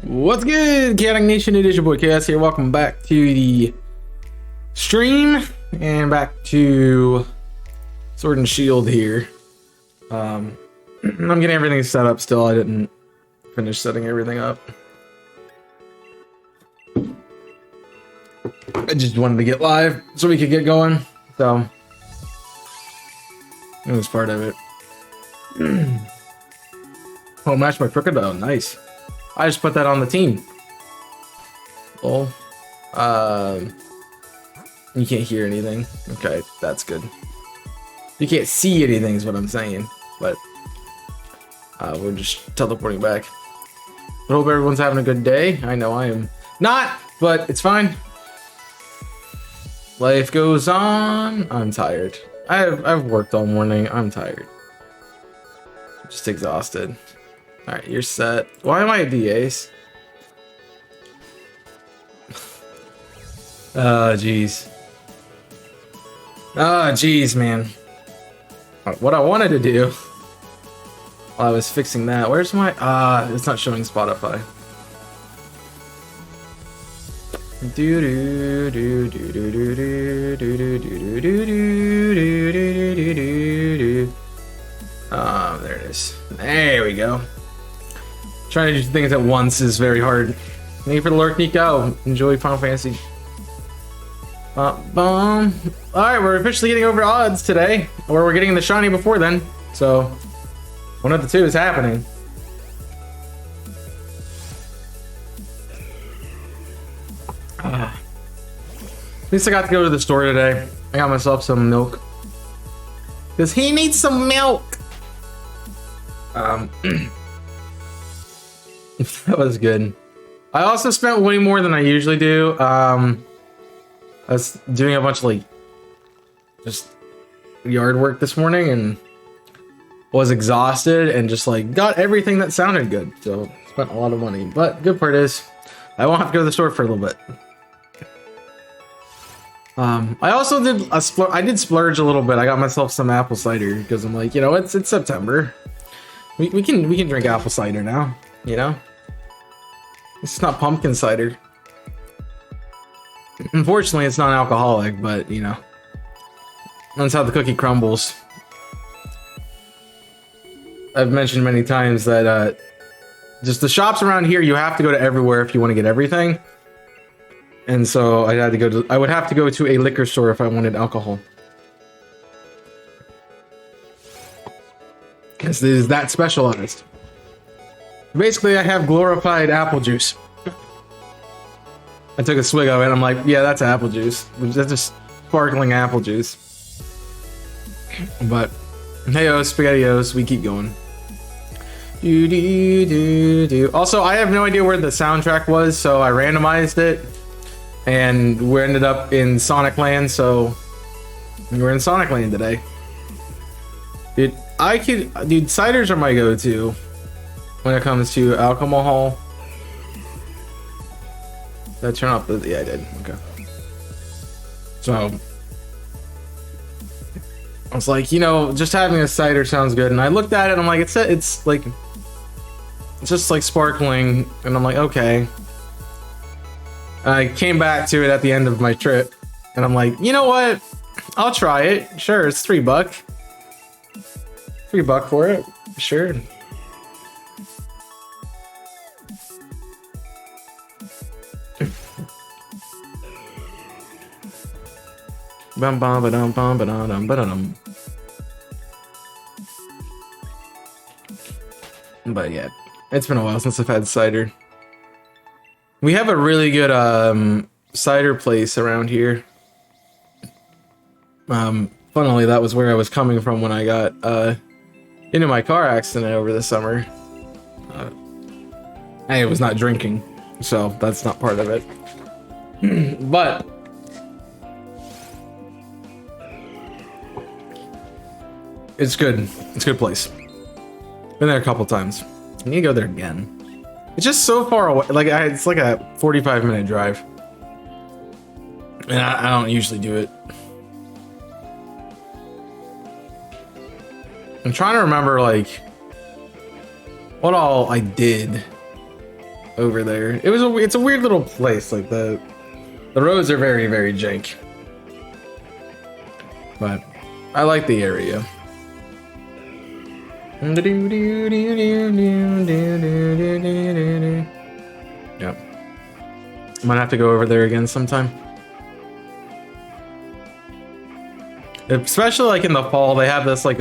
What's good, Chaotic Nation? It is your boy Chaos here. Welcome back to the stream and back to Sword and Shield here. I'm getting everything set up still. I didn't finish setting everything up. I just wanted to get live so we could get going. So it was part of it. Oh, match my crocodile. Nice. I just put that on the team. Oh, you can't hear anything. Okay, that's good. You can't see anything is what I'm saying, but we're just teleporting back. I hope everyone's having a good day. I know I am not, but it's fine. Life goes on. I'm tired. I've worked all morning. I'm tired. Just exhausted. All right, you're set. Why am I a DAs? Oh, jeez. Oh, jeez, man. What I wanted to do while I was fixing that. Where's my... it's not showing Spotify. There it is. There we go. Trying to do things at once is very hard. Thank you for the lurk, Nico. Enjoy Final Fantasy. Alright, we're officially getting over odds today. Or we're getting the shiny before then. So, one of the two is happening. At least I got to go to the store today. I got myself some milk. Because he needs some milk. That was good. I also spent way more than I usually do. I was doing a bunch of like just yard work this morning and was exhausted and just like got everything that sounded good. So spent a lot of money. But good part is I won't have to go to the store for a little bit. I also did I did splurge a little bit. I got myself some apple cider because I'm like, you know, it's September. We can drink apple cider now, you know? It's not pumpkin cider. Unfortunately, it's not alcoholic, but you know, that's how the cookie crumbles. I've mentioned many times that just the shops around here, you have to go to everywhere if you want to get everything. And so I would have to go to a liquor store if I wanted alcohol. Because it is that specialized. Basically, I have glorified apple juice. I took a swig of it and I'm like, yeah, that's apple juice. That's just sparkling apple juice. But, hey-o, SpaghettiOs, we keep going. Also, I have no idea where the soundtrack was, so I randomized it. And we ended up in Sonic Land, so we're in Sonic Land today. Dude, ciders are my go-to when it comes to alcohol. Did I turn off the... Yeah, I did. Okay. So, I was like, you know, just having a cider sounds good. And I looked at it and I'm like, it's like... It's just like sparkling. And I'm like, okay. I came back to it at the end of my trip. And I'm like, you know what? I'll try it. Sure, it's $3. $3 for it. Sure. Bum bum ba dum bum ba dum ba dum. But yeah, it's been a while since I've had cider. We have a really good cider place around here. Funnily, that was where I was coming from when I got into my car accident over the summer. I was not drinking, so that's not part of it. But it's good. It's a good place. Been there a couple times. I need to go there again. It's just so far away. Like it's like a 45-minute drive, and I don't usually do it. I'm trying to remember like what all I did over there. It's a weird little place. Like the roads are very, very jank. But I like the area. Yep. I'm gonna have to go over there again sometime. Especially like in the fall, they have this like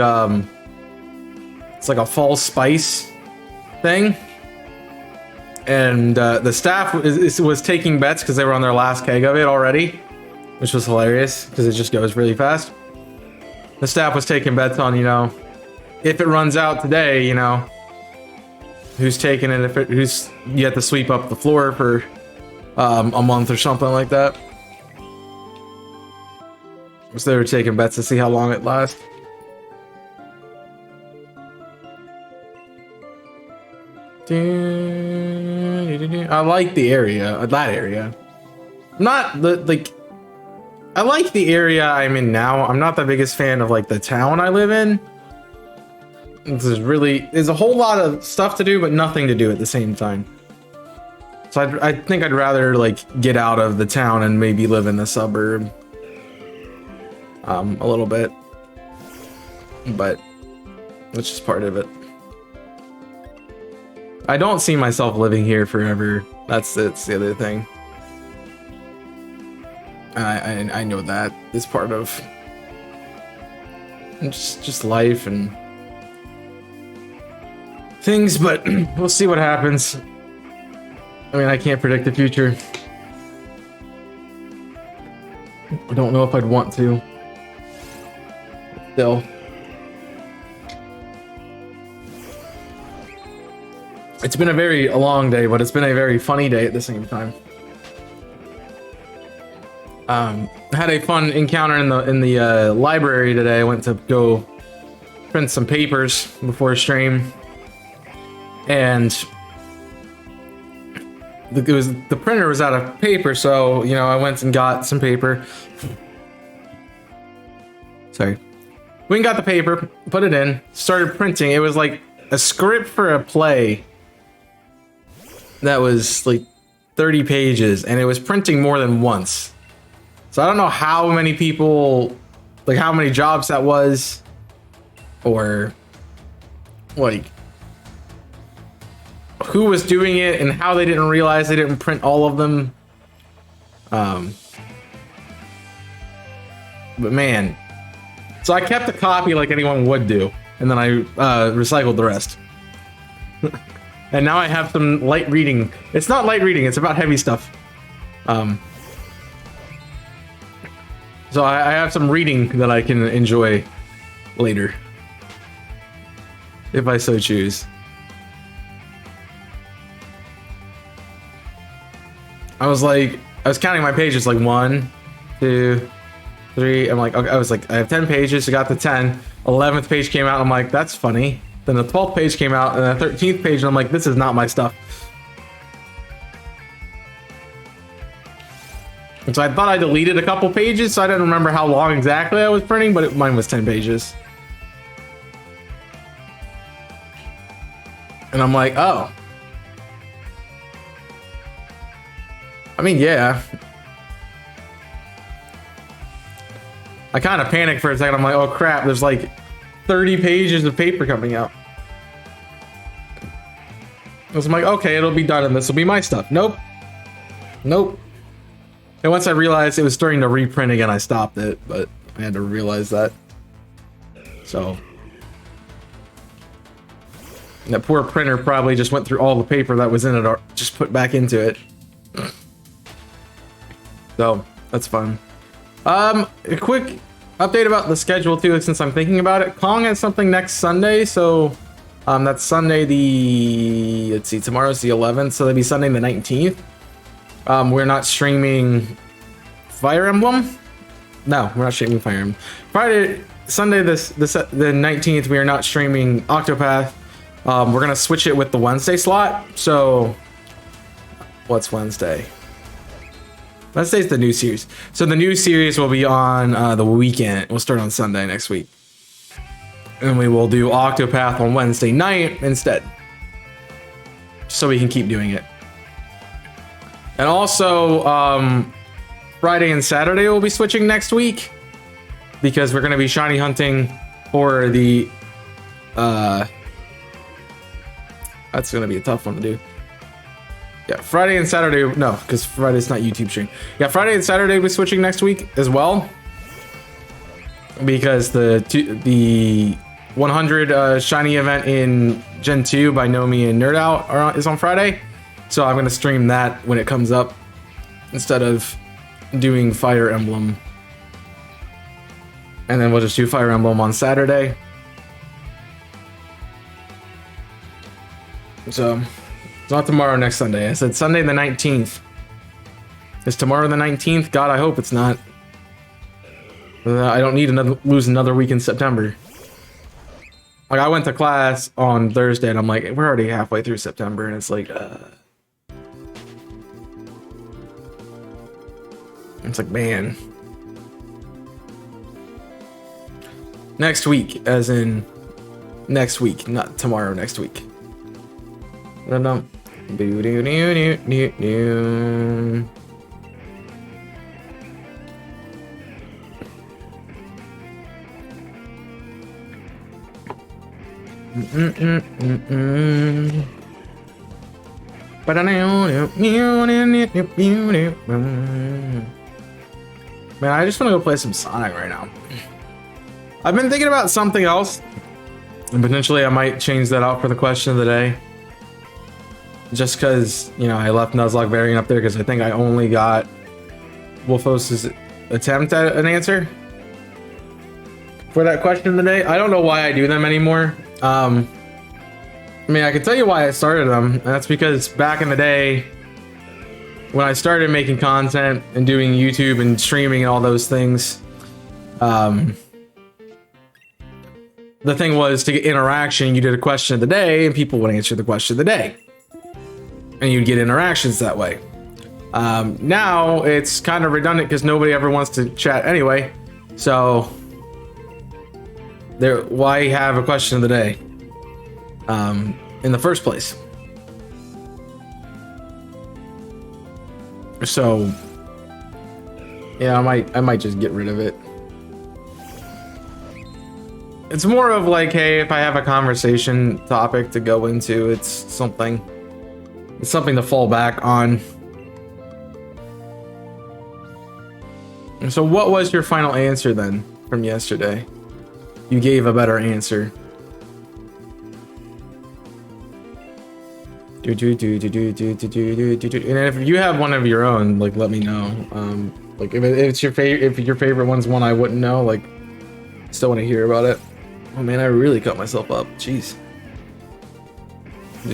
it's like a fall spice thing, and the staff was taking bets because they were on their last keg of it already, which was hilarious because it just goes really fast. The staff was taking bets on, you know, if it runs out today, you know, who's taking it, who's you have to sweep up the floor for a month or something like that. So they were taking bets to see how long it lasts. I like the area, that area. Not the, like, I like the area I'm in now. I'm not the biggest fan of like the town I live in. There's a whole lot of stuff to do, but nothing to do at the same time. So I think I'd rather like get out of the town and maybe live in the suburb. A little bit, but that's just part of it. I don't see myself living here forever. That's the other thing. I know that is part of just life and things, but we'll see what happens. I mean, I can't predict the future. I don't know if I'd want to. Still. It's been a long day, but it's been a very funny day at the same time. Had a fun encounter in the library today. I went to go print some papers before stream, and the printer was out of paper, so you know I went and got some paper. Sorry. We got the paper, put it in, started printing. It was like a script for a play that was like 30 pages, and it was printing more than once. So I don't know how many people, like how many jobs that was, or like who was doing it and how they didn't realize they didn't print all of them. But man. So I kept a copy like anyone would do, and then I recycled the rest. And now I have some light reading. It's not light reading, it's about heavy stuff. So I have some reading that I can enjoy later, if I so choose. I was counting my pages, like 1, 2, 3. I'm like, okay, I was like, I have 10 pages. I got the 10. 11th page came out. I'm like, that's funny. Then the 12th page came out, and the 13th page, and I'm like, this is not my stuff. And so I thought I deleted a couple pages, so I didn't remember how long exactly I was printing, but mine was 10 pages. And I'm like, oh. I mean, yeah. I kind of panicked for a second. I'm like, oh crap, there's like 30 pages of paper coming out. I was like, okay, it'll be done and this will be my stuff. Nope. Nope. And once I realized it was starting to reprint again, I stopped it, but I had to realize that. So that poor printer probably just went through all the paper that was in it or just put back into it. So that's fun. A quick update about the schedule too, since I'm thinking about it. Kong has something next Sunday, so that's Sunday the, let's see, tomorrow's the 11th, so that'd be Sunday the 19th. We're not streaming Fire Emblem. No, we're not streaming Fire Emblem. Friday, Sunday the 19th, we are not streaming Octopath. We're gonna switch it with the Wednesday slot. So, what's Wednesday? Wednesday's the new series. So the new series will be on the weekend. We'll start on Sunday next week, and we will do Octopath on Wednesday night instead, so we can keep doing it. And also, Friday and Saturday will be switching next week because we're going to be shiny hunting for the that's going to be a tough one to do. Yeah, Friday and Saturday. No, because Friday's not YouTube stream. Yeah, Friday and Saturday will be switching next week as well because the 100 shiny event in Gen 2 by Nomi and Nerd Out is on Friday. So I'm going to stream that when it comes up instead of doing Fire Emblem. And then we'll just do Fire Emblem on Saturday. So it's not tomorrow, next Sunday. I said Sunday the 19th. Is tomorrow the 19th? God, I hope it's not. I don't need to lose another week in September. Like, I went to class on Thursday and I'm like, we're already halfway through September, and it's like, it's like, man. Next week, as in next week, not tomorrow, next week. I don't know. Man, I just want to go play some Sonic right now. I've been thinking about something else, and potentially I might change that out for the question of the day. Just because, you know, I left Nuzlocke variant up there because I think I only got Wolfos's attempt at an answer for that question of the day. I don't know why I do them anymore. I mean, I can tell you why I started them, and that's because back in the day, when I started making content and doing YouTube and streaming and all those things, the thing was to get interaction. You did a question of the day and people would answer the question of the day, and you'd get interactions that way. Now it's kind of redundant because nobody ever wants to chat anyway. So why have a question of the day in the first place? So yeah, I might just get rid of it. It's more of like, hey, if I have a conversation topic to go into, it's something to fall back on. And so what was your final answer then from yesterday? You gave a better answer. And if you have one of your own, like, let me know. Like if it's your favorite, if your favorite one's one I wouldn't know, like, still want to hear about it. Oh man, I really cut myself up. Jeez. A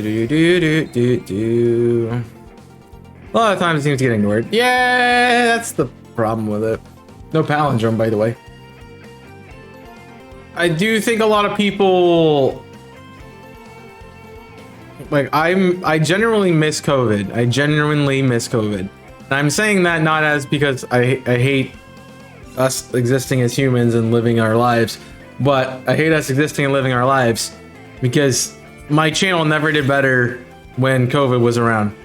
lot of times it seems to get ignored. Yeah, that's the problem with it. No palindrome, by the way. I do think a lot of people, like, I genuinely miss COVID. I genuinely miss COVID. And I'm saying that not as because I hate us existing as humans and living our lives, but I hate us existing and living our lives because my channel never did better when COVID was around.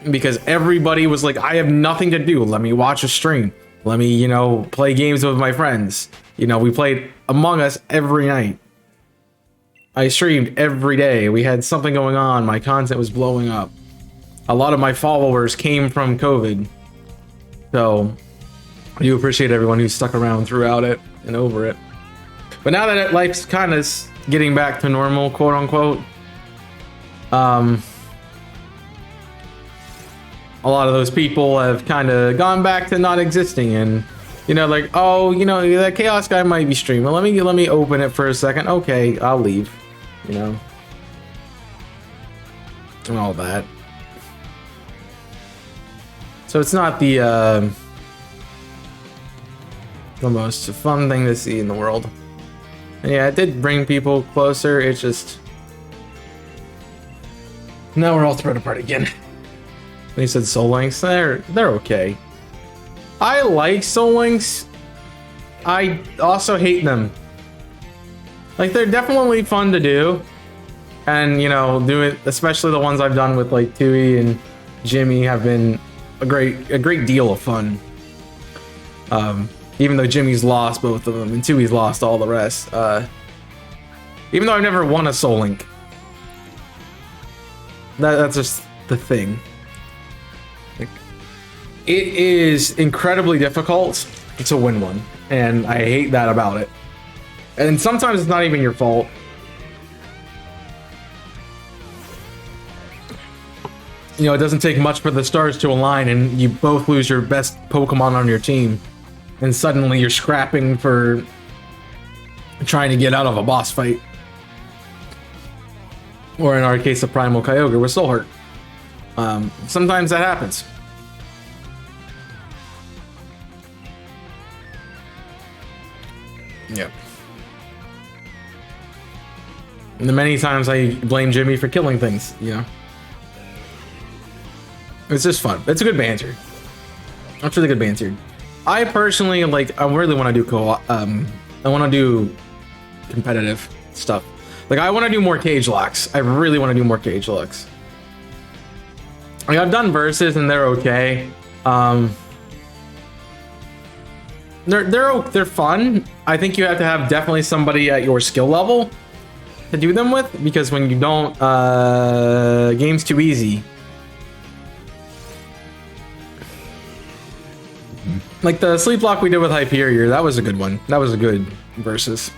Because everybody was like, I have nothing to do. Let me watch a stream. Let me, you know, play games with my friends. You know, we played Among Us every night. I streamed every day. We had something going on. My content was blowing up. A lot of my followers came from COVID. So I do appreciate everyone who stuck around throughout it and over it. But now that life's kind of getting back to normal, quote unquote, a lot of those people have kind of gone back to not existing, and you know, like, oh, you know, that Chaos guy might be streaming. Let me open it for a second. Okay, I'll leave. You know, and all that. So it's not the most fun thing to see in the world. And yeah, it did bring people closer. It's just now we're all spread apart again. They said Soul Links. They're okay. I like Soul Links. I also hate them. Like, they're definitely fun to do, and you know, do it, especially the ones I've done with like Tui and Jimmy have been a great deal of fun. Even though Jimmy's lost both of them, and Tui's lost all the rest. Even though I've never won a Soul Link. That's just the thing. Like, it is incredibly difficult to win one, and I hate that about it. And sometimes it's not even your fault. You know, it doesn't take much for the stars to align and you both lose your best Pokemon on your team. And suddenly you're scrapping for trying to get out of a boss fight. Or in our case, a Primal Kyogre with Soul Heart. Sometimes that happens. Yep. And the many times I blame Jimmy for killing things, you know. It's just fun. It's a good banter. It's really good banter. I personally like. I really want to do co-op. I want to do competitive stuff. Like I want to do more cage locks. I really want to do more cage locks. Like I've done verses and they're okay. They're fun. I think you have to have definitely somebody at your skill level to do them with, because when you don't, game's too easy. Like the sleep lock we did with Hyperior, that was a good one. That was a good versus.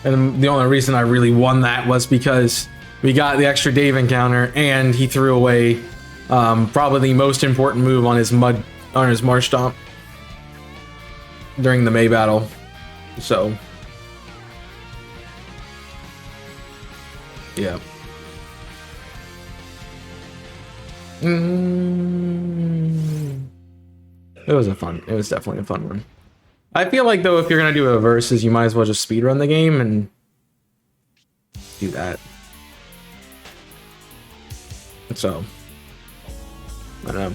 And the only reason I really won that was because we got the extra Dave encounter and he threw away probably the most important move on his Marsh Stomp during the May battle. So yeah. It was definitely a fun one. I feel like though, if you're gonna do a versus, you might as well just speedrun the game and do that. So I don't know.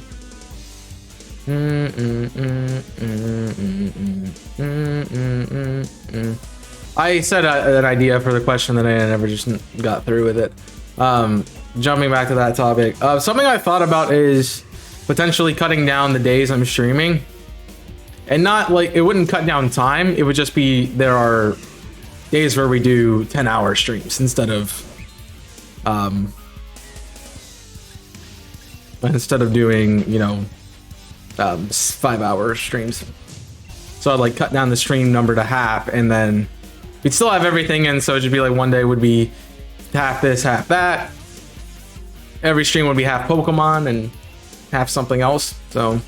I said an idea for the question that I never just got through with it. Jumping back to that topic, something I thought about is potentially cutting down the days I'm streaming, and not like it wouldn't cut down time. It would just be there are days where we do 10-hour streams instead of doing, you know, 5-hour streams. So I'd like cut down the stream number to half, and then we'd still have everything in. So it'd just be like one day would be half this, half that. Every stream would be half Pokemon and half something else. So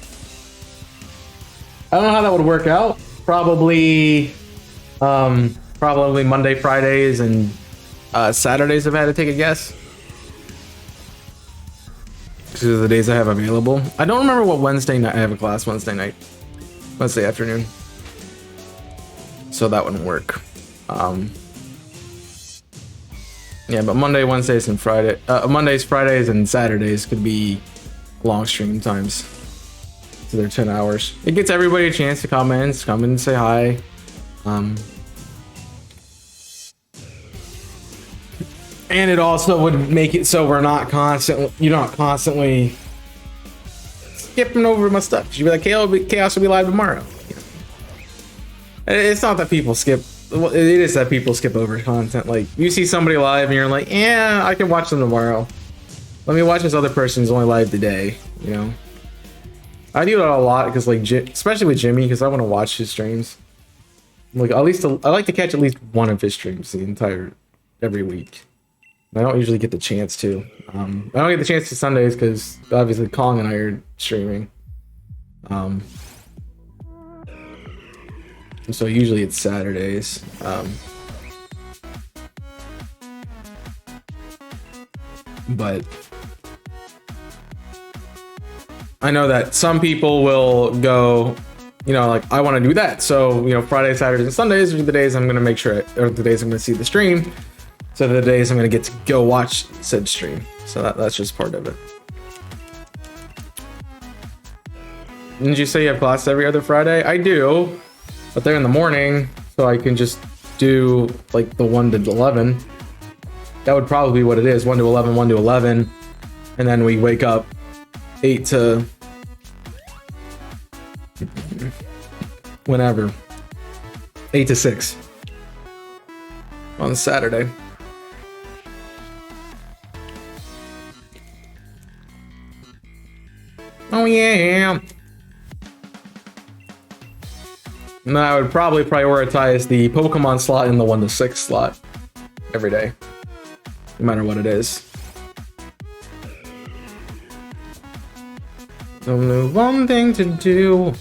I don't know how that would work out. Probably Monday, Fridays, and Saturdays if I had to take a guess. These are the days I have available. I don't remember what Wednesday night. I have a class Wednesday night. Wednesday afternoon. So that wouldn't work. Yeah, but Monday, Wednesdays, and Mondays, Fridays, and Saturdays could be long stream times. So they're 10 hours. It gets everybody a chance to come in and say hi. And it also would make it so you're not constantly skipping over my stuff. You'd be like, Chaos will be live tomorrow. It's not that people skip. It is that people skip over content. Like you see somebody live and you're like, yeah, I can watch them tomorrow. Let me watch this other person who's only live today. You know, I do that a lot because, like, especially with Jimmy, because I want to watch his streams. Like at least I like to catch at least one of his streams every week. I don't usually get the chance to. I don't get the chance to Sundays because obviously Kong and I are streaming. So usually it's Saturdays. But I know that some people will go, you know, like, I want to do that. So, you know, Fridays, Saturdays, and Sundays are the days I'm going to make sure, or the days I'm going to see the stream. So the days I'm going to get to go watch said stream. So that's just part of it. Didn't you say you have class every other Friday? I do, but they're in the morning, so I can just do like the 1 to 11. That would probably be what it is. 1 to 11, 1 to 11. And then we wake up 8 to whenever. 8 to 6 on Saturday. Oh yeah. And I would probably prioritize the Pokemon slot and the 1 to 6 slot every day, no matter what it is. Only one thing to do.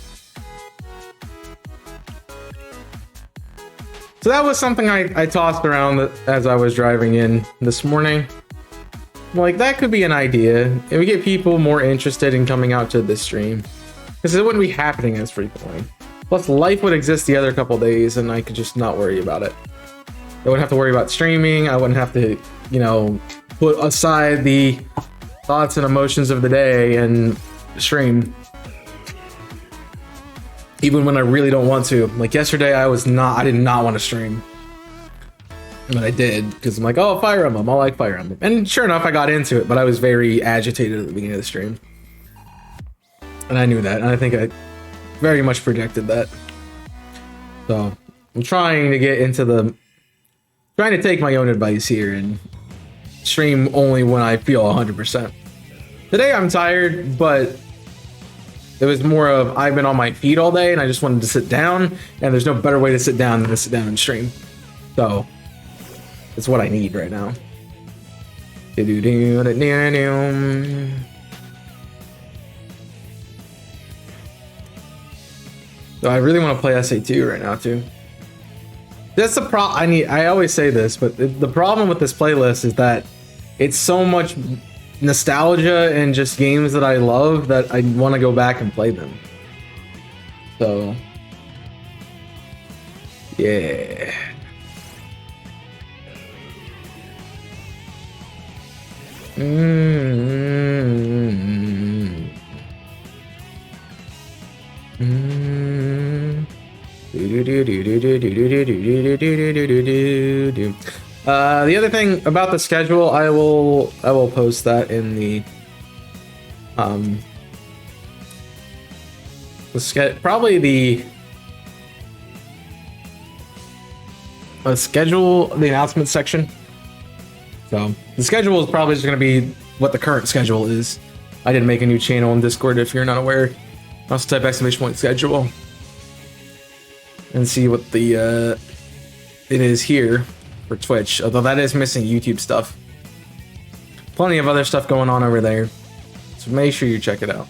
So that was something I tossed around as I was driving in this morning. Like, that could be an idea. If we get people more interested in coming out to this stream, because it wouldn't be happening as frequently. Plus, life would exist the other couple days, and I could just not worry about it. I wouldn't have to worry about streaming. I wouldn't have to, you know, put aside the thoughts and emotions of the day and stream. Even when I really don't want to. Like yesterday, I did not want to stream. But I did, because I'm like, oh, Fire Emblem, I like Fire Emblem. And sure enough, I got into it, but I was very agitated at the beginning of the stream. And I knew that, and I think I very much projected that. So, I'm trying to take my own advice here and stream only when I feel 100%. Today I'm tired, but it was more of I've been on my feet all day and I just wanted to sit down, and there's no better way to sit down than to sit down and stream. So, it's what I need right now. So I really want to play SA2 right now too. That's the problem. I always say this, but the problem with this playlist is that it's so much nostalgia and just games that I love that I want to go back and play them. So, yeah. The other thing about the schedule, I will post that in the probably the schedule, the announcement section. So the schedule is probably just going to be what the current schedule is. I didn't make a new channel in Discord if you're not aware. Also type !schedule and see what the it is here for Twitch, although that is missing YouTube stuff. Plenty of other stuff going on over there, so make sure you check it out.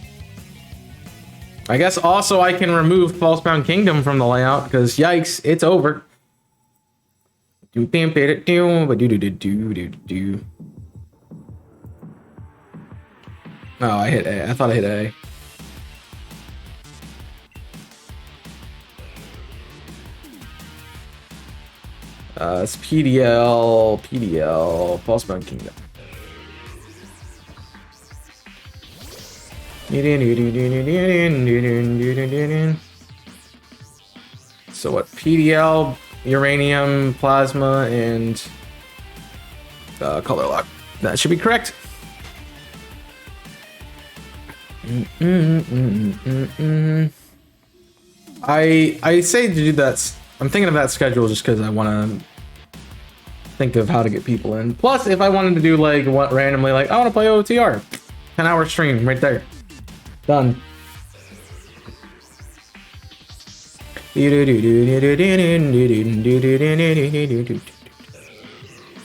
I guess also I can remove Falsebound Kingdom from the layout, because yikes, it's over. Oh, I hit A. I thought I hit A. It's PDL, Falsebound Kingdom. So what? PDL, uranium, plasma, and color lock. That should be correct. I say to do that. I'm thinking of that schedule just because I want to think of how to get people in. Plus, if I wanted to do like what randomly, like I want to play OTR, 10-hour stream right there, done.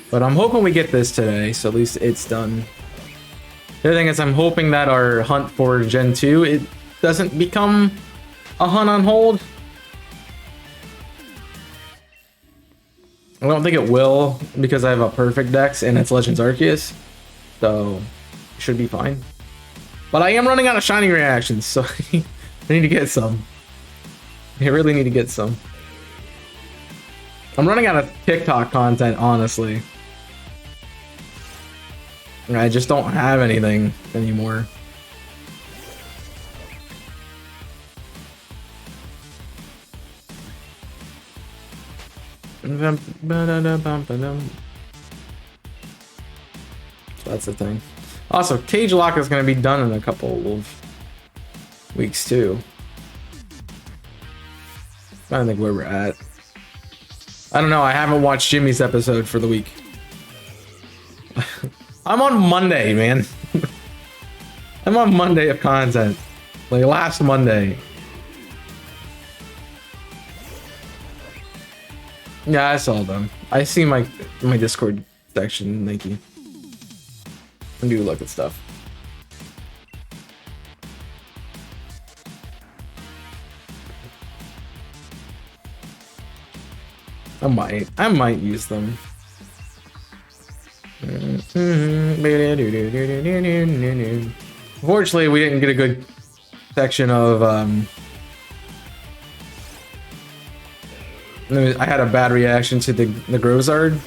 But I'm hoping we get this today, so at least it's done. The other thing is I'm hoping that our hunt for Gen 2, it doesn't become a hunt on hold. I don't think it will, because I have a perfect dex and it's Legends Arceus, so it should be fine. But I am running out of shining reactions, so I need to get some. I really need to get some. I'm running out of TikTok content, honestly. I just don't have anything anymore. That's the thing. Also, Cage Lock is going to be done in a couple of weeks too. I don't think where we're at. I don't know. I haven't watched Jimmy's episode for the week. I'm on Monday, man. I'm on Monday of content. Like last Monday. Yeah, I saw them. I see my Discord section. Thank you. I do look at stuff. I might use them. Unfortunately, we didn't get a good section of I had a bad reaction to the Grozard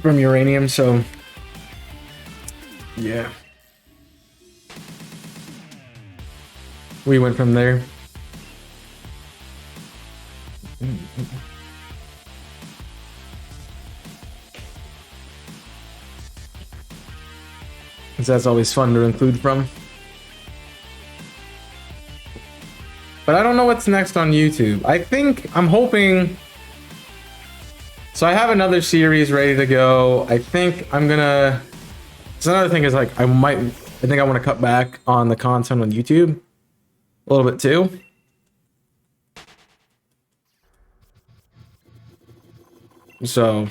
from Uranium, so yeah. We went from there. That's always fun to include from. But I don't know what's next on YouTube. I'm hoping... So I have another series ready to go. I think I'm gonna... So another thing is like, I think I want to cut back on the content on YouTube. A little bit too. So...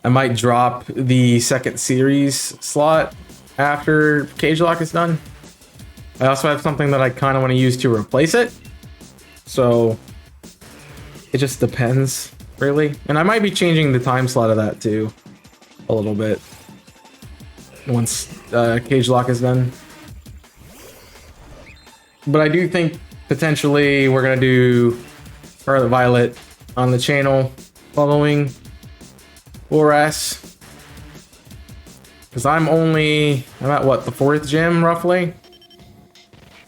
I might drop the second series slot after Cage Lock is done. I also have something that I kind of want to use to replace it. So it just depends, really. And I might be changing the time slot of that too a little bit once Cage Lock is done. But I do think potentially we're going to do Scarlet Violet on the channel following Boras, because I'm at what, the 4th gym roughly.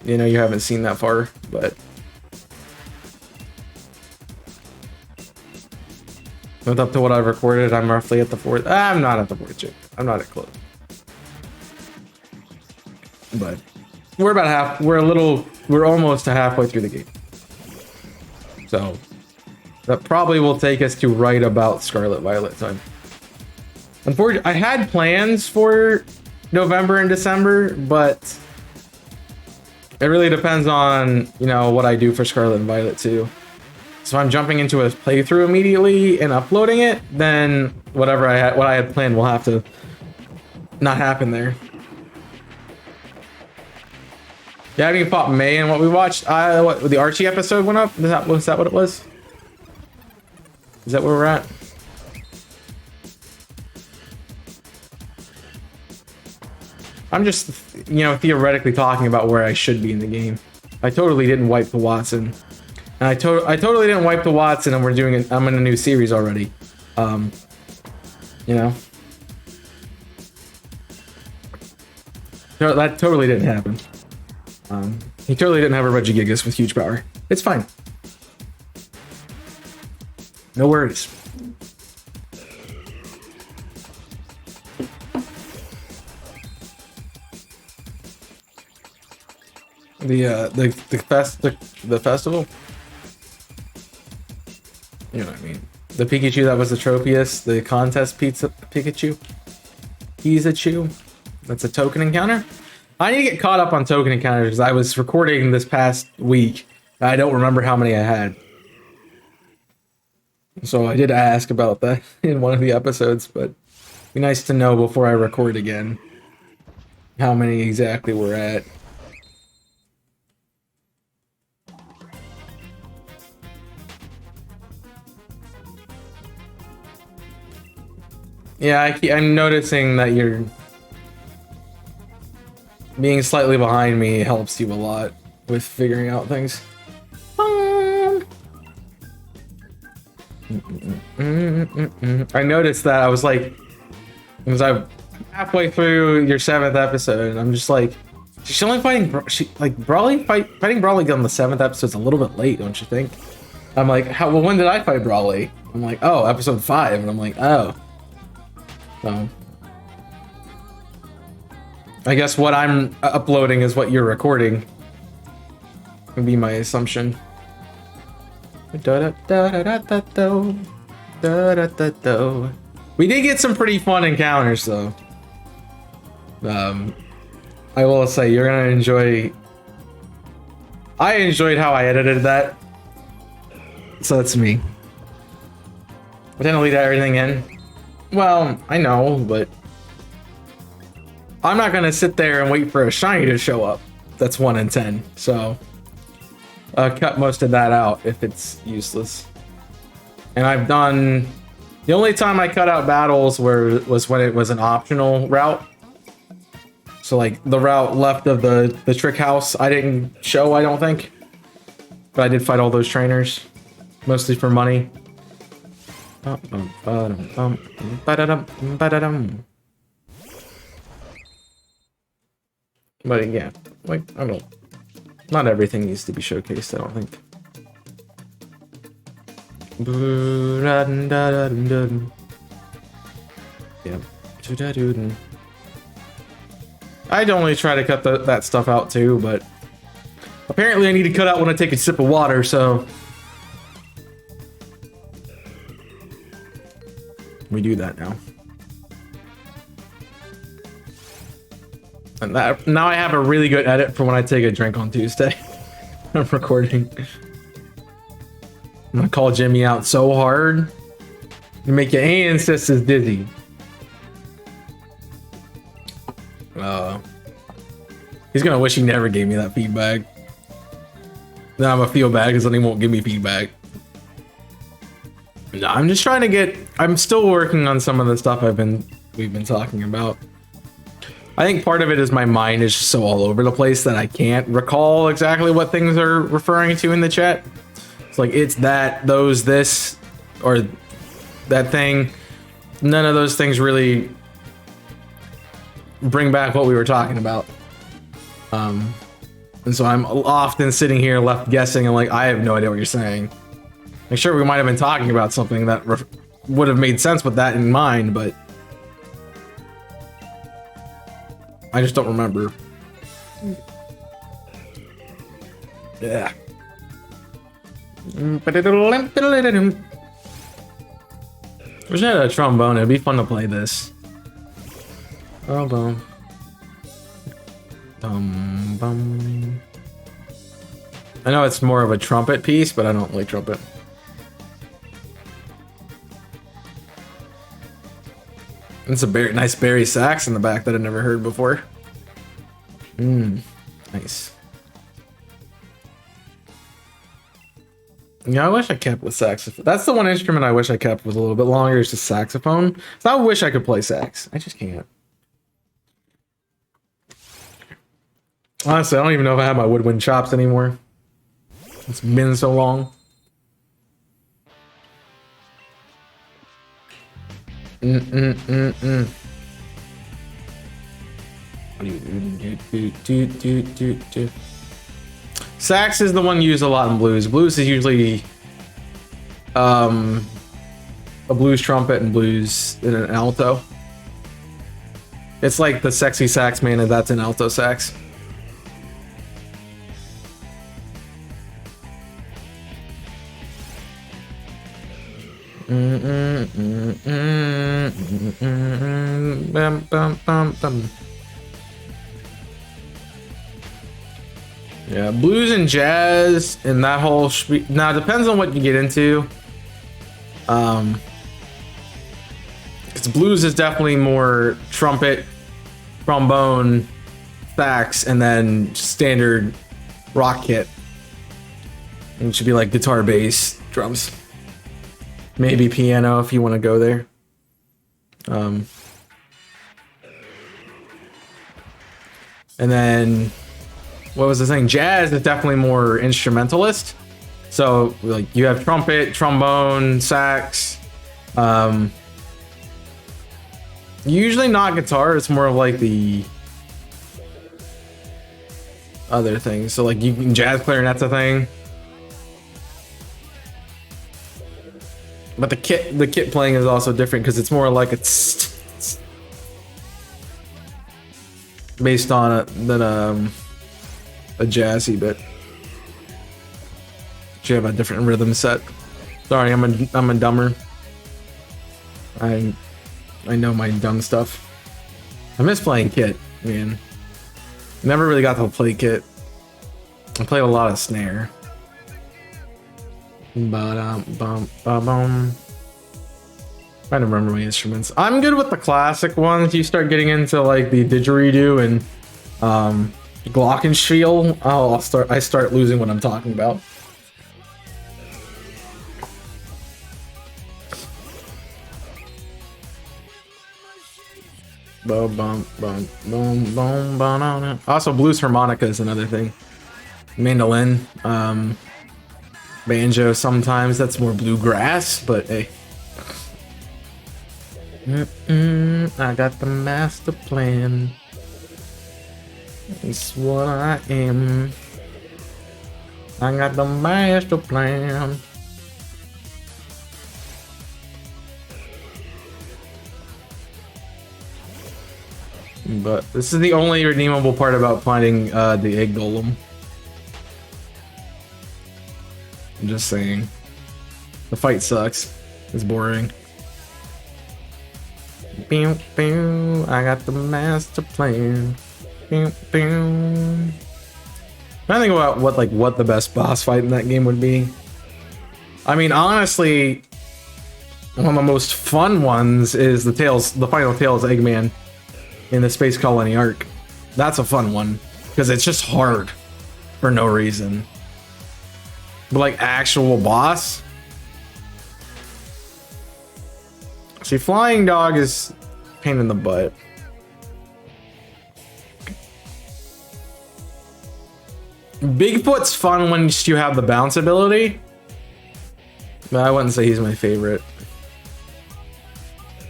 You know, you haven't seen that far, but with up to what I've recorded, I'm roughly at the 4th. I'm not at the 4th gym. I'm not at close, but we're about half. We're almost halfway through the game, so that probably will take us to right about Scarlet Violet time. Unfortunately, I had plans for November and December, but it really depends on, you know, what I do for Scarlet and Violet too. So if I'm jumping into a playthrough immediately and uploading it, then what I had planned will have to not happen there. Yeah, I didn't pop May and what we watched. The Archie episode went up. Was that what it was? Is that where we're at? I'm just, you know, theoretically talking about where I should be in the game. I totally didn't wipe the Watson, and I totally didn't wipe the Watson, and I'm in a new series already. You know, that totally didn't happen. He totally didn't have a Regice with huge power. It's fine. No worries. The festival. You know what I mean? The Pikachu that was the Tropius, the contest Pikachu. That's a token encounter. I need to get caught up on token encounters because I was recording this past week. I don't remember how many I had. So I did ask about that in one of the episodes, but it'd be nice to know before I record again how many exactly we're at. Yeah, I'm noticing that you're being slightly behind me helps you a lot with figuring out things. I noticed that I was like, because I'm halfway through your 7th episode, and I'm just like, she's only fighting, Brawly fighting Brawly on the 7th episode is a little bit late, don't you think? I'm like, when did I fight Brawly? I'm like, oh, episode 5, and I'm like, oh. So I guess what I'm uploading is what you're recording. Would be my assumption. We did get some pretty fun encounters though. I will say you're gonna enjoy. I enjoyed how I edited that. So that's me. I didn't leave everything in. Well, I know, but I'm not gonna sit there and wait for a shiny to show up. That's 1 in 10. So cut most of that out if it's useless. And I've done. The only time I cut out battles was when it was an optional route. So like the route left of the trick house, I didn't show, I don't think. But I did fight all those trainers, mostly for money. But yeah, like I don't. Not everything needs to be showcased, I don't think. Yeah. I'd only try to cut that stuff out too, but apparently I need to cut out when I take a sip of water, so we do that now. And now I have a really good edit for when I take a drink on Tuesday. I'm recording. I'm gonna call Jimmy out so hard to make your ancestors dizzy. He's gonna wish he never gave me that feedback. Then I'm gonna feel bad because then he won't give me feedback. No, I'm just trying to get. I'm still working on some of the stuff we've been talking about. I think part of it is my mind is just so all over the place that I can't recall exactly what things are referring to in the chat. It's like it's that, those, this, or that thing. None of those things really bring back what we were talking about. And so I'm often sitting here left guessing and like, I have no idea what you're saying. Like, sure, we might have been talking about something that would have made sense with that in mind, but I just don't remember. Yeah. Wish I had a trombone. It'd be fun to play this. Trombone. Bum. I know it's more of a trumpet piece, but I don't like trumpet. It's a nice Barry sax in the back that I've never heard before. Nice. Yeah, I wish I kept with saxophone. That's the one instrument I wish I kept with a little bit longer, is just saxophone. So I wish I could play sax. I just can't. Honestly, I don't even know if I have my woodwind chops anymore. It's been so long. Sax is the one used a lot in blues. Blues is usually a blues trumpet and blues in an alto. It's like the sexy sax man, and that's an alto sax. Yeah, blues and jazz and that whole now it depends on what you get into. Because blues is definitely more trumpet, trombone, sax, and then standard rock kit. And it should be like guitar, bass, drums. Maybe piano if you want to go there. And then, what was the thing? Jazz is definitely more instrumentalist. So like you have trumpet, trombone, sax. Usually not guitar. It's more of like the other things. So like you can jazz clarinet's a thing. But the kit playing is also different because it's more like it's based on it than a jazzy bit. You have a different rhythm set. Sorry, I'm a dumber. I know my dumb stuff. I miss playing Kit, man. Never really got to play Kit. I played a lot of snare. Trying to remember my instruments. I'm good with the classic ones. You start getting into like the didgeridoo and glockenspiel. I start losing what I'm talking about. Also, blues harmonica is another thing. Mandolin, banjo sometimes. That's more bluegrass, but hey. I got the master plan. It's what I am. I got the master plan. But this is the only redeemable part about finding the egg golem. I'm just saying. The fight sucks. It's boring. Pew, pew, I got the master plan. Pew, pew. I think about what the best boss fight in that game would be. I mean, honestly, one of the most fun ones is the final Tails Eggman in the Space Colony arc. That's a fun one because it's just hard for no reason. But like actual boss. See, Flying Dog is a pain in the butt. Bigfoot's fun when you have the bounce ability. But I wouldn't say he's my favorite.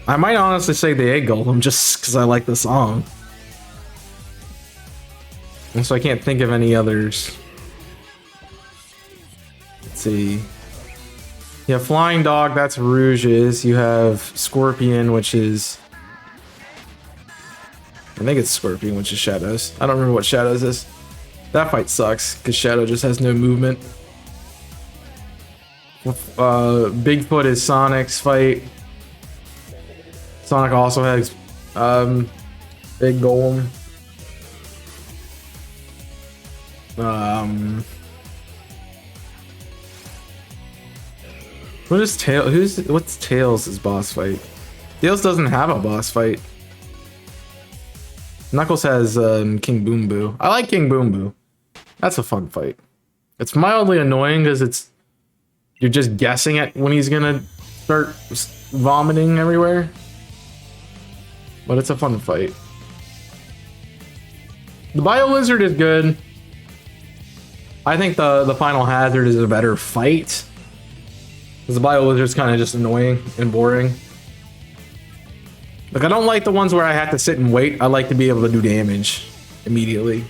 I might honestly say the Egg Golem just because I like the song. And so I can't think of any others. Let's see. You have Flying Dog, that's Rouge's. You have Scorpion, which is... I think it's Scorpion, which is Shadows. I don't remember what Shadows is. That fight sucks, because Shadow just has no movement. Bigfoot is Sonic's fight. Sonic also has Big Golem. What is Tails? What's Tails' boss fight? Tails doesn't have a boss fight. Knuckles has King Boom Boo. I like King Boom Boo. That's a fun fight. It's mildly annoying because you're just guessing at when he's gonna start vomiting everywhere. But it's a fun fight. The Bio Lizard is good. I think the Final Hazard is a better fight. Because the Bio Lizard's kind of just annoying and boring. Like, I don't like the ones where I have to sit and wait. I like to be able to do damage immediately.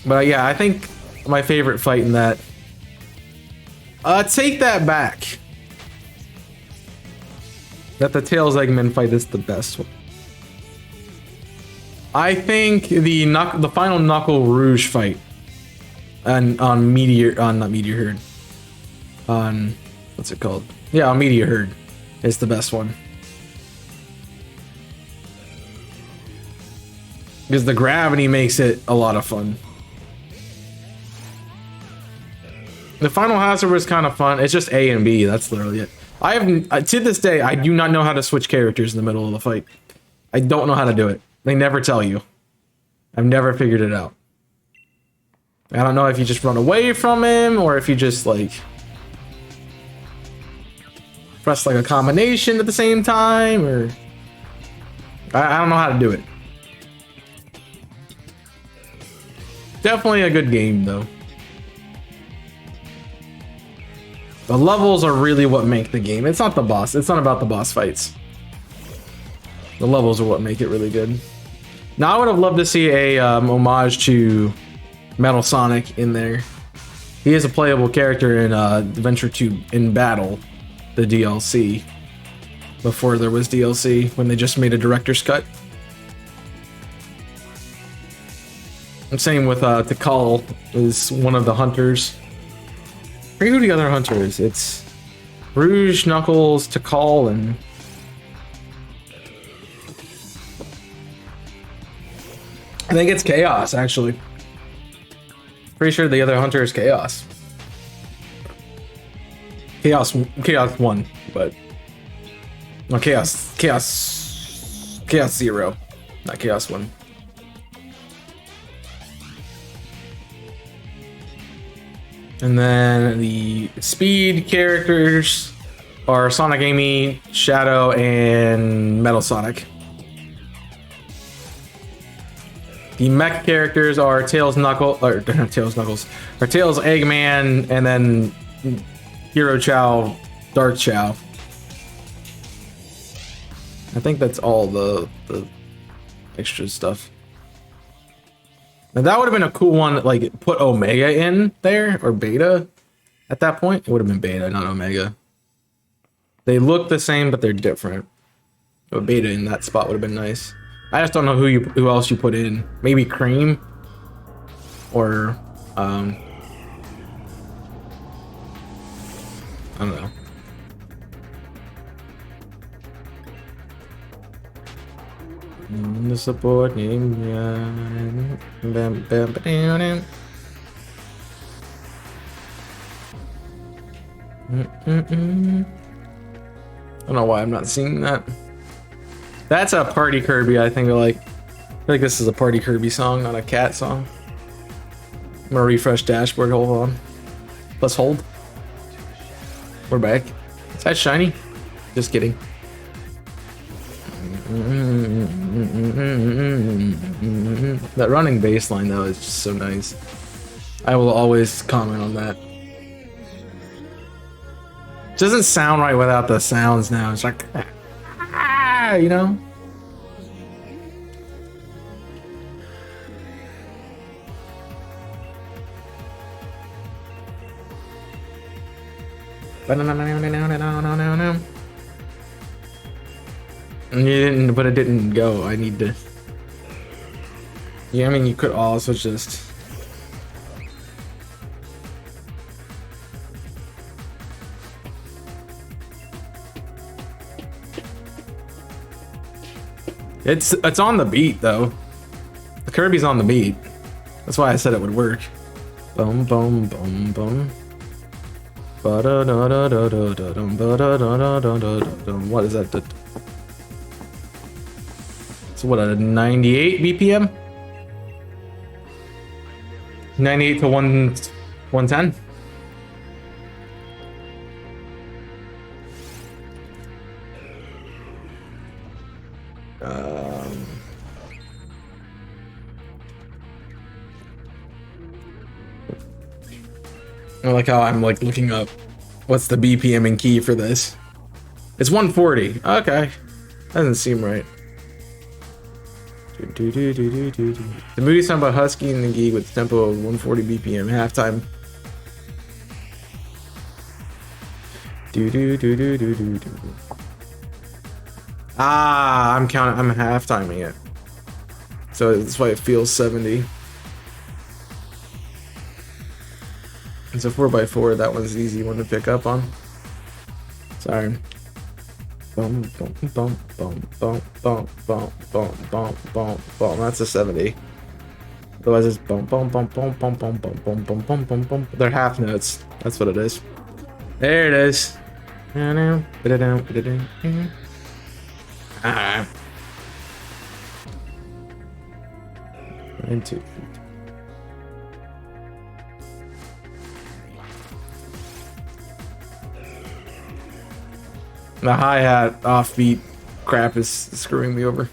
But yeah, I think my favorite fight in that... take that back. That the Tails Eggman fight is the best one. I think the final Knuckle Rouge fight on not Meteor Herd. On what's it called? Yeah, on Meteor Herd is the best one. Because the gravity makes it a lot of fun. The Final Hazard was kind of fun. It's just A and B. That's literally it. I have to this day, I do not know how to switch characters in the middle of the fight. I don't know how to do it. They never tell you. I've never figured it out. I don't know if you just run away from him or if you just like press like a combination at the same time, or I don't know how to do it. Definitely a good game though. The levels are really what make the game. It's not the boss. It's not about the boss fights. The levels are what make it really good. Now I would have loved to see a homage to Metal Sonic in there. He is a playable character in Adventure 2 in Battle, the DLC. Before there was DLC, when they just made a director's cut. Same with Tikal is one of the hunters. I forget who the other hunter is. It's Rouge, Knuckles, Tikal, and I think it's Chaos, actually. Pretty sure the other hunter is Chaos. Chaos 1, but no, Chaos 0, not Chaos 1. And then the speed characters are Sonic, Amy, Shadow, and Metal Sonic. The mech characters are Tails, Knuckles, Eggman, and then Hero Chow, Dark Chow. I think that's all the extra stuff. Now that would have been a cool one, like put Omega in there, or Beta at that point. It would have been Beta, not Omega. They look the same, but they're different. But Beta in that spot would have been nice. I just don't know who else you put in. Maybe Cream, or I don't know. The support name. I don't know why I'm not seeing that. That's a Party Kirby, I think. I feel like this is a Party Kirby song, not a cat song. I'm gonna refresh dashboard. Hold on. Let's hold. We're back. Is that shiny? Just kidding. That running bass line though is just so nice. I will always comment on that. It doesn't sound right without the sounds now. It's like, you know? You didn't, but it didn't go. I need to. Yeah, I mean, you could also just. It's on the beat though. The Kirby's on the beat. That's why I said it would work. Boom, boom, boom, boom. What is that? So what, a 98 BPM? 98 to 110? I like how I'm like looking up what's the BPM and key for this. It's 140. Okay. Doesn't seem right. The movie sung by Husky and the Geek with tempo of 140 BPM halftime. Ah, I'm halftiming it. So that's why it feels 70. It's a 4x4, that one's the easy one to pick up on. Sorry. Bum, bum, bum, bum, bum, bum, bum, bum, bum, bum, bum. That's a 70. Otherwise it's bum, bum, bum, bum, bum, bum, bum, bum, bum, bum, bum, bum. They're half notes. That's what it is. There it is. Ah. 1, 2, 3. The hi-hat offbeat crap is screwing me over.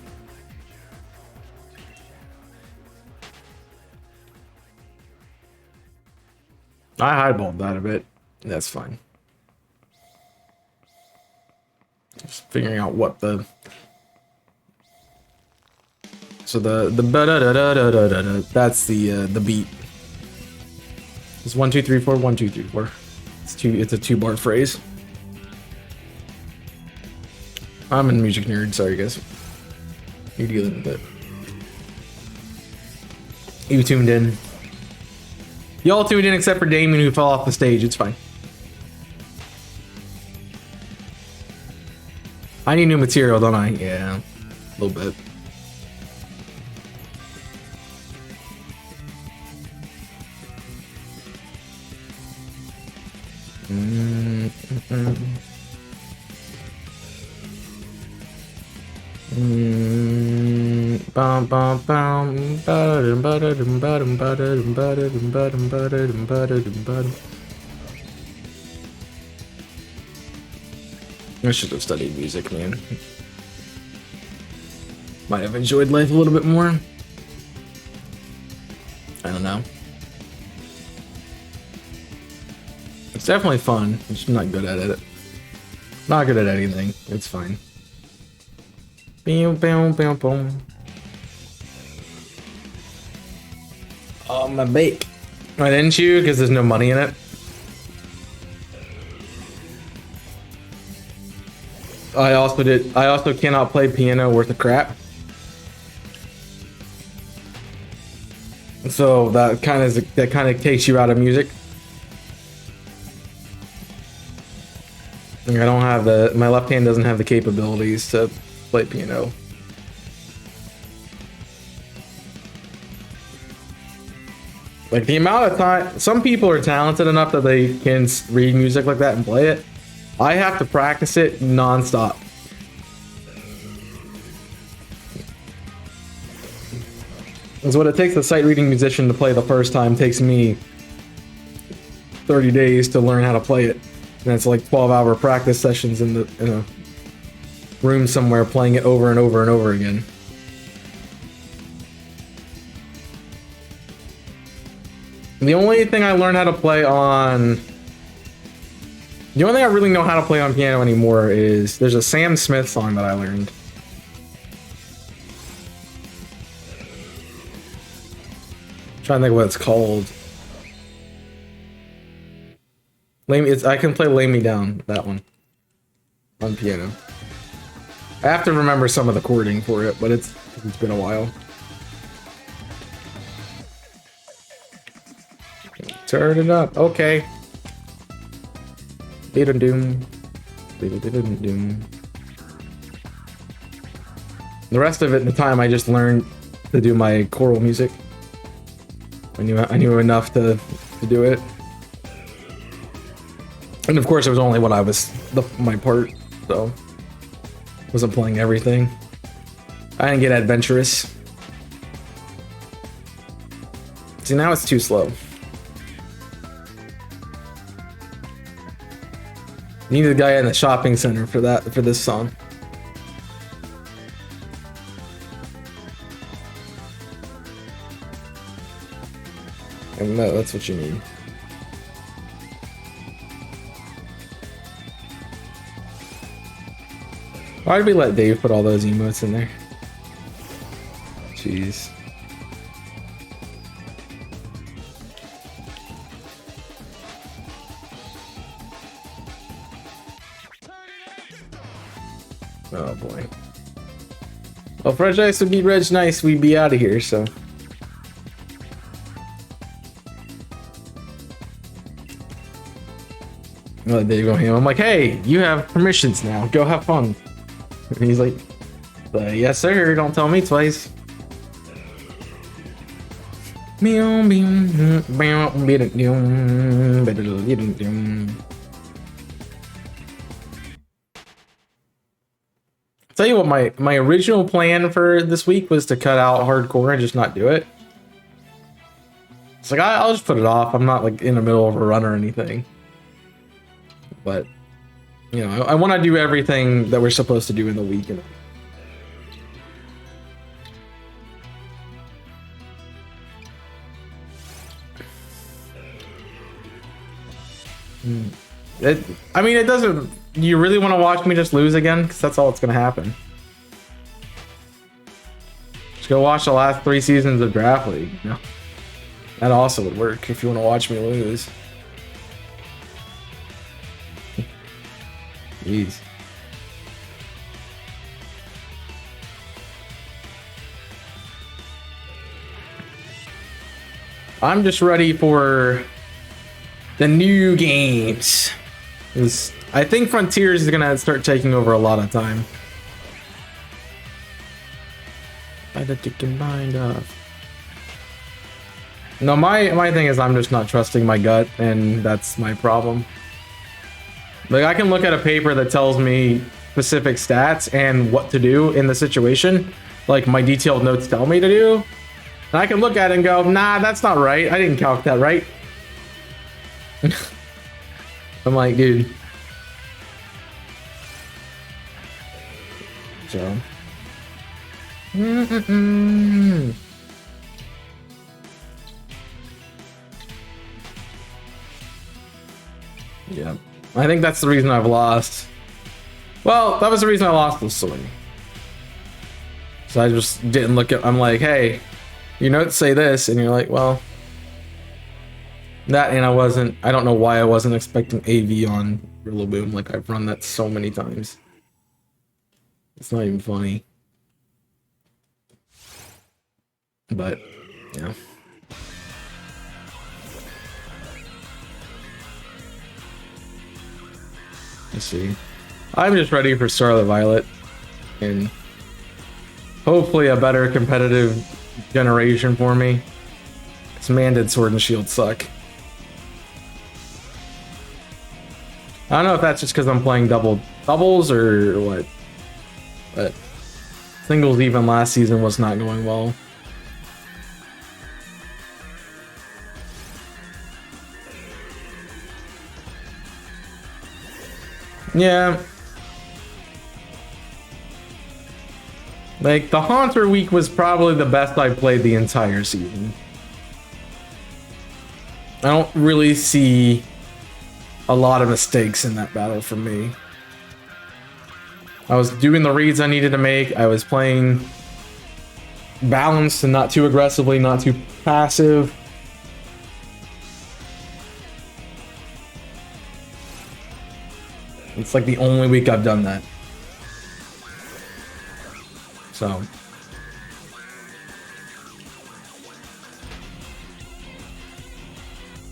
I highballed that a bit. That's fine. Just figuring out what the... So the that's the beat. It's 1 2 3 4 1 2 3 4. It's a 2-bar phrase. I'm a music nerd, sorry guys. You're dealing with it. You tuned in. Y'all tuned in except for Damien, who fell off the stage. It's fine. I need new material, don't I? Yeah, a little bit. I should have studied music, man. Might have enjoyed life a little bit more. I don't know. It's definitely fun. I'm just not good at it. Not good at anything. It's fine. Oh, my bake. Why didn't you? Because there's no money in it. I also cannot play piano worth of crap. So that kind of takes you out of music. I don't have my left hand doesn't have the capabilities to play piano. Like the amount of time, some people are talented enough that they can read music like that and play it. I have to practice it non-stop. That's what it takes a sight reading musician to play the first time. It takes me 30 days to learn how to play it. And it's like 12-hour practice sessions in a room somewhere playing it over and over and over again. The only thing I learned how to play on... The only thing I really know how to play on piano anymore is... There's a Sam Smith song that I learned. I'm trying to think what it's called. I can play Lay Me Down, that one. On piano. I have to remember some of the chording for it, but it's been a while. Turn it up, okay. Doom. The rest of it, the time I just learned to do my choral music. I knew enough to do it. And of course, it was only when I was my part, so wasn't playing everything. I didn't get adventurous. See, now it's too slow. Needed a guy in the shopping center for this song. And that's what you need. Why did we let Dave put all those emotes in there? Jeez. Oh boy. Well, if Regice would be Regice, we'd be out of here, so. I let Dave go ham. I'm like, hey, you have permissions now. Go have fun. And he's like, yes sir, don't tell me twice. Tell you what, my original plan for this week was to cut out hardcore and just not do it. It's like, I'll just put it off. I'm not like in the middle of a run or anything. But, you know, I want to do everything that we're supposed to do in the week. I mean, it doesn't... You really want to watch me just lose again? Because that's all that's going to happen. Just go watch the last 3 seasons of Draft League. You know? That also would work if you want to watch me lose. Jeez. I'm just ready for the new games. I think Frontiers is gonna start taking over a lot of time. By the chicken mind up. No, my thing is I'm just not trusting my gut, and that's my problem. Like, I can look at a paper that tells me specific stats and what to do in the situation, like my detailed notes tell me to do, and I can look at it and go, nah, that's not right. I didn't calc that right. I'm like, dude. So. Yeah, I think that's the reason I've lost. Well, that was the reason I lost this swing. So I just didn't look at. I'm like, hey, your notes say this, and you're like, well, that. And I don't know why I wasn't expecting AV on Rillaboom. Like, I've run that so many times. It's not even funny. But yeah. Let's see. I'm just ready for Scarlet Violet and hopefully a better competitive generation for me. This man did Sword and Shield suck. I don't know if that's just because I'm playing doubles or what, but singles even last season was not going well. Yeah. Like, the Haunter week was probably the best I played the entire season. I don't really see a lot of mistakes in that battle for me. I was doing the reads I needed to make. I was playing balanced and not too aggressively, not too passive. It's like the only week I've done that. So.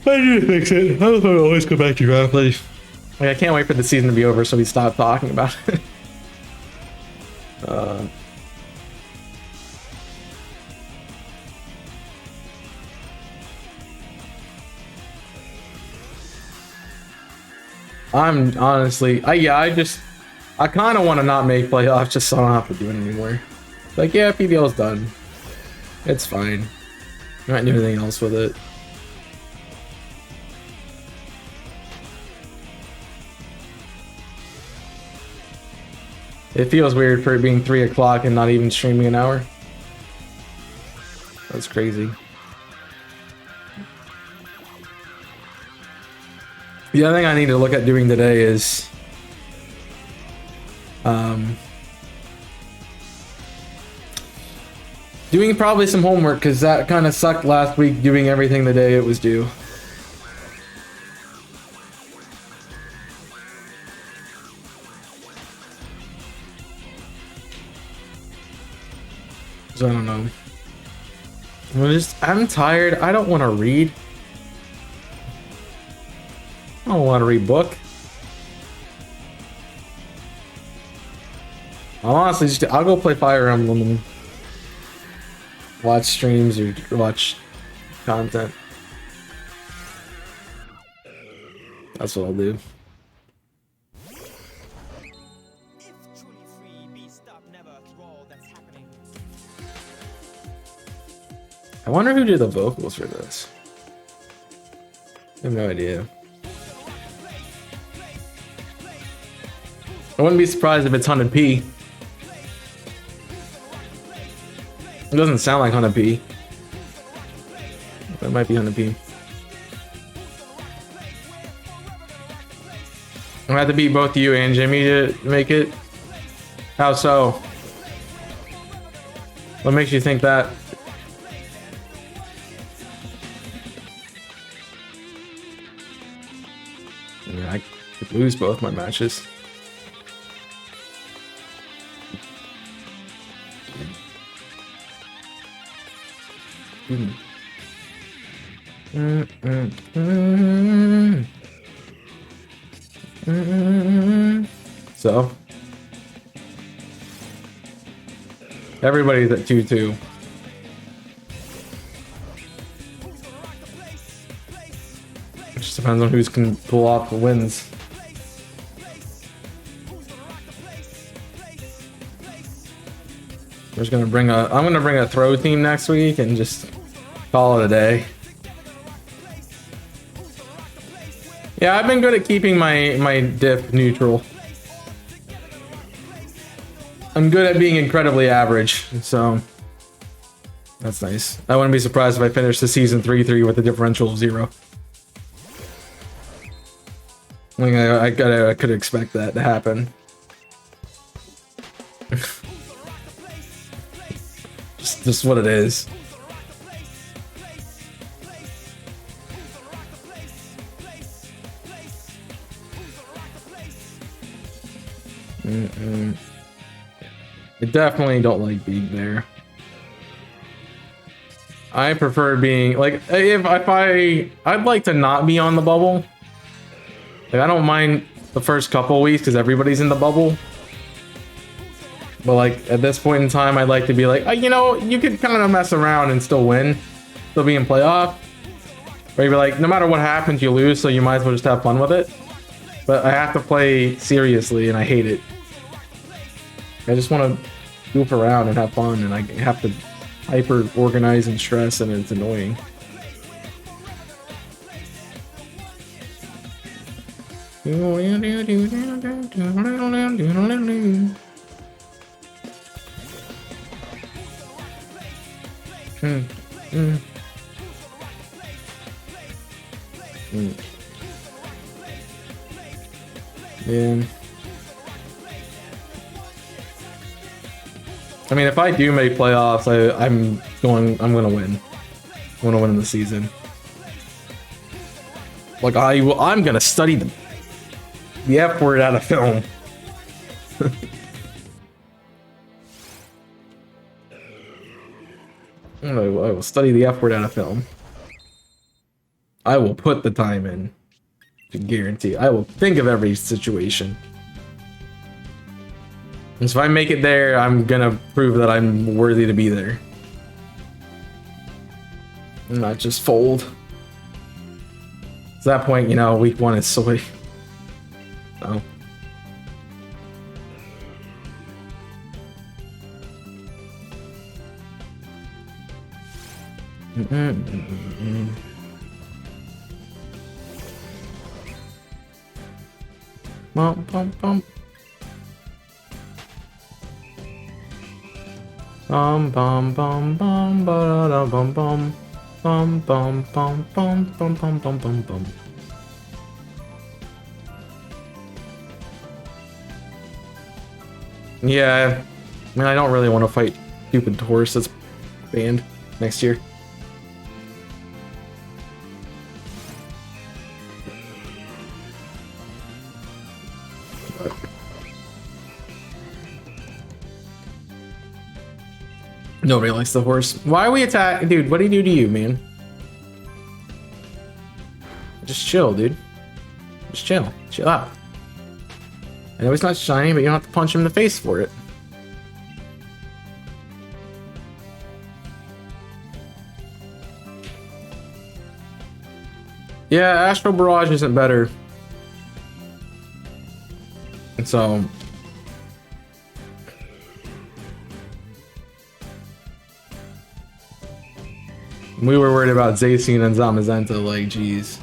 I need to fix it. I don't always go back to draft play. Like, I can't wait for the season to be over so we stop talking about it. I'm honestly, I kind of want to not make playoffs just so I don't have to do it anymore. Like, yeah, PBL's done. It's fine. I'm not doing anything else with it. It feels weird for it being 3 o'clock and not even streaming an hour. That's crazy. The other thing I need to look at doing today is doing probably some homework, because that kind of sucked last week doing everything the day it was due. So I don't know. I'm tired. I don't want to read. I don't want to read book. I'll go play Fire Emblem and watch streams or watch content. That's what I'll do. I wonder who did the vocals for this. I have no idea. I wouldn't be surprised if it's 100p. It doesn't sound like 100p. That might be 100p. I'm gonna have to beat both you and Jimmy to make it. How so? What makes you think that? Yeah, I could lose both my matches. So everybody's at 2-2. It just depends on who's can pull off the wins. I'm gonna bring a throw team next week and just call it a day. Yeah, I've been good at keeping my diff neutral. I'm good at being incredibly average, so that's nice. I wouldn't be surprised if I finished the season 3-3 with a differential of 0. Like I could expect that to happen. just what it is. I definitely don't like being there. I prefer being like I'd like to not be on the bubble. Like I don't mind the first couple weeks because everybody's in the bubble. But like at this point in time, I'd like to be like, you know, you could kind of mess around and still win, still be in playoff. Or you'd be like, no matter what happens, you lose, so you might as well just have fun with it. But I have to play seriously, and I hate it. I just want to goof around and have fun, and I have to hyper organize and stress, and it's annoying. Yeah. I mean, if I do make playoffs, I'm gonna win. I'm gonna win in the season. Like I'm gonna study the F word out of film. I will study the F word out of film. I will put the time in. To guarantee. I will think of every situation. And so if I make it there, I'm gonna prove that I'm worthy to be there. And not just fold. At that point, you know, week 1 is soy. So. Bum bum bum. Bum bum bum bum ba da bum bum bum bum bum bum bum bum bum bum bum. Yeah, I mean I don't really want to fight stupid horse that's banned next year. Nobody likes the horse. Why are we attacking? Dude, what do he do to you, man? Just chill, dude. Just chill. Chill out. I know he's not shiny, but you don't have to punch him in the face for it. Yeah, Astral Barrage isn't better. And so... we were worried about Zacian and Zamazenta, like, jeez.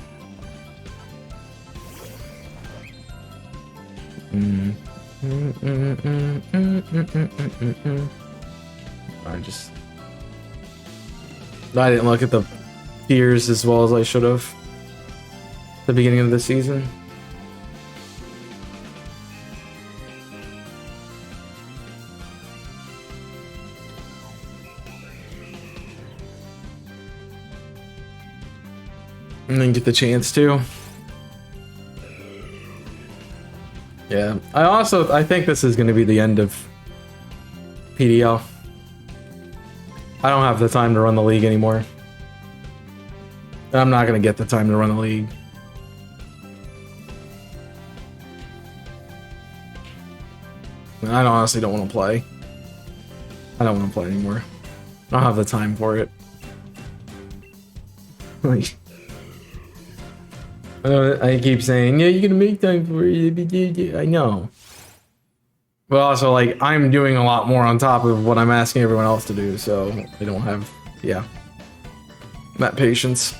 I didn't look at the tiers as well as I should have at the beginning of the season. And then get the chance to. Yeah, I think this is going to be the end of PDL. I don't have the time to run the league anymore. I'm not gonna get the time to run the league. I honestly don't want to play. I don't want to play anymore. I don't have the time for it. Like, I keep saying, yeah, you're gonna make time for it. I know. But also, like, I'm doing a lot more on top of what I'm asking everyone else to do, so I don't have, yeah, that patience.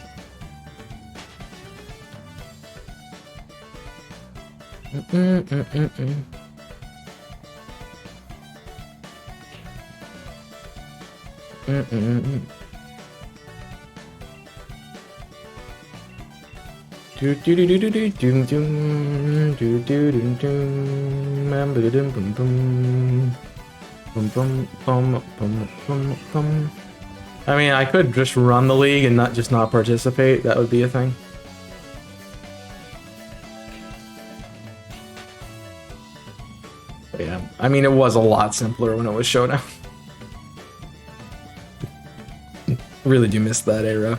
I mean, I could just run the league and not participate. That would be a thing. But yeah, I mean, it was a lot simpler when it was Showdown. Really do miss that era.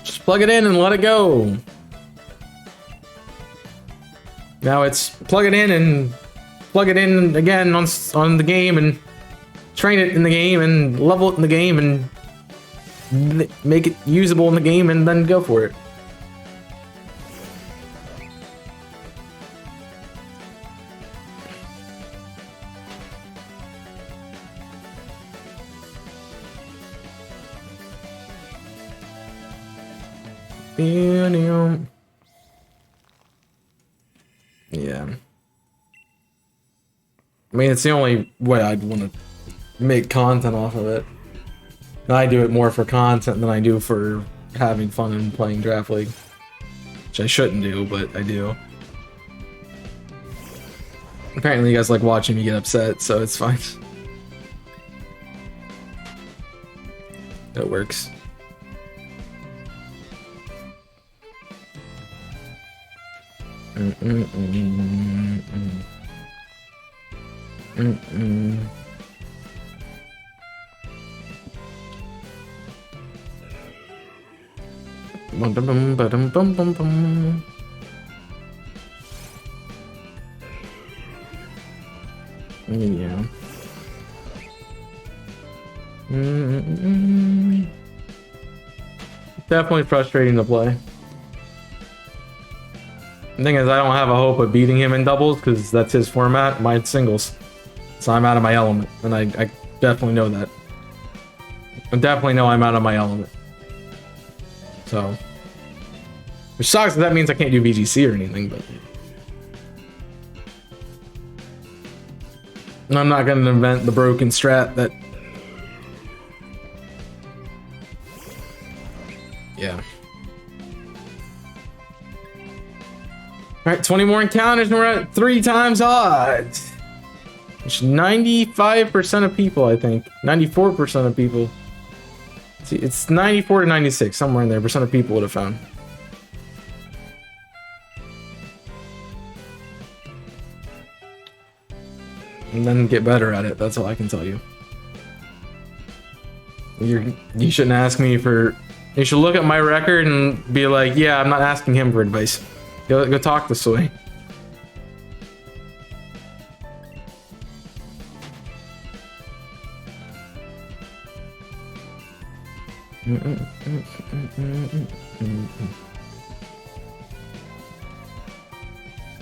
Just plug it in and let it go. Now it's plug it in and plug it in again on the game and train it in the game and level it in the game and make it usable in the game and then go for it. Yeah. I mean, it's the only way I'd want to make content off of it. And I do it more for content than I do for having fun and playing Draft League. Which I shouldn't do, but I do. Apparently you guys like watching me get upset, so it's fine. It works. Yeah. Definitely frustrating to play. The thing is, I don't have a hope of beating him in doubles because that's his format. Mine's singles, so I'm out of my element, and I definitely know that. I definitely know I'm out of my element. So, which sucks. That means I can't do VGC or anything, but I'm not going to invent the broken strat that. Yeah. Alright, 20 more encounters and we're at 3 times odds. Which 95% of people, I think. 94% of people. See, it's 94 to 96, somewhere in there, percent of people would have found. And then get better at it, that's all I can tell you. You shouldn't ask me for... You should look at my record and be like, yeah, I'm not asking him for advice. Go talk to Soy.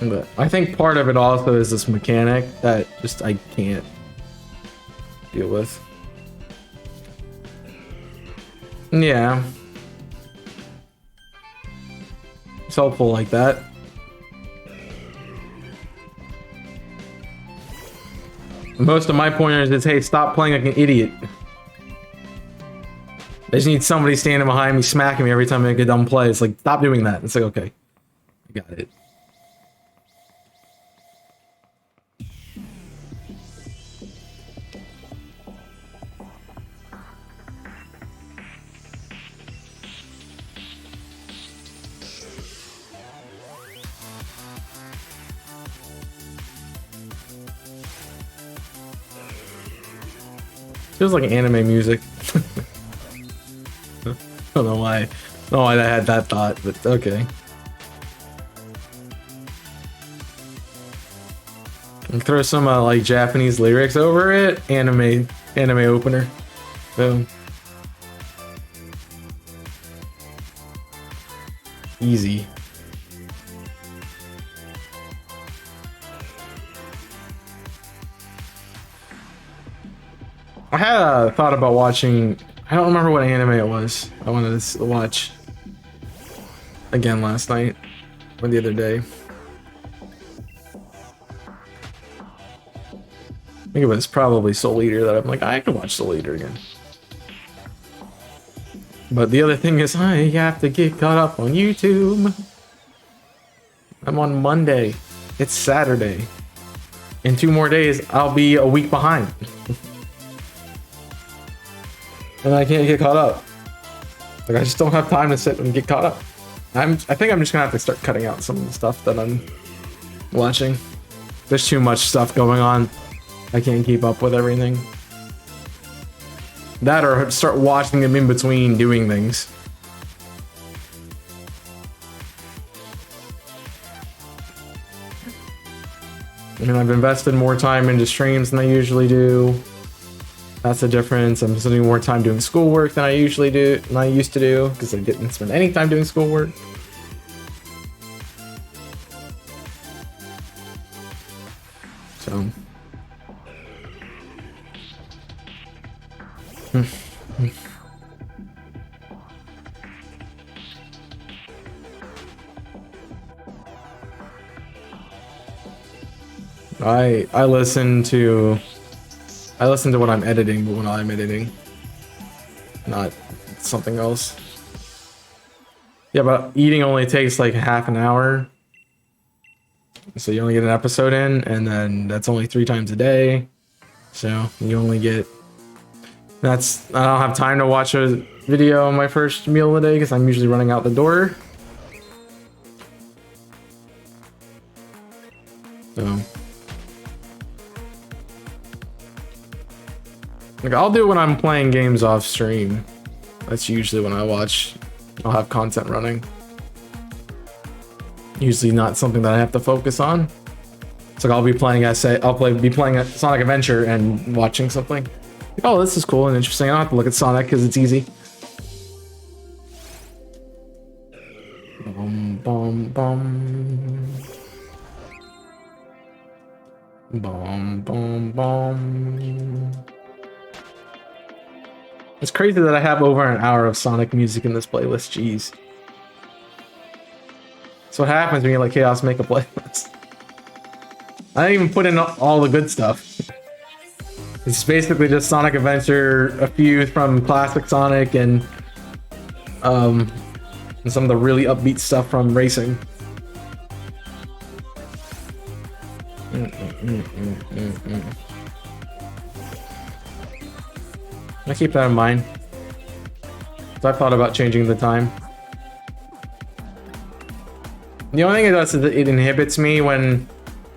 But I think part of it also is this mechanic that just I can't deal with. Yeah. It's helpful like that. Most of my pointers is, hey, stop playing like an idiot. I just need somebody standing behind me, smacking me every time I make a dumb play. It's like, stop doing that. It's like, okay, I got it. Feels like anime music. don't know why. I don't know why I had that thought, but okay. And throw some like Japanese lyrics over it. Anime opener. Boom. Easy. I had a thought about watching. I don't remember what anime it was. I wanted to watch again last night or the other day. I think it was probably Soul Eater that I'm like, I could watch Soul Eater again. But the other thing is, I have to get caught up on YouTube. I'm on Monday. It's Saturday. In 2 more days, I'll be a week behind. And I can't get caught up. Like, I just don't have time to sit and get caught up. I think I'm just gonna have to start cutting out some of the stuff that I'm watching. There's too much stuff going on. I can't keep up with everything. That or start watching them in between doing things. I mean, I've invested more time into streams than I usually do. That's the difference. I'm spending more time doing schoolwork than I usually do, than I used to do, because I didn't spend any time doing schoolwork. So. I listen to what I'm editing, but when I'm editing, not something else. Yeah, but eating only takes like half an hour. So you only get an episode in, and then that's only 3 times a day. So you only get... I don't have time to watch a video on my first meal of the day because I'm usually running out the door. So... like, I'll do it when I'm playing games off stream. That's usually when I watch. I'll have content running. Usually not something that I have to focus on. It's like I'll be playing be playing a Sonic Adventure and watching something. Like, oh, this is cool and interesting. I don't have to look at Sonic because it's easy. Bum, bum, bum. Bum, bum, bum. It's crazy that I have over an hour of Sonic music in this playlist. Jeez. That's what happens when you let Chaos make a playlist. I didn't even put in all the good stuff. It's basically just Sonic Adventure, a few from classic Sonic, and some of the really upbeat stuff from Racing. I keep that in mind. So I thought about changing the time. The only thing it does is it inhibits me when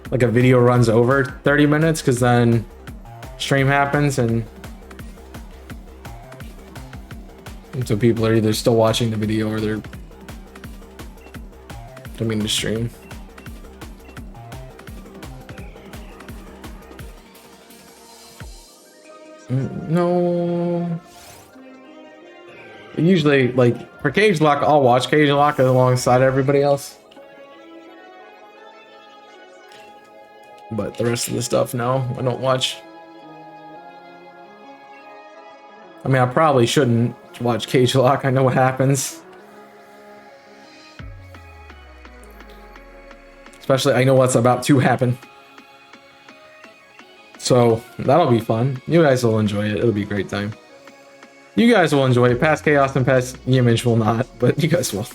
like a video runs over 30 minutes, because then stream happens and so people are either still watching the video or they're coming to stream. No. Usually, like, for Cage Lock, I'll watch Cage Lock alongside everybody else. But the rest of the stuff, no, I don't watch. I mean, I probably shouldn't watch Cage Lock. I know what happens. Especially, I know what's about to happen. So, that'll be fun. You guys will enjoy it. It'll be a great time. You guys will enjoy it. Past Chaos and Past Image will not, but you guys will.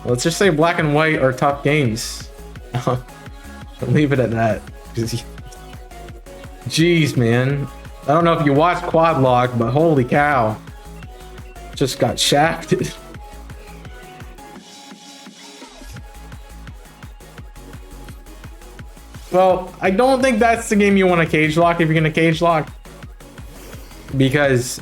Let's just say Black and White are tough games. Leave it at that. Jeez, man. I don't know if you watched Quad Log, but holy cow. Just got shafted. Well, I don't think that's the game you want to cage lock if you're going to cage lock. Because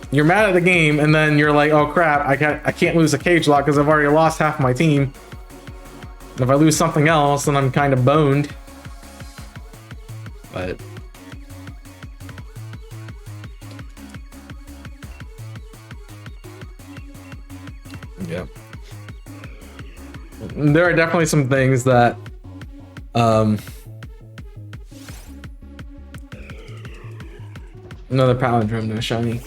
you're mad at the game and then you're like, oh crap, I can't lose a cage lock because I've already lost half my team. And if I lose something else, then I'm kind of boned. But yeah. There are definitely some things that another palindrome, no shiny.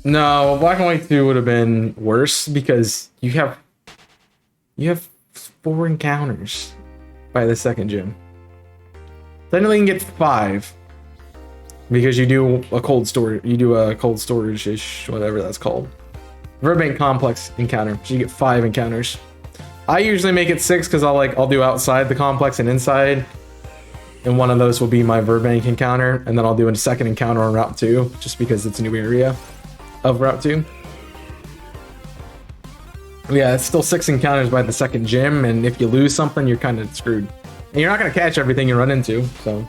No, Black and White 2 would have been worse because you have 4 encounters by the second gym. Technically you can get 5 because you do a cold storage-ish, whatever that's called. Verbank complex encounter, so you get 5 encounters. I usually make it 6 because I'll do outside the complex and inside, and one of those will be my Verbank encounter, and then I'll do a second encounter on Route 2 just because it's a new area of Route 2. Yeah, it's still 6 encounters by the second gym, and if you lose something, you're kind of screwed. And you're not going to catch everything you run into, so.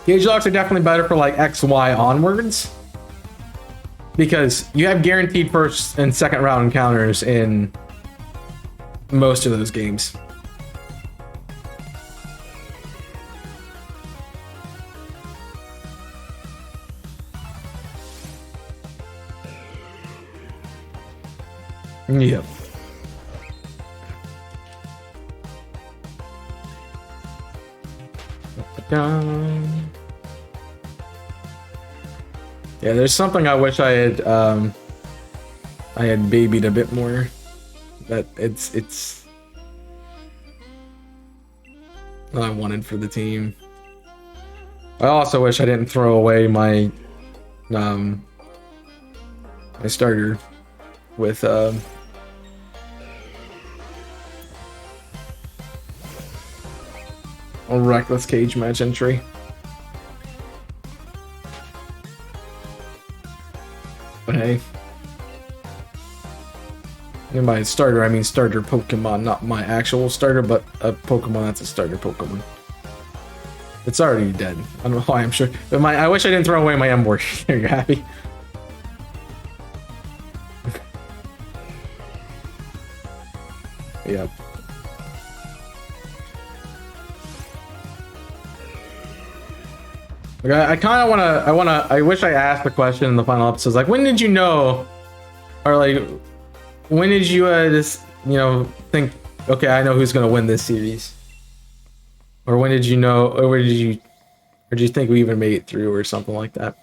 Cage locks are definitely better for like XY onwards, because you have guaranteed first and second round encounters in most of those games. Yep. Yeah, there's something I wish I had babied a bit more. That it's what I wanted for the team. I also wish I didn't throw away my my starter with a reckless cage match entry. But hey, and by starter I mean starter Pokemon, not my actual starter, but a Pokemon that's a starter Pokemon. It's already dead. I don't know why, I'm sure. But I wish I didn't throw away my M-Board. There, you're happy. Yep. Like I kind of I wish I asked the question in the final episodes, like, when did you know, or like, when did you just, you know, think, okay, I know who's gonna win this series, or when did you know, or did you think we even made it through, or something like that?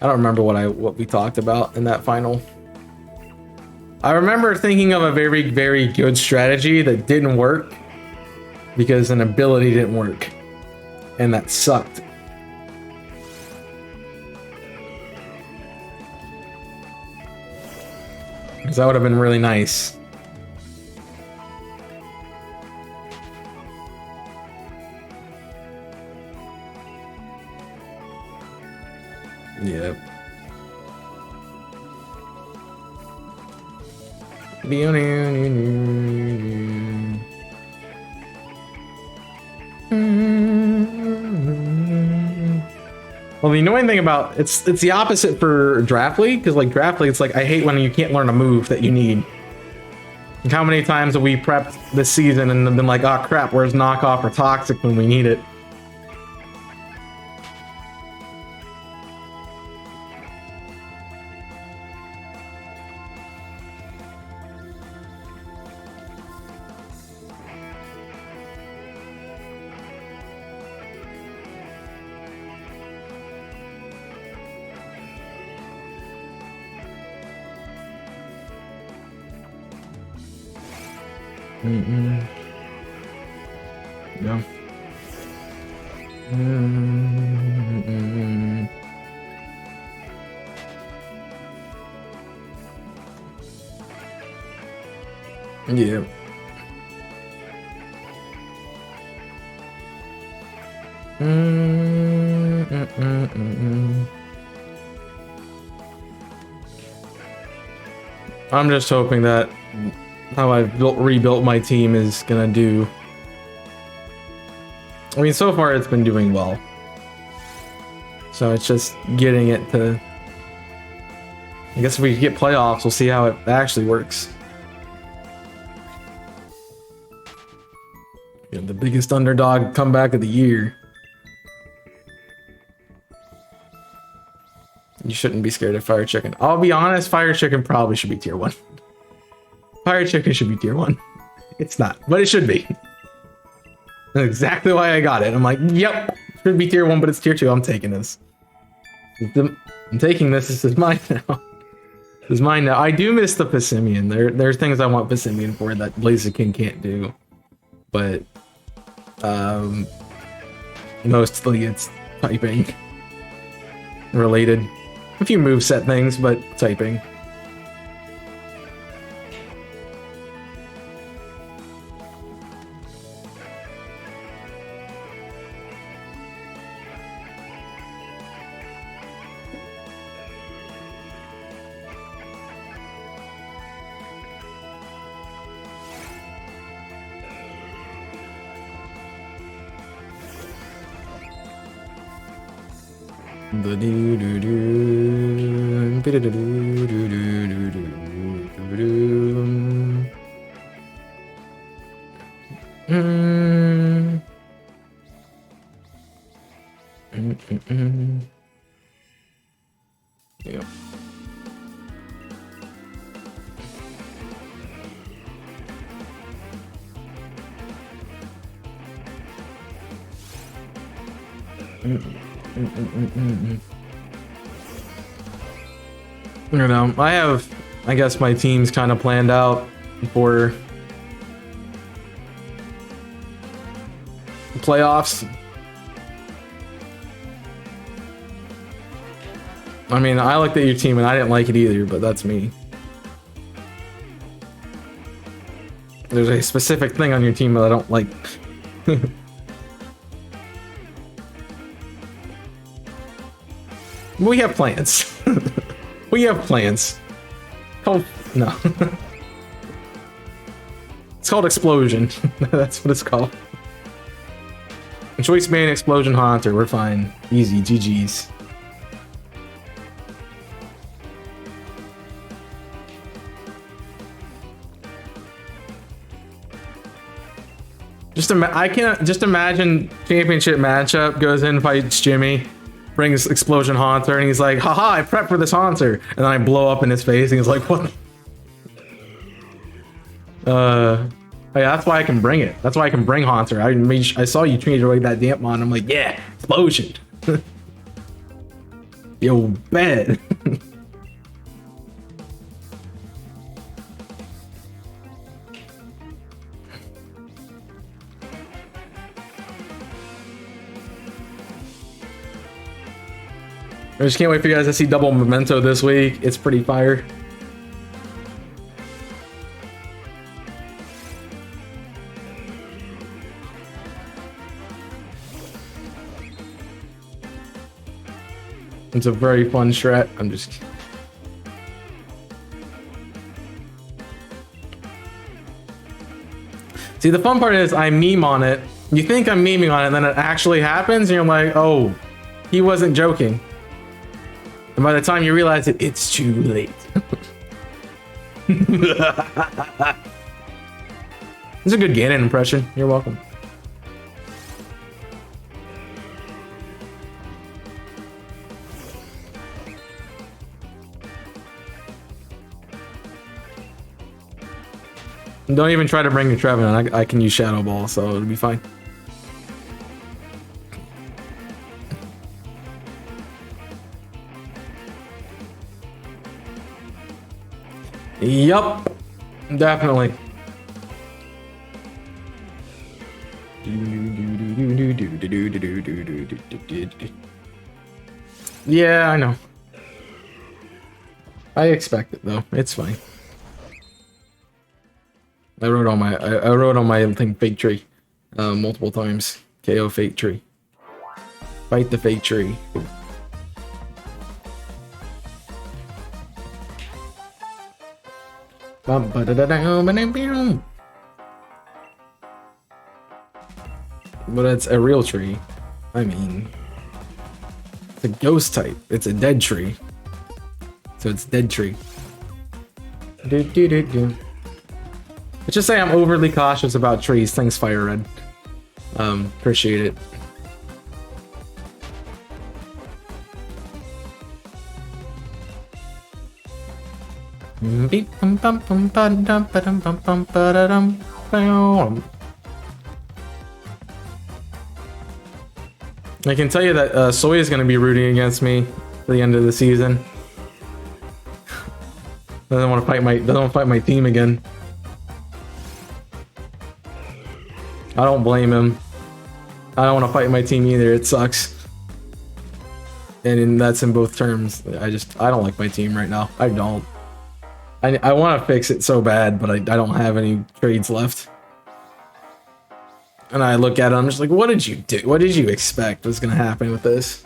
I don't remember what we talked about in that final. I remember thinking of a very, very good strategy that didn't work because an ability didn't work, and that sucked. Because that would have been really nice. Yep. Well, the annoying thing about it's the opposite for Draft League, because like Draft League, it's like, I hate when you can't learn a move that you need. Like, how many times have we prepped this season and been like, oh crap, where's knockoff or toxic when we need it? Yeah. Yeah. I'm just hoping that how I've rebuilt my team is gonna do. I mean, so far it's been doing well. So it's just getting it to... I guess if we get playoffs, we'll see how it actually works. You know, the biggest underdog comeback of the year. You shouldn't be scared of Fire Chicken. I'll be honest, Fire Chicken probably should be tier 1. Fire Chicken should be tier 1. It's not, but it should be. That's exactly why I got it. I'm like, yep, should be tier 1, but it's tier 2. I'm taking this. I'm taking this. This is mine now. This is mine now. I do miss the Passimian. There's things I want Passimian for that Blaziken can't do. But mostly it's typing related. A few moveset things, but typing. Yeah. You know, I guess my team's kind of planned out for playoffs. I mean, I looked at your team and I didn't like it either, but that's me. There's a specific thing on your team that I don't like. We have plans. We have plans. Oh, no. It's called Explosion. That's what it's called. Choice Bane, Explosion, Haunter. We're fine. Easy. GG's. I can't just imagine championship matchup, goes in, fights Jimmy, brings Explosion Haunter, and he's like, haha, I prepped for this Haunter, and then I blow up in his face, and he's like, what? Yeah, that's why I can bring it. That's why I can bring Haunter. I saw you change away that Dampmon. I'm like, yeah, Explosion. Yo, bad. I just can't wait for you guys to see Double Memento this week. It's pretty fire. It's a very fun strat. I'm just... See, the fun part is I meme on it. You think I'm memeing on it, and then it actually happens, and you're like, oh, he wasn't joking. And by the time you realize it, it's too late. It's a good Ganon impression. You're welcome. Don't even try to bring your Trevenant. I can use Shadow Ball, so it'll be fine. Yup, definitely. Yeah, I know. I expect it though. It's fine. I wrote on my thing Fake Tree multiple times. KO Fake Tree. Fight the Fake Tree. But it's a real tree. I mean, it's a ghost type. It's a dead tree. So it's dead tree. Let's just say I'm overly cautious about trees. Thanks, Fire Red. Appreciate it. I can tell you that Soy is going to be rooting against me for the end of the season. Doesn't want to fight my team again. I don't blame him. I don't want to fight my team either. It sucks. And that's in both terms. I don't like my team right now. I don't. I want to fix it so bad, but I don't have any trades left. And I look at it, I'm just like, what did you do? What did you expect was going to happen with this?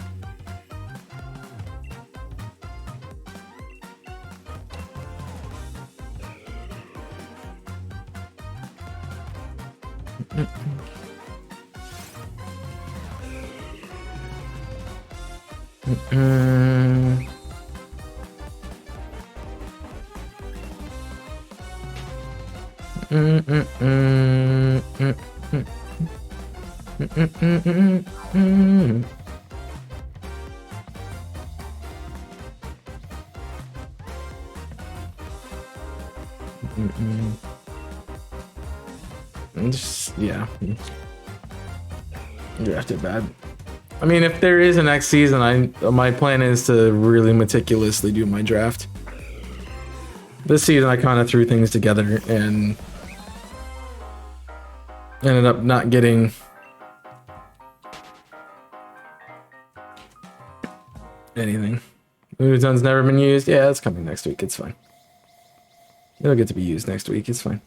Yeah. Drafted bad. I mean, if there is a next season, my plan is to really meticulously do my draft. This season, I kind of threw things together and ended up not getting anything. Moonzone's never been used. Yeah, it's coming next week. It's fine. It'll get to be used next week. It's fine.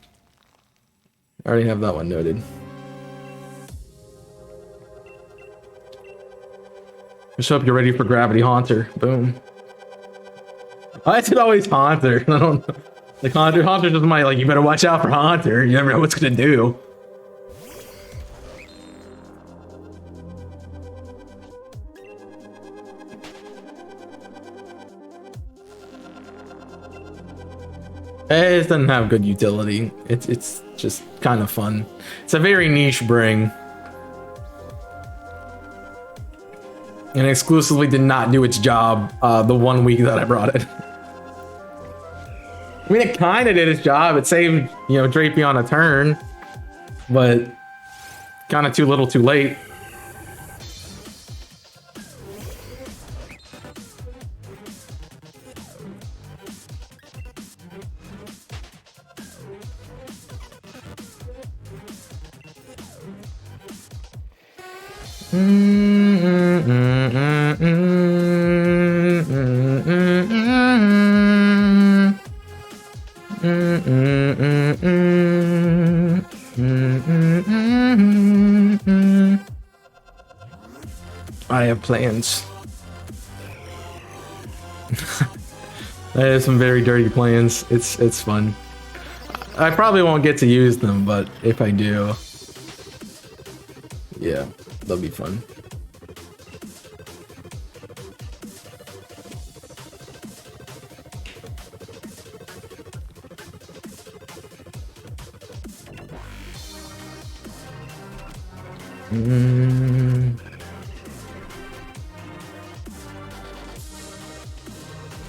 I already have that one noted. Just hope you're ready for Gravity Haunter. Boom. I said always Haunter. I don't like Haunter. Haunter just my like. You better watch out for Haunter. You never know what's gonna do. It doesn't have good utility. It's just kind of fun. It's a very niche bring. And exclusively did not do its job the 1 week that I brought it. I mean, it kind of did its job. It saved, Drapey on a turn. But kind of too little too late. I have plans. I have some very dirty plans. It's fun. I probably won't get to use them, but if I do, yeah, they'll be fun.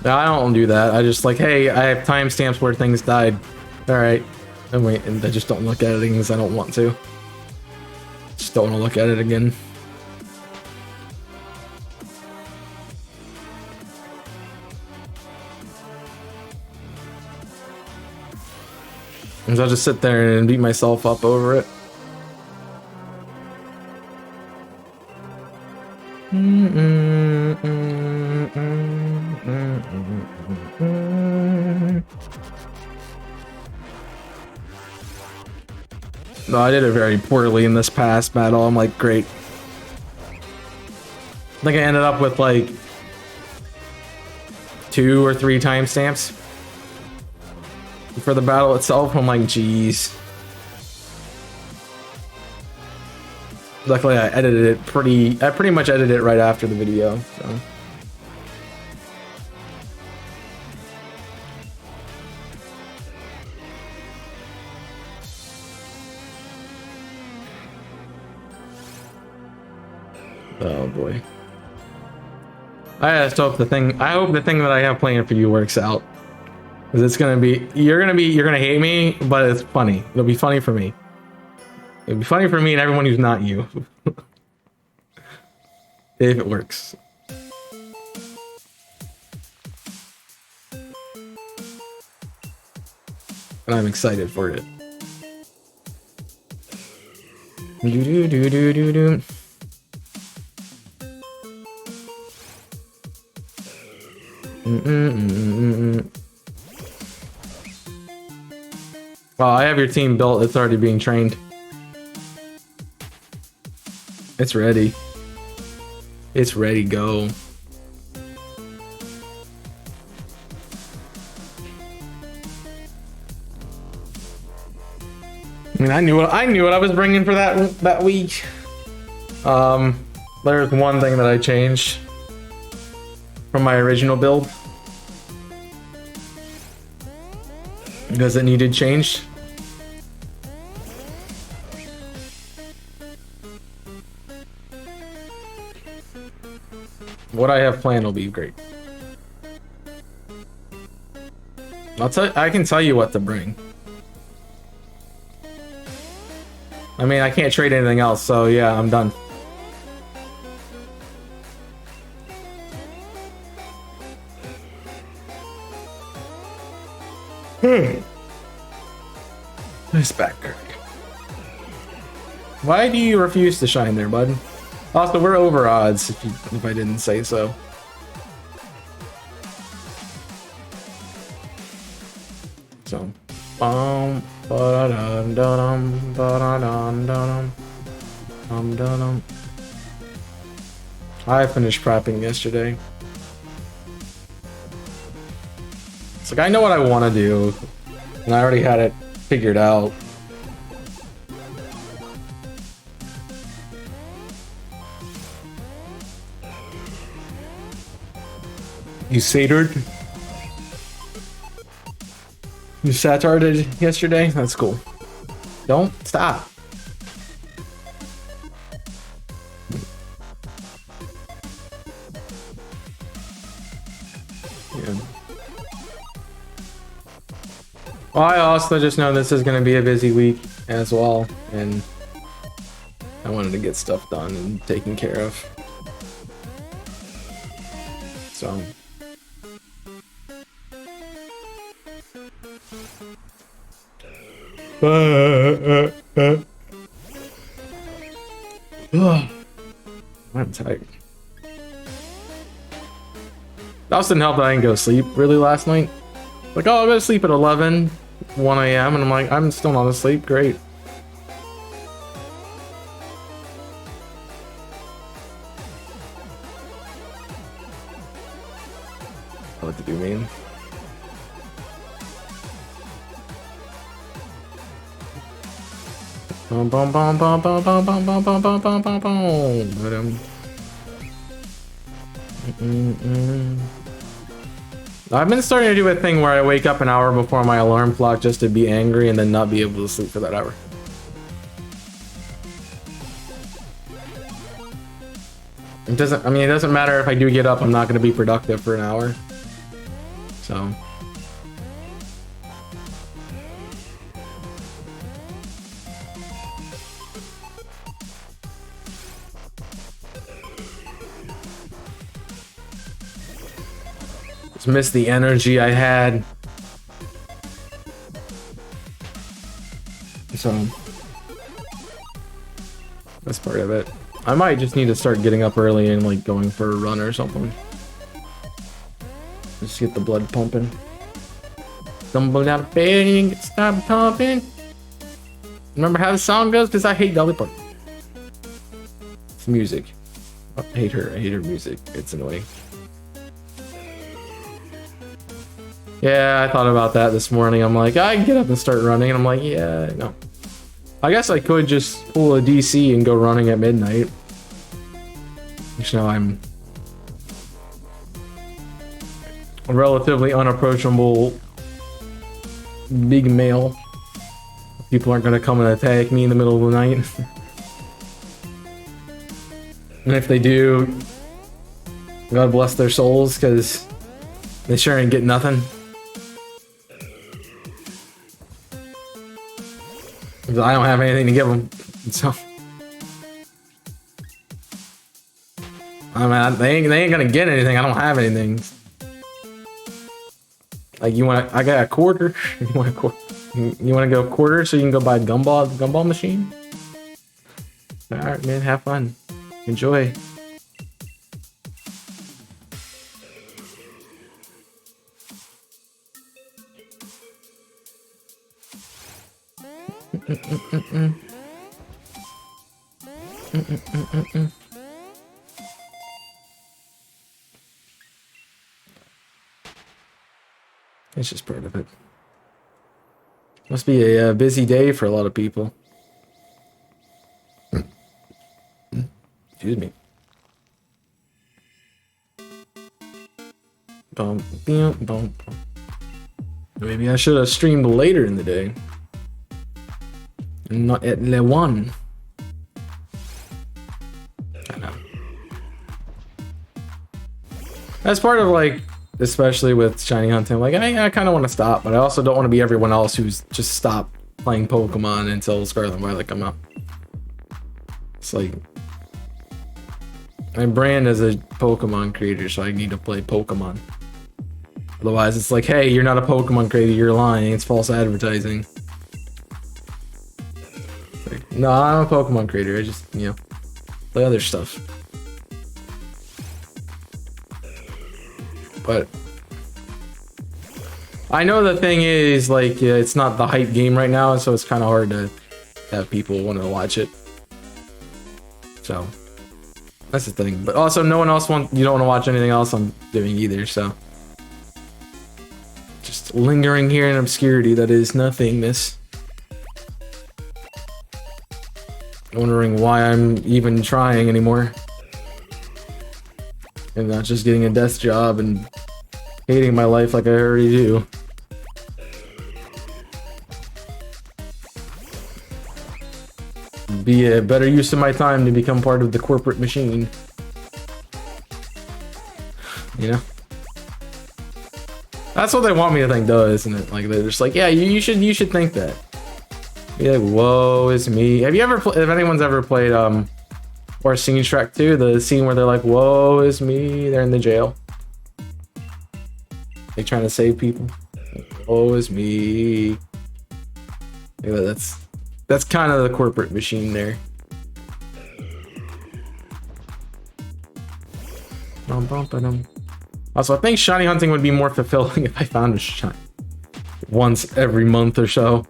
No, I don't do that. I just like, hey, I have timestamps where things died. All right, and wait, and I just don't look at it because I don't want to. Just don't want to look at it again. And so I'll just sit there and beat myself up over it. No, I did it very poorly in this past battle. I'm like, great. I think I ended up with like 2 or 3 timestamps. for the battle itself. I'm like, geez. Luckily, I edited it I pretty much edited it right after the video, so. Oh boy. I just hope the thing that I have planned for you works out. Cause it's gonna be, you're gonna hate me, but it's funny. It'll be funny for me. It'll be funny for me and everyone who's not you. If it works. And I'm excited for it. Do do do do do do. Well, I have your team built. It's already being trained. It's ready. It's ready, go. I mean, I knew what I was bringing for that week. There's one thing that I changed from my original build because it needed change. What I have planned will be great. I can tell you what to bring. I mean, I can't trade anything else, so yeah, I'm done. Nice back, Kirk. Why do you refuse to shine there, bud? Also, we're over odds, if I didn't say so. So, I finished prepping yesterday. It's like I know what I want to do, and I already had it figured out. You satyred? You satarded yesterday? That's cool. Don't stop. Yeah. Well, I also just know this is going to be a busy week as well, and I wanted to get stuff done and taken care of. So. I'm tired. That also didn't help that I didn't go to sleep really last night. Like, oh, I'll go to sleep at 11, 1 a.m. and I'm like, I'm still not asleep. Great. What did you mean? Bum bum bum bum bum bum bum bum bum bum bum bum bum. I've been starting to do a thing where I wake up an hour before my alarm clock just to be angry and then not be able to sleep for that hour. It doesn't matter if I do get up, I'm not going to be productive for an hour. So. Just miss the energy I had. So. That's part of it. I might just need to start getting up early and like going for a run or something. Just get the blood pumping. Stumble out of bed and get started pumping. Remember how the song goes? Because I hate Dolly Parton. It's music. I hate her music. It's annoying. Yeah, I thought about that this morning. I'm like, I can get up and start running. And I'm like, yeah, no. I guess I could just pull a DC and go running at midnight. Which now I'm a relatively unapproachable big male. People aren't going to come and attack me in the middle of the night. And if they do, God bless their souls, because they sure ain't get nothing. I don't have anything to give them, so I mean, they ain't gonna get anything. I don't have anything. Like, you want? I got a quarter. You want a quarter? You want to go quarter so you can go buy a gumball machine? All right, man. Have fun. Enjoy. It's just part of it. Must be a busy day for a lot of people. Excuse me. Maybe I should have streamed later in the day. Not at Le 1. I know. That's part of, like, especially with shiny hunting, like, I kind of want to stop, but I also don't want to be everyone else who's just stopped playing Pokemon until Scarlet and Violet come out. It's like, my brand as a Pokemon creator, so I need to play Pokemon. Otherwise, it's like, hey, you're not a Pokemon creator, you're lying, it's false advertising. Like, no, I'm a Pokemon creator, I just, you know, play other stuff. But I know the thing is, like, it's not the hype game right now, so it's kind of hard to have people want to watch it. So that's the thing. But also, no one else you don't want to watch anything else I'm doing either. So just lingering here in obscurity that is nothingness. Wondering why I'm even trying anymore. And not just getting a desk job and hating my life like I already do. Be a better use of my time to become part of the corporate machine. You know? That's what they want me to think, though, isn't it? Like, they're just like, yeah, you should think that. Be like, whoa, it's me. Have you ever if anyone's ever played or seen Shrek 2, the scene where they're like, whoa, it's me, they're in the jail. They trying to save people. Whoa, it's me. Yeah, that's kind of the corporate machine there. Also, I think shiny hunting would be more fulfilling if I found a shiny once every month or so.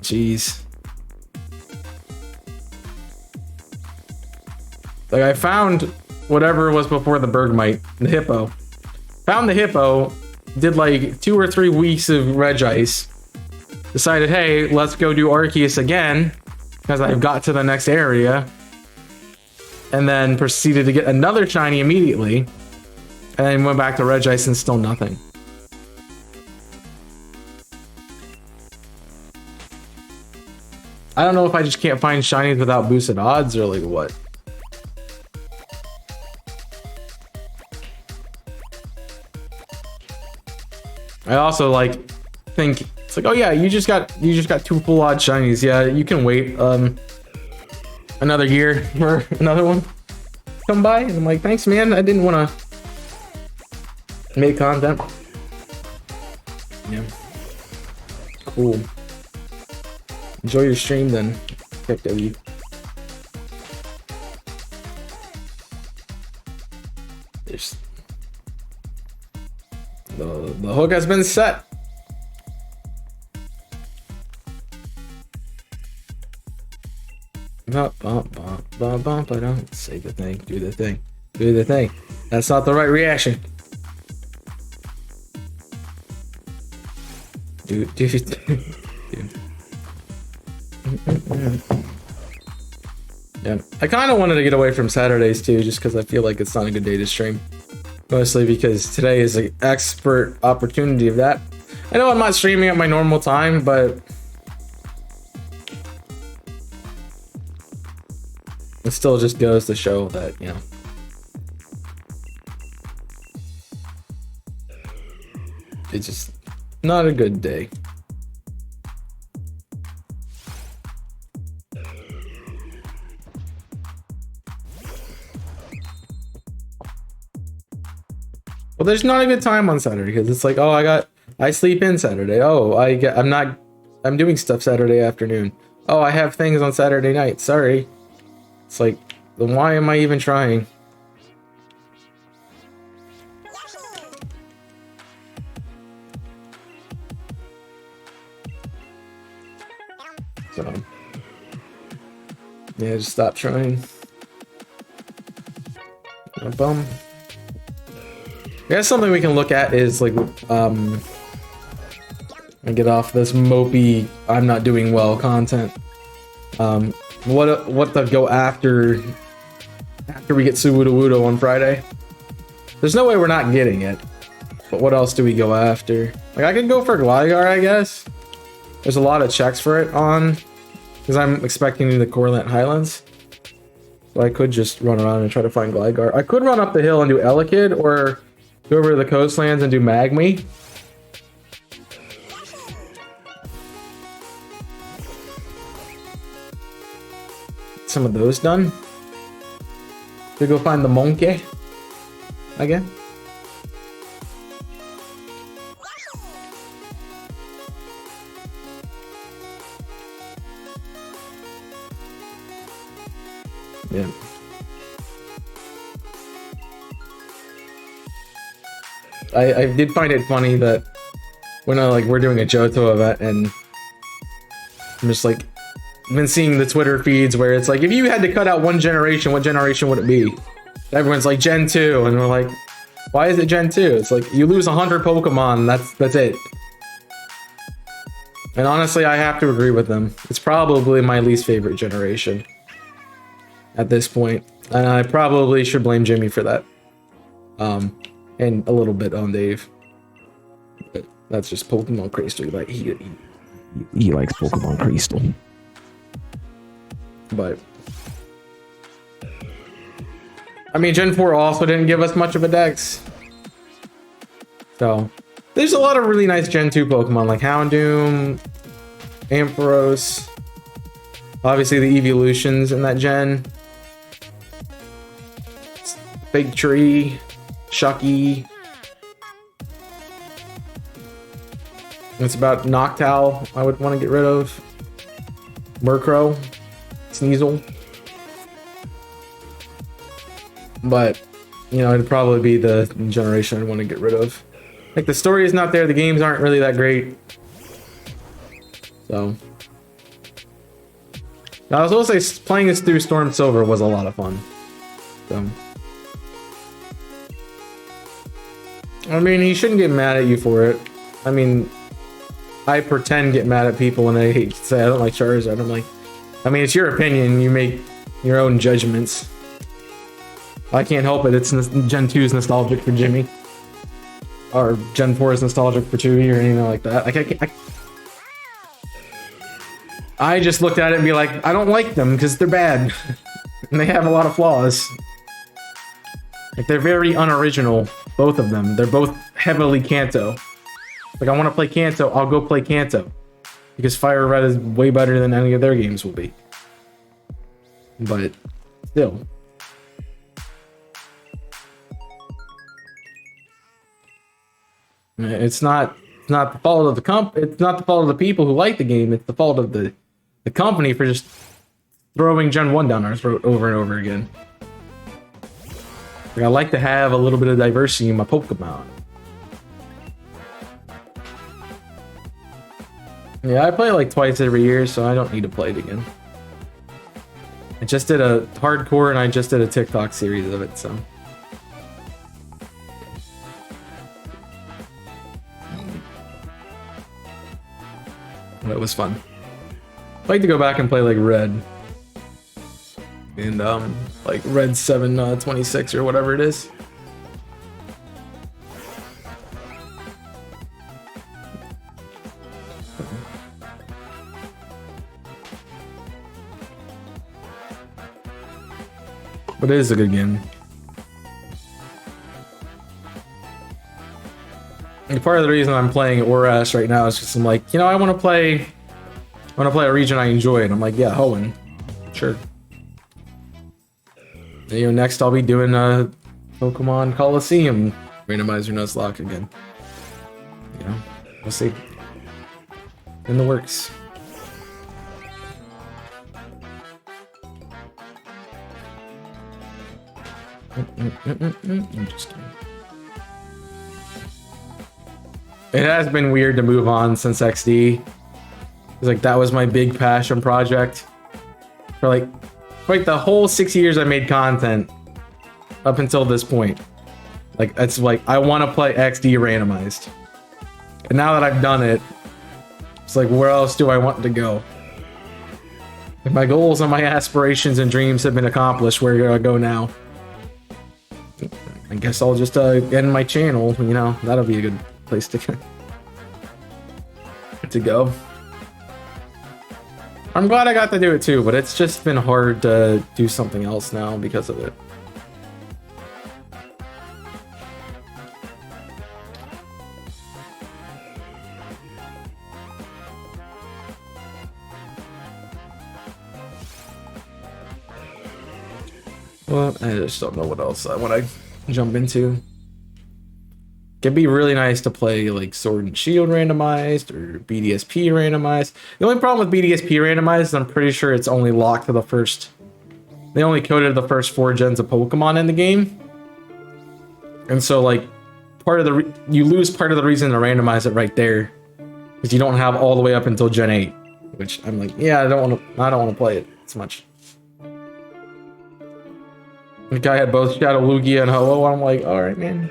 Jeez. Like, I found whatever was before the Bergmite, the hippo. Found the hippo, did like 2 or 3 weeks of Regice. Decided, hey, let's go do Arceus again, because I've got to the next area. And then proceeded to get another shiny immediately. And then went back to Regice and still nothing. I don't know if I just can't find shinies without boosted odds or like what. I also like think it's like, oh yeah, you just got 2 full odd shinies. Yeah, you can wait another year for another one come by. And I'm like, thanks, man. I didn't want to make content. Yeah. Cool. Enjoy your stream then, FW. There's the hook has been set. Say the thing, do the thing, do the thing. That's not the right reaction. Dude. Yeah, I kind of wanted to get away from Saturdays too, just because I feel like it's not a good day to stream. Mostly because today is an expert opportunity of that. I know I'm not streaming at my normal time, but it still just goes to show that, you know, it's just not a good day. Well, there's not a good time on Saturday because it's like, oh, I sleep in Saturday. Oh, I'm doing stuff Saturday afternoon. Oh, I have things on Saturday night. Sorry. It's like, then why am I even trying? So, yeah, just stop trying. Bum. I guess something we can look at is like, and get off this mopey I'm not doing well content. What to go after we get Suwudo on Friday? There's no way we're not getting it. But what else do we go after? Like, I could go for Gligar, I guess. There's a lot of checks for it on, because I'm expecting the Corland Highlands. So I could just run around and try to find Gligar. I could run up the hill and do Elekid, or go over to the coastlands and do Magmi. Some of those done. To go find the monkey again. Yeah. I did find it funny that when we're doing a Johto event, and I'm just like, I've been seeing the Twitter feeds where it's like, if you had to cut out one generation, what generation would it be? Everyone's like Gen 2, and we're like, why is it Gen 2? It's like, you lose 100 Pokemon, that's it. And honestly, I have to agree with them. It's probably my least favorite generation at this point, and I probably should blame Jimmy for that. And a little bit on Dave. But that's just Pokemon Crystal. Like, he likes Pokemon Crystal. But I mean, Gen 4 also didn't give us much of a dex. So there's a lot of really nice Gen 2 Pokemon like Houndoom, Ampharos. Obviously the evolutions in that gen. Big Tree, Shucky. It's about Noctowl I would want to get rid of. Murkrow, Sneasel. But, you know, it'd probably be the generation I'd want to get rid of. Like, the story is not there, the games aren't really that great. So. Now, I was also say, playing this through Storm Silver was a lot of fun. So. I mean, he shouldn't get mad at you for it. I mean, I pretend get mad at people when they say I don't like Charizard. I'm like, I mean, it's your opinion. You make your own judgments. I can't help it. It's Gen 2 is nostalgic for Jimmy. Or Gen 4 is nostalgic for Chewy or anything like that. Like, I just looked at it and be like, I don't like them because they're bad. And they have a lot of flaws. Like, they're very unoriginal, both of them. They're both heavily Kanto. Like, I want to play Kanto, I'll go play Kanto. Because Fire Red is way better than any of their games will be. But, still. It's not the fault of the it's not the fault of the people who like the game, it's the fault of the company for just throwing Gen 1 down our throat over and over again. Like, I like to have a little bit of diversity in my Pokemon. Yeah, I play it like twice every year, so I don't need to play it again. I just did a hardcore and I just did a TikTok series of it, so. But it was fun. I'd like to go back and play like Red. And like Red 726 or whatever it is. But it is a good game. And part of the reason I'm playing Oras right now is just I'm like, you know, I want to play a region I enjoy, and I'm like, yeah, Hoenn, sure. And, you know, next I'll be doing a Pokemon Coliseum randomizer Nuzlocke again. You know, we'll see. In the works. I'm just kidding. It has been weird to move on since XD. It's like that was my big passion project for like the whole 6 years I made content up until this point. Like it's like I want to play XD randomized, and now that I've done it, it's like where else do I want to go? If my goals and my aspirations and dreams have been accomplished, where do I go now? I guess I'll just end my channel. You know, that'll be a good place to go. I'm glad I got to do it too, but it's just been hard to do something else now because of it. Well, I just don't know what else I want to jump into. It'd be really nice to play like Sword and Shield randomized or BDSP randomized. The only problem with BDSP randomized is I'm pretty sure it's only locked to the first. They only coded the first 4 gens of Pokemon in the game, and so like you lose part of the reason to randomize it right there because you don't have all the way up until Gen 8, which I'm like, yeah, I don't want to play it as much. The guy had both Shadow Lugia and Ho-Oh. I'm like, all right, man.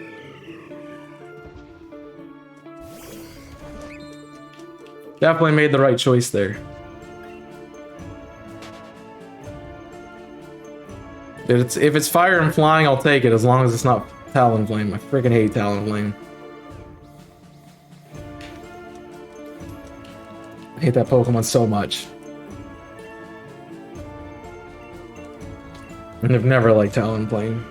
Definitely made the right choice there. If it's fire and flying, I'll take it as long as it's not Talonflame. I freaking hate Talonflame. I hate that Pokemon so much. And I've never liked Talonflame.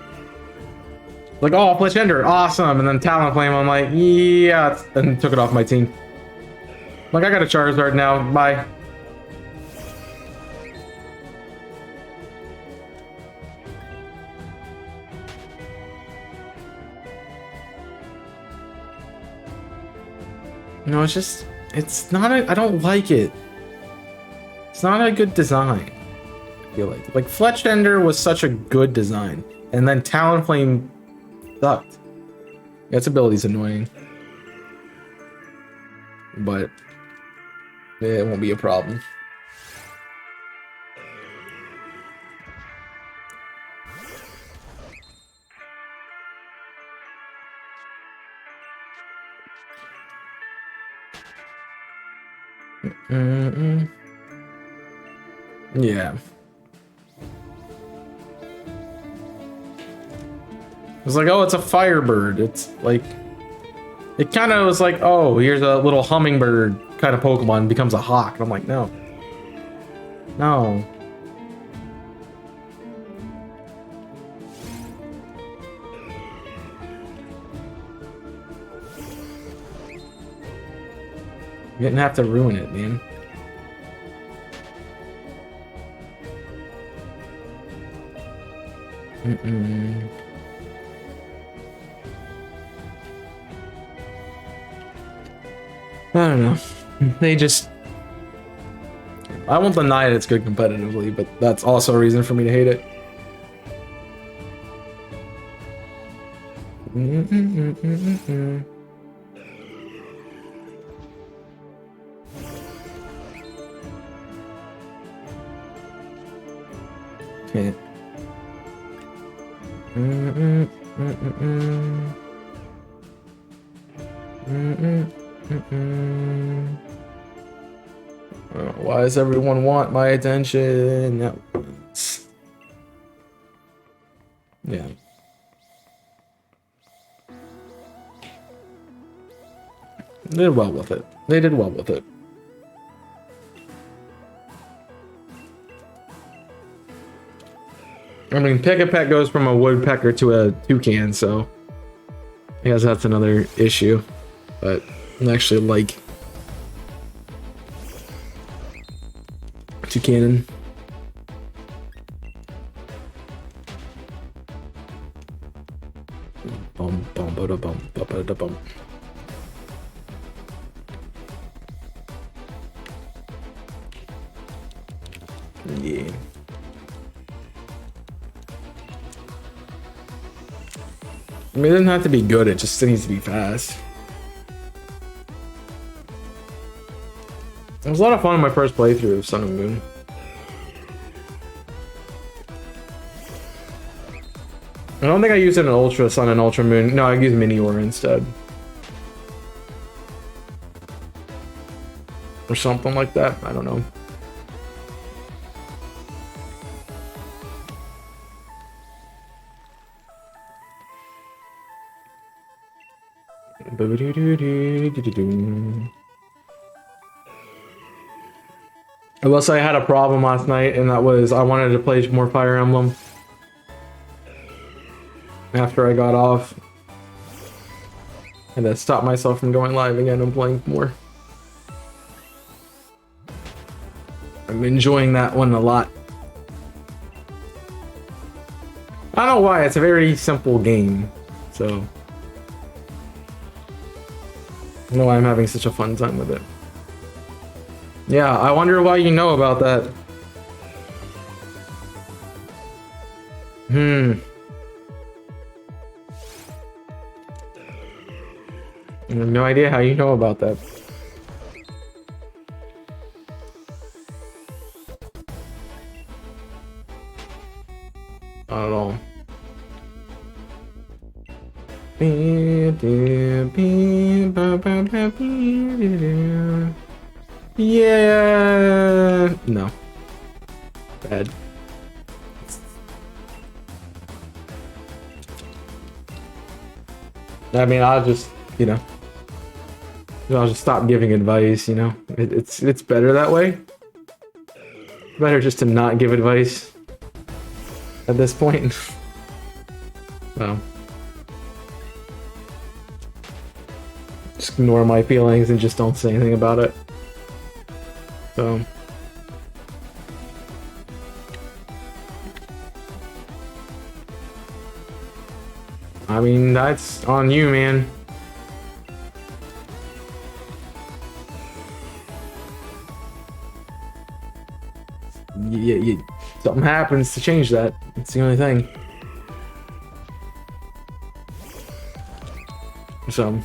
Like, oh, Fletchender, awesome, and then Talonflame, I'm like, yeah, and took it off my team. Like, I got a Charizard now, bye. No, it's not I don't like it. It's not a good design, I feel like. Like, Fletchender was such a good design, and then Talonflame sucked. Yeah, its ability's annoying. But it won't be a problem. Yeah. It's like, oh, it's a Firebird. It's like, it kind of was like, oh, here's a little hummingbird kind of Pokemon, becomes a hawk. And I'm like, no. No. You didn't have to ruin it, man. I don't know. They just... I won't deny it's good competitively, but that's also a reason for me to hate it. Okay. Why does everyone want my attention? No. Yeah. They did well with it. They did well with it. I mean, Pick a Pet goes from a woodpecker to a toucan, so I guess that's another issue. But I actually like toucanon. Bum bum ba da bum ba da bum. Yeah. I mean, it doesn't have to be good, it just needs to be fast. It was a lot of fun in my first playthrough of Sun and Moon. I don't think I used it in Ultra Sun and Ultra Moon. No, I used Minior instead. Or something like that. I don't know. I will say I had a problem last night, and that was I wanted to play more Fire Emblem after I got off, and that stopped myself from going live again and playing more. I'm enjoying that one a lot. I don't know why, it's a very simple game, so I don't know why I'm having such a fun time with it. Yeah, I wonder why you know about that. I have no idea how you know about that. Not at all. Yeah. No. Bad. I mean, I'll just, I'll just stop giving advice, It's better that way. Better just to not give advice at this point. Well. Just ignore my feelings and just don't say anything about it. So. I mean, that's on you, man. Yeah, something happens to change that. It's the only thing. So.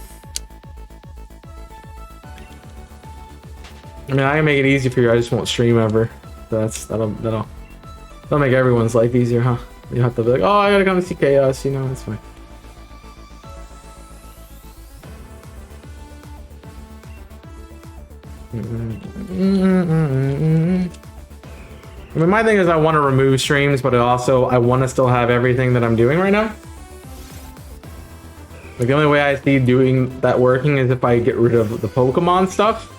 I mean, I can make it easy for you. I just won't stream ever. So that'll make everyone's life easier, huh? You don't have to be like, oh, I gotta come to see Chaos. It's fine. I mean, my thing is I want to remove streams, but I want to still have everything that I'm doing right now. Like, the only way I see doing that working is if I get rid of the Pokemon stuff.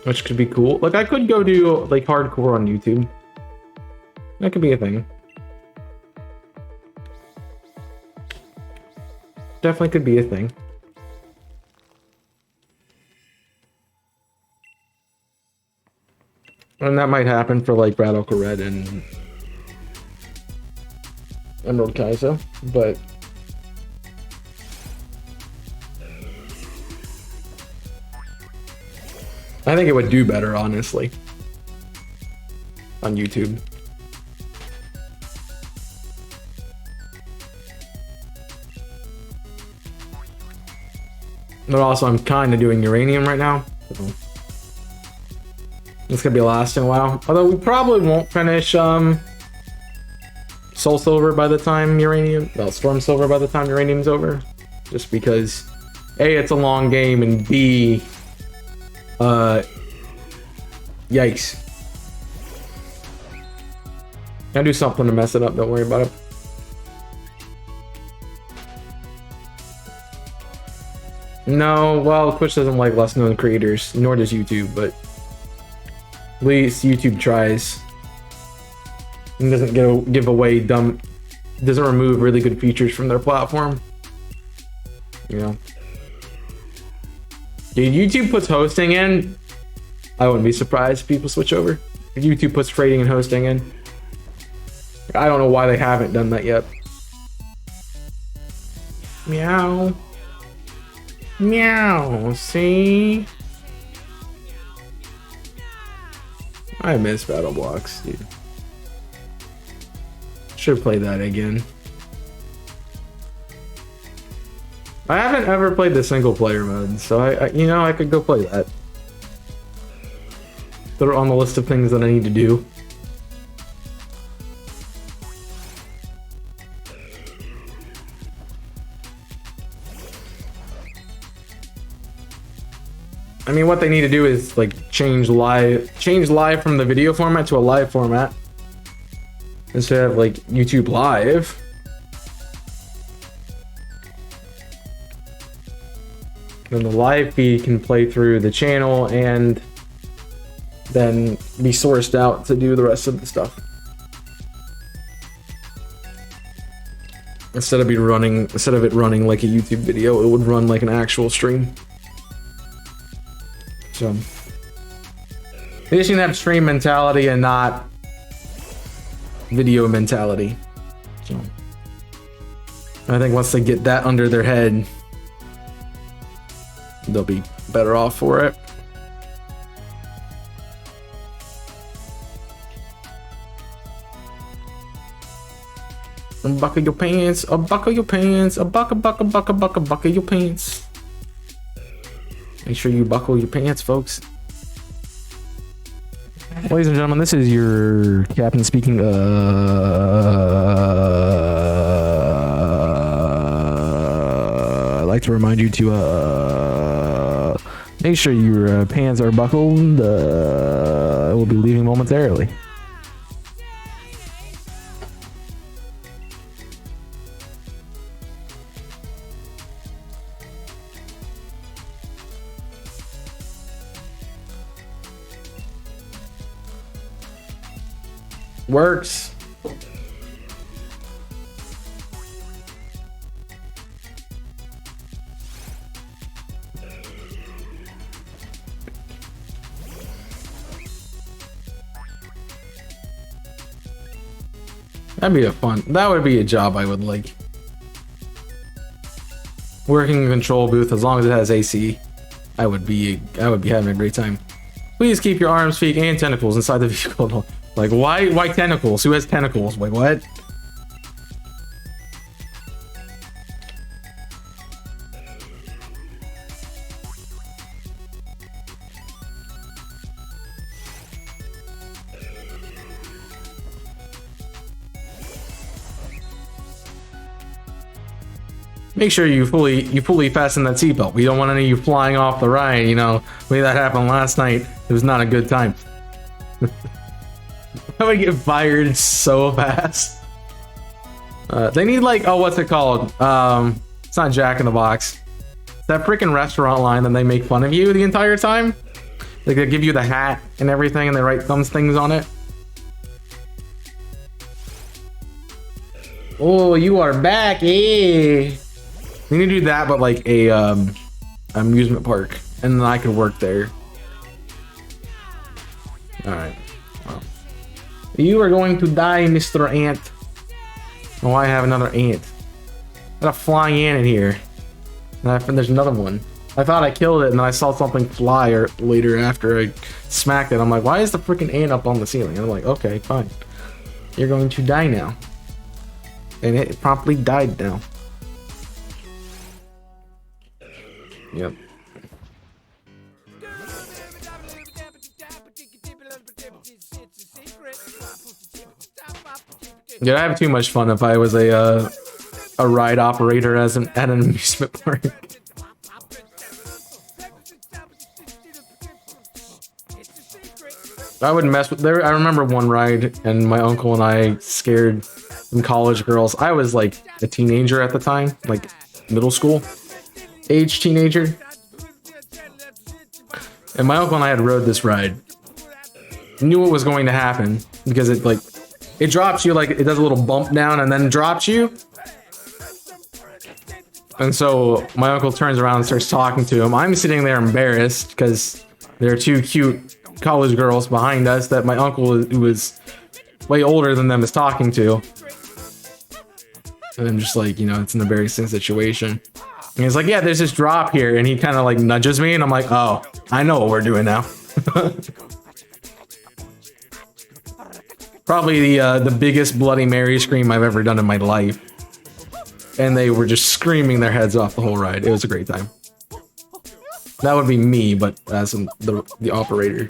Which could be cool. Like, I could go do, like, hardcore on YouTube. That could be a thing. Definitely could be a thing. And that might happen for, like, Radical Red and Emerald Kaizo, but I think it would do better, honestly, on YouTube. But also, I'm kind of doing Uranium right now. So it's gonna be lasting a while. Although we probably won't finish Soul Silver by the time Storm Silver by the time Uranium's over. Just because A, it's a long game, and B, Yikes. I'll do something to mess it up, don't worry about it. No, well, Twitch doesn't like less known creators, nor does YouTube, but at least YouTube tries. And doesn't give away dumb, doesn't remove really good features from their platform. You know. Dude, YouTube puts hosting in. I wouldn't be surprised if people switch over. If YouTube puts trading and hosting in. I don't know why they haven't done that yet. Meow. Meow, see? I miss Battle Blocks, dude. Should play that again. I haven't ever played the single player mode, so I could go play that. They're on the list of things that I need to do. I mean, what they need to do is like change live from the video format to a live format instead of like YouTube Live. Then the live feed can play through the channel and then be sourced out to do the rest of the stuff. Instead of it running like a YouTube video, it would run like an actual stream. So they just need to have stream mentality and not video mentality. So I think once they get that under their head, they'll be better off for it. Buckle your pants, buckle your pants, buckle your pants. Make sure you buckle your pants, folks. Ladies and gentlemen, this is your captain speaking. I'd like to remind you to make sure your pants are buckled. We'll be leaving momentarily. Works. That would be a job I would like. Working in a control booth, as long as it has AC, I would be having a great time. Please keep your arms, feet, and tentacles inside the vehicle. Like, why tentacles? Who has tentacles? Wait, what? Make sure you fully fasten that seatbelt. We don't want any of you flying off the ride, you know. The way that happened last night, it was not a good time. I would get fired so fast. They need like, oh, what's it called? It's not Jack in the Box. It's that freaking restaurant line that they make fun of you the entire time. Like they give you the hat and everything and they write things on it. Oh, you are back, eh? We need to do that, but like a amusement park, and then I could work there. All right. Well, you are going to die, Mr. Ant. Oh, I have another ant. Got a flying ant in here. And there's another one. I thought I killed it, and then I saw something fly later after I smacked it. I'm like, why is the freaking ant up on the ceiling? And I'm like, okay, fine. You're going to die now. And it promptly died now. Yep. Yeah, I have too much fun if I was a ride operator at an amusement park. I would mess with there. I remember one ride, and my uncle and I scared some college girls. I was like a teenager at the time, like middle school age teenager. And my uncle and I had rode this ride. Knew what was going to happen because it drops you, like it does a little bump down and then drops you. And so my uncle turns around and starts talking to him. I'm sitting there embarrassed because there are two cute college girls behind us that my uncle, who was way older than them, is talking to. And I'm just like, you know, it's an embarrassing situation. And he's like, yeah, there's this drop here. And he kind of like nudges me and I'm like, oh, I know what we're doing now. Probably the biggest Bloody Mary scream I've ever done in my life. And they were just screaming their heads off the whole ride. It was a great time. That would be me, but as the operator.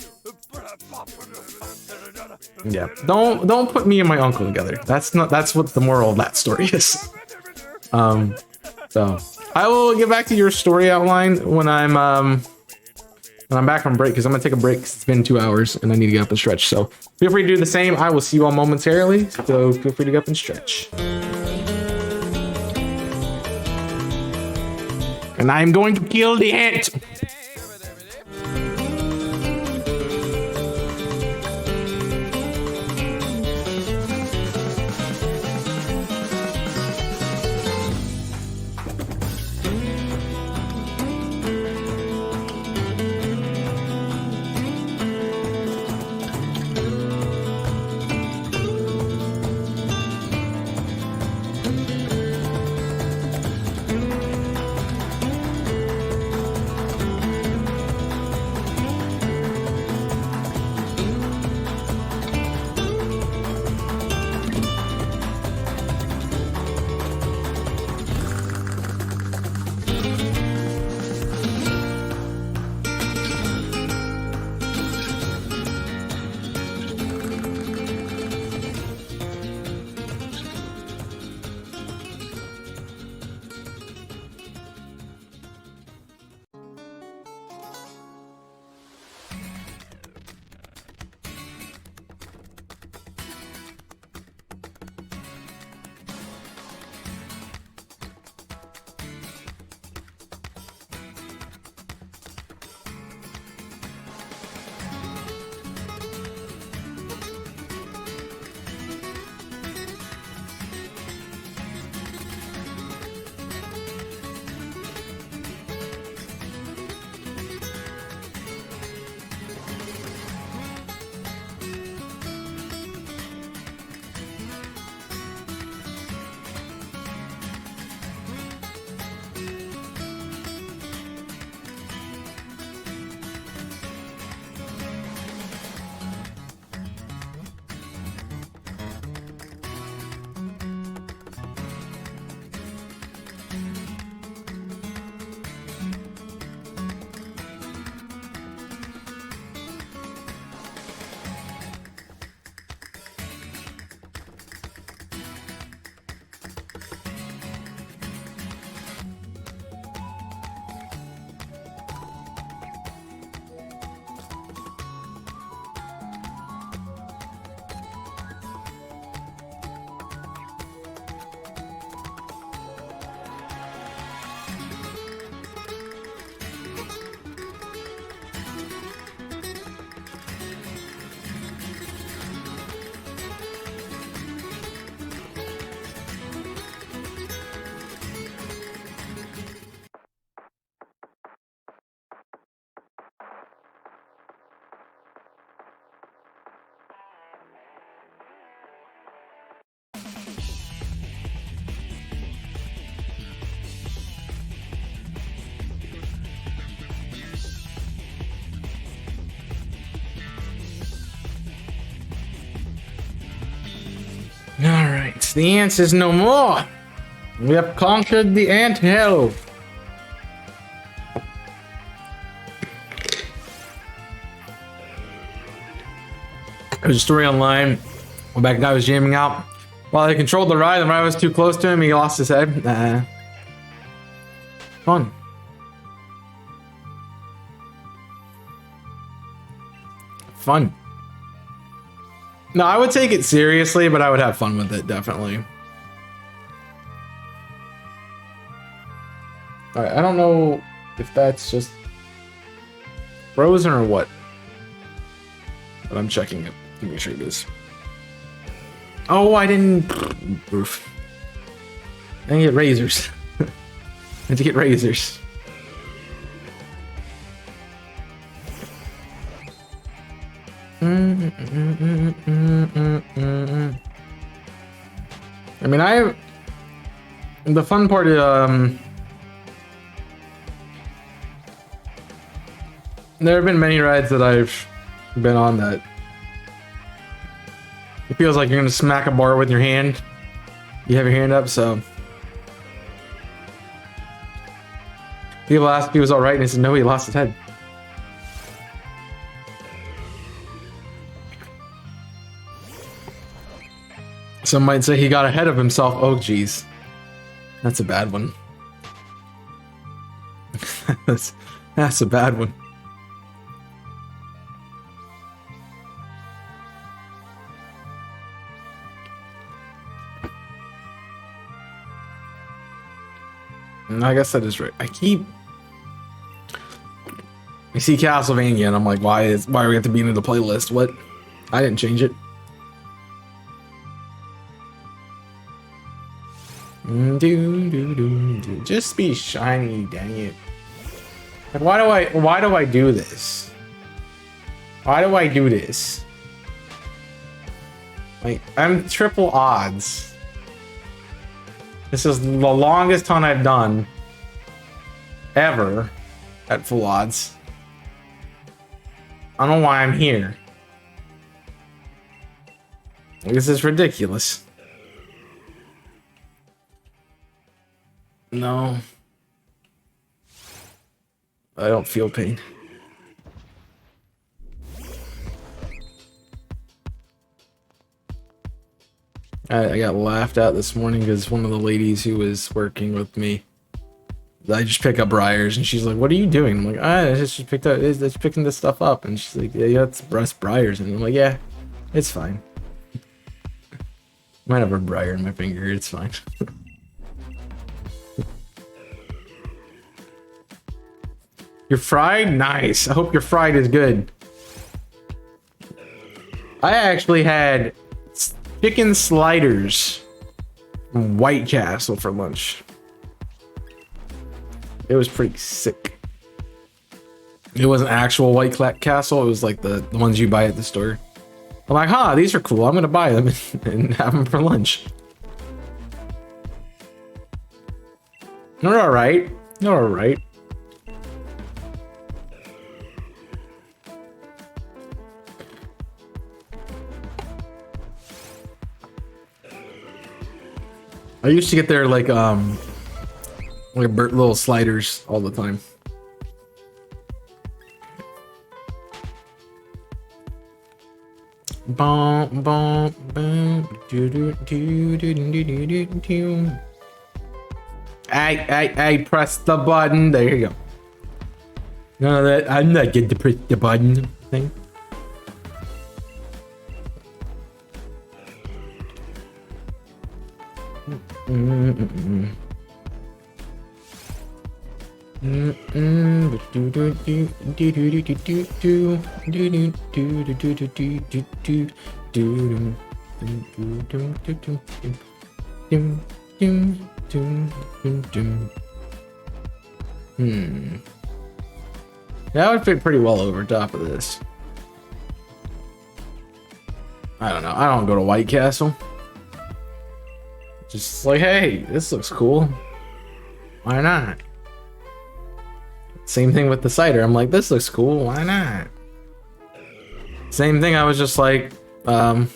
Yeah, don't put me and my uncle together. That's what the moral of that story is. So I will get back to your story outline when I'm back from break, because I'm gonna take a break. It's been 2 hours and I need to get up and stretch. So feel free to do the same. I will see you all momentarily. So feel free to get up and stretch. And I'm going to kill the ant. Alright, the ants is no more. We have conquered the ant hell. There's a story online where that guy was jamming out. While he controlled the ride was too close to him, he lost his head. Fun. Fun. No, I would take it seriously, but I would have fun with it, definitely. Alright, I don't know if that's just frozen or what. But I'm checking it to make sure it is. Oh, I didn't... Oof. I didn't get razors. I had to get razors. I mean, the fun part, there have been many rides that I've been on that it feels like you're gonna smack a bar with your hand. You have your hand up, so people asked if he was all right, and he said no, he lost his head. Some might say he got ahead of himself. Oh, geez. That's a bad one. that's a bad one. I guess that is right. I see Castlevania and I'm like, why do we have to be into the playlist? What? I didn't change it. Just be shiny, dang it. Like, why do I do this? Why do I do this? Like, I'm triple odds. This is the longest hunt I've done ever at full odds. I don't know why I'm here. This is ridiculous. No. I don't feel pain. I got laughed at this morning because one of the ladies who was working with me, I just pick up briars, and she's like, "What are you doing?" I'm like, "I just picking this stuff up," and she's like, "Yeah, it's briars," and I'm like, "Yeah, it's fine. Might have a briar in my finger. It's fine." You're fried? Nice. I hope your fried is good. I actually had chicken sliders from White Castle for lunch. It was pretty sick. It wasn't actual White Castle. It was like the ones you buy at the store. I'm like, huh, these are cool. I'm gonna buy them and have them for lunch. They're all right. They're all right. I used to get their like little sliders all the time. Bum, bum, bum, do, do, do, do, do, do, do, do. I press the button. There you go. No, that I'm not good to press the button thing. That would fit pretty well over top of this. I don't know. I don't go to White Castle. Just like, hey, this looks cool. Why not? Same thing with the cider. I'm like, this looks cool. Why not? Same thing. I was just like, I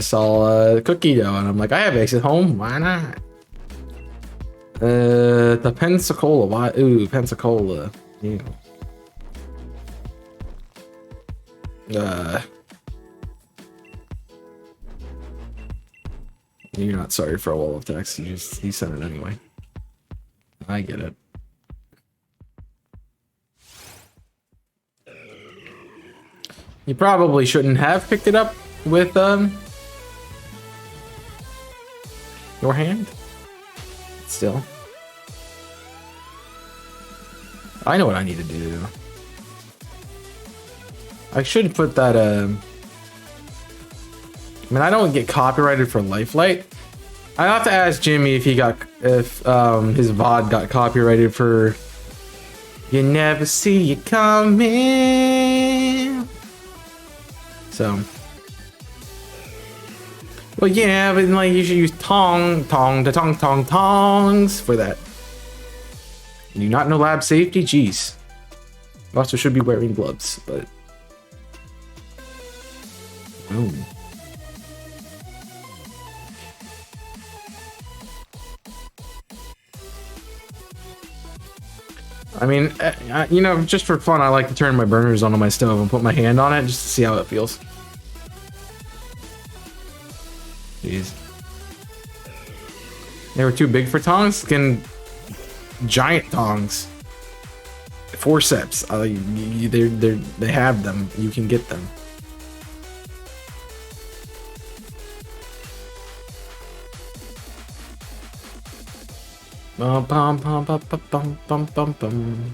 saw cookie dough and I'm like, I have eggs at home. Why not? The Pensacola. Why? Ooh, Pensacola. Ew. You're not sorry for a wall of text. You sent it anyway. I get it. You probably shouldn't have picked it up with your hand. Still, I know what I need to do. I should put that. I mean, I don't get copyrighted for Lifelight. I have to ask Jimmy if his VOD got copyrighted for "You Never See It Coming." So, well, yeah, but like you should use tongs for that. Do you not know lab safety? Jeez. You also should be wearing gloves, but boom. I mean, you know, just for fun, I like to turn my burners onto my stove and put my hand on it just to see how it feels. Jeez. They were too big for tongs? Giant tongs. Forceps. They have them. You can get them. Bum bum bum bum bum bum bum bum.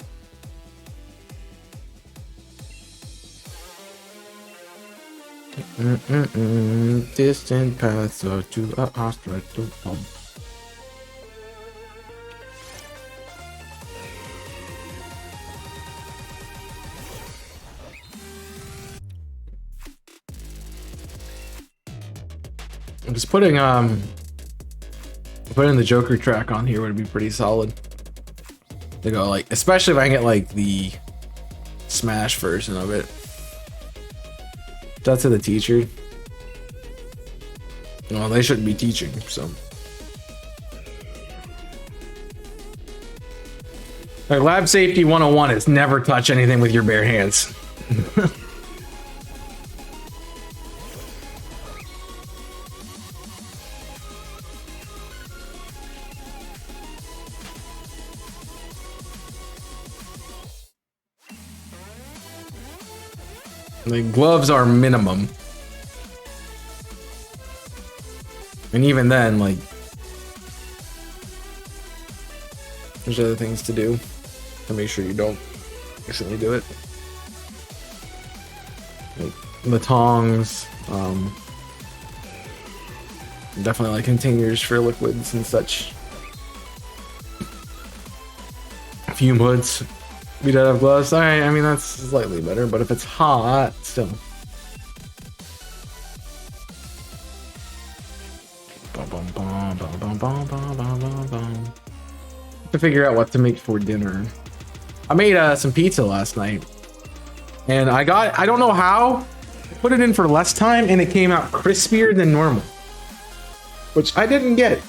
Distant paths or to a hospital home. I'm just putting the Joker track on here would be pretty solid to go, like, especially if I get like the Smash version of it. That's to the teacher. Well, they shouldn't be teaching, so. Like, lab safety 101 is never touch anything with your bare hands. Like, gloves are minimum. And even then, like, there's other things to do to make sure you don't accidentally do it. Like the tongs, definitely like containers for liquids and such. Fume hoods. We don't have gloves. Alright, I mean, that's slightly better, but if it's hot, still. To figure out what to make for dinner. I made some pizza last night, and I don't know how, I put it in for less time and it came out crispier than normal, which I didn't get,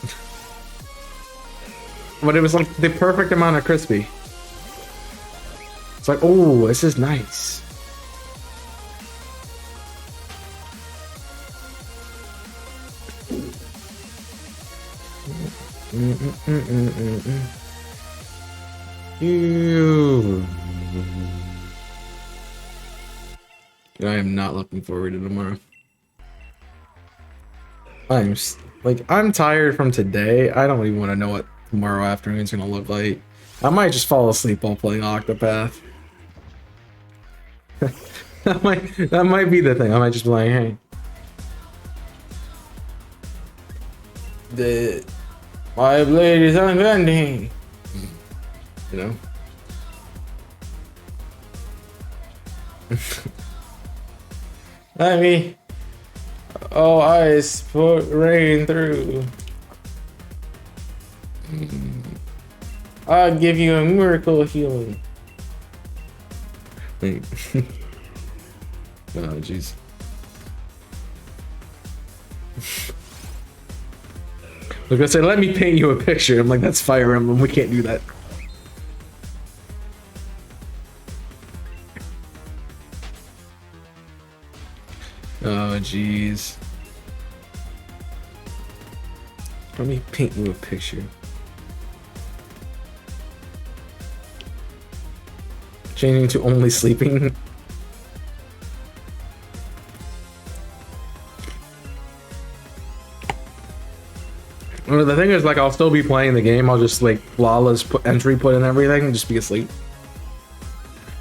but it was like the perfect amount of crispy. It's like, oh, this is nice. Ew. I am not looking forward to tomorrow. I'm tired from today. I don't even want to know what tomorrow afternoon's gonna look like. I might just fall asleep while playing Octopath. that might be the thing. I might just be like, hey, my blade is unbending. You know. Let me. Oh, ice put rain through. I'll give you a miracle healing. Wait. Oh, jeez. I was gonna say, let me paint you a picture. I'm like, that's Fire Emblem. We can't do that. Oh, jeez. Let me paint you a picture. Changing to only sleeping. Well, the thing is, like, I'll still be playing the game. I'll just like flawless entry put in everything and just be asleep.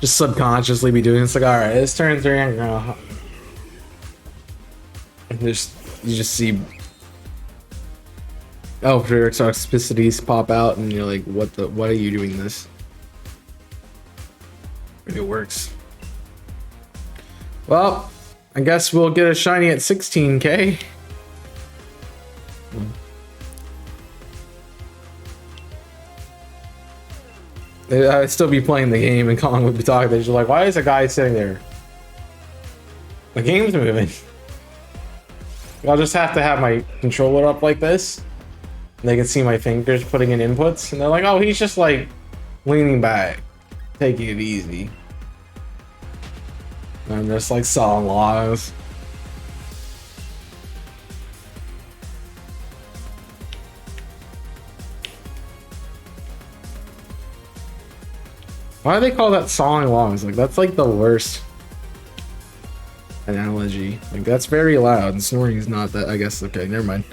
Just subconsciously be doing it. It's like, all right, it's turn 3. I'm gonna... You just see, oh, for toxicities pop out, and you're like, why are you doing this? And it works. Well, I guess we'll get a shiny at 16k. I'd still be playing the game, and Colin would be talking. They're just like, why is a guy sitting there? The game's moving. I'll just have to have my controller up like this, and they can see my fingers putting in inputs, and they're like, oh, he's just like leaning back, taking it easy. And I'm just like sawing logs. Why do they call that sawing logs? Like, that's like the worst analogy. Like, that's very loud, and snoring is not that. I guess. Okay, never mind.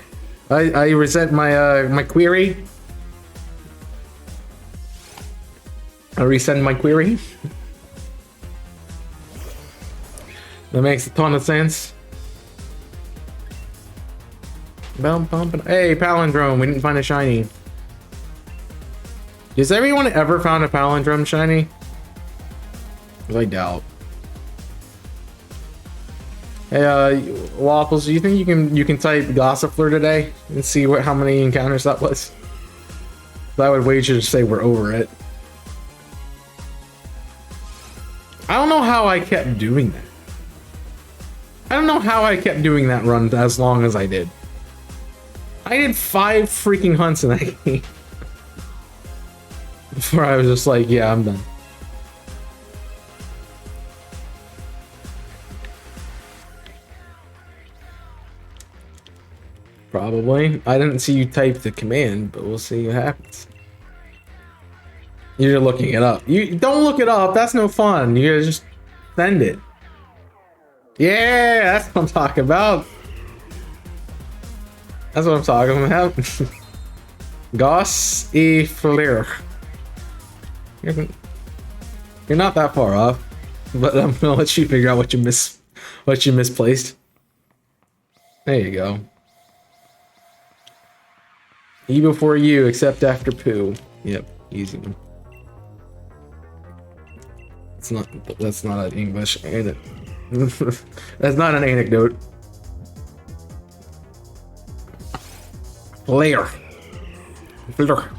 I resent my my query. I resend my query. That makes a ton of sense. Hey, palindrome, we didn't find a shiny. Has everyone ever found a palindrome shiny? I doubt. Hey, Waffles, do you think you can type Gossifler today and see how many encounters that was? I would wager to say we're over it. I don't know how I kept doing that. I don't know how I kept doing that run as long as I did. I did 5 freaking hunts in that game. Before I was just like, yeah, I'm done. Probably. I didn't see you type the command, but we'll see what happens. You're looking it up. You don't look it up. That's no fun. You gotta just send it. Yeah, that's what I'm talking about. That's what I'm talking about. Goss e Flair. You're not that far off, but I'm gonna let you figure out what you misplaced. There you go. E before you, except after poo. Yep, easy one. That's not an English. That's not an anecdote. Flair. Flair.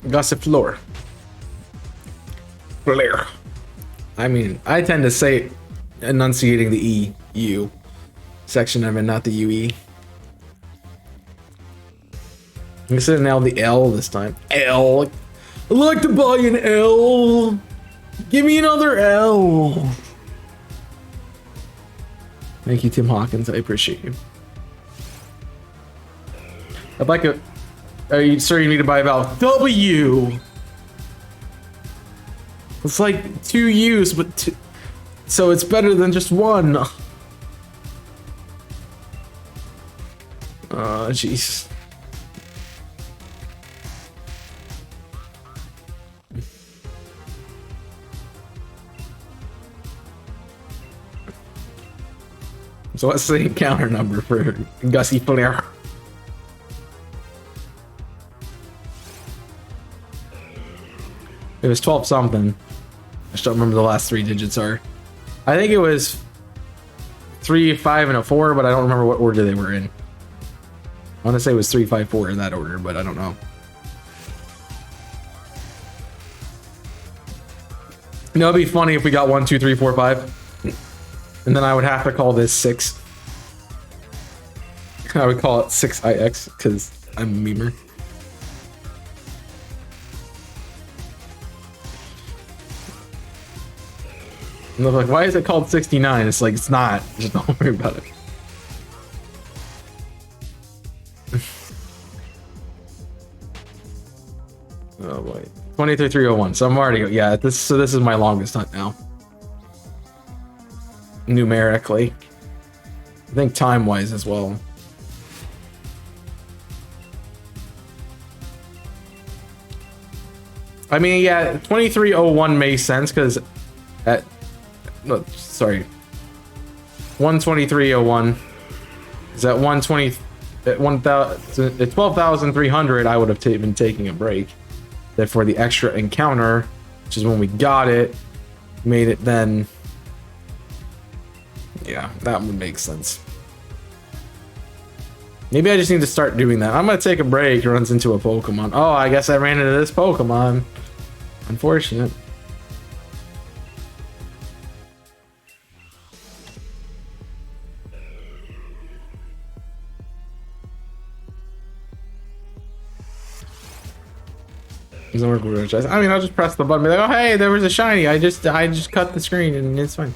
Gossip floor. Flair. I mean, I tend to say enunciating the EU section of it, not the UE. I said now the L this time. L. I'd like to buy an L. Give me another L. Thank you, Tim Hawkins. I appreciate you. I'd like a... Sir, you need to buy about W. It's like 2 U's, but two, so it's better than just one. Oh, jeez. So what's the encounter number for Gussie Flair? It was 12 something. I just don't remember the last 3 digits are. I think it was 3, 5, and a 4, but I don't remember what order they were in. I want to say it was 3, 5, 4 in that order, but I don't know. You know, it'd be funny if we got 1, 2, 3, 4, 5. And then I would have to call this 6. I would call it 6IX because I'm a memer. And they're like, why is it called 69? It's like, it's not. Just don't worry about it. Oh boy. 23,301. So I'm already, yeah, this is my longest hunt now. numerically. I think time-wise as well. I mean, yeah, 2301 makes sense because at no, sorry, 12301 is at 120 at 1000 at 12,300. I would have been taking a break. Therefore, the extra encounter, which is when we got it, made it then. Yeah, that would make sense. Maybe I just need to start doing that. I'm gonna take a break. Runs into a Pokemon. Oh, I guess I ran into this Pokemon. Unfortunate. I mean, I'll just press the button. Be like, oh, hey, there was a shiny. I just cut the screen and it's fine.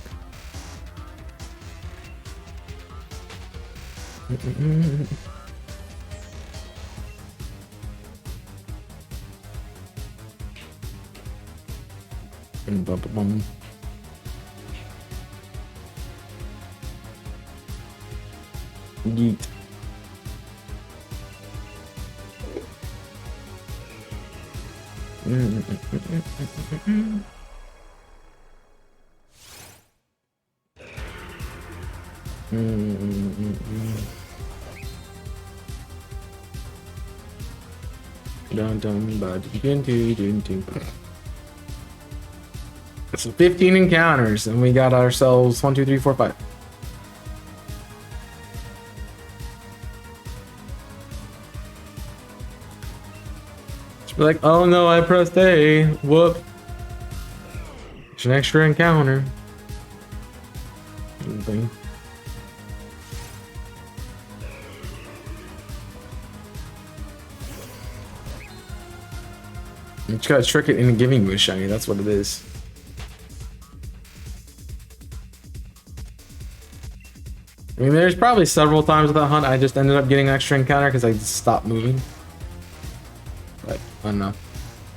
Yeet. So 15 encounters, and we got ourselves 1, 2, 3, 4, 5. We're like, oh no, I pressed A. Whoop. It's an extra encounter. Anything. You just gotta trick it into giving you a shiny, that's what it is. I mean, there's probably several times with that hunt I just ended up getting an extra encounter because I just stopped moving. But, I don't know.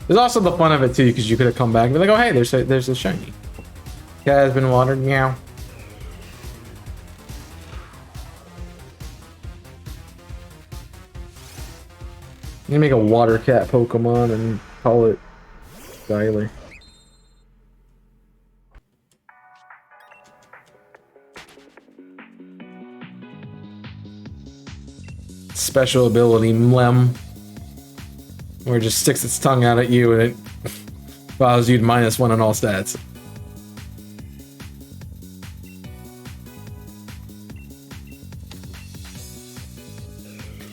There's also the fun of it too, because you could have come back and be like, oh hey, there's a shiny. Cat has been watered, meow. You make a water cat Pokemon and call it Skyler. Special ability Mlem, where it just sticks its tongue out at you and it allows you to -1 on all stats.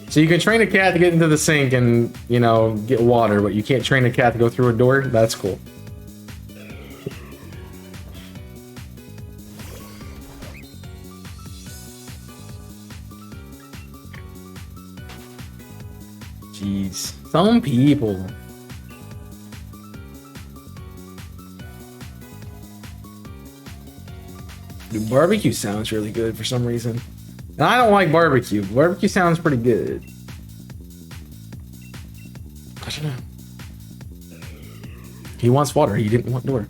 So you can train a cat to get into the sink and, you know, get water, but you can't train a cat to go through a door? That's cool. Jeez. Some people. Dude, barbecue sounds really good for some reason. And I don't like barbecue. Barbecue sounds pretty good. I don't know. He wants water. He didn't want door.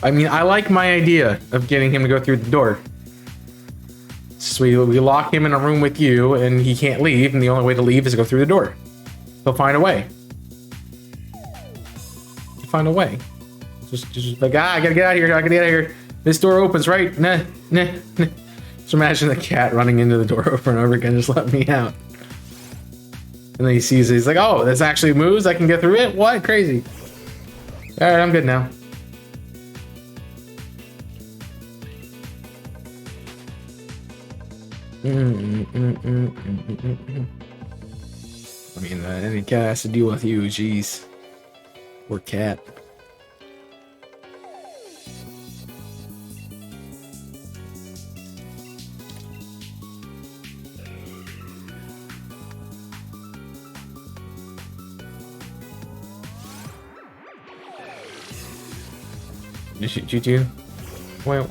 I mean, I like my idea of getting him to go through the door. So we lock him in a room with you, and he can't leave, and the only way to leave is to go through the door. He'll find a way. He'll find a way. Just like, I gotta get out of here, I gotta get out of here. This door opens, right? Nah. Just imagine the cat running into the door over and over again, just let me out. And then he sees it, he's like, oh, this actually moves, I can get through it? What? Crazy. Alright, I'm good now. I mean, any cat has to deal with you, jeez. Poor cat. Did you? Well.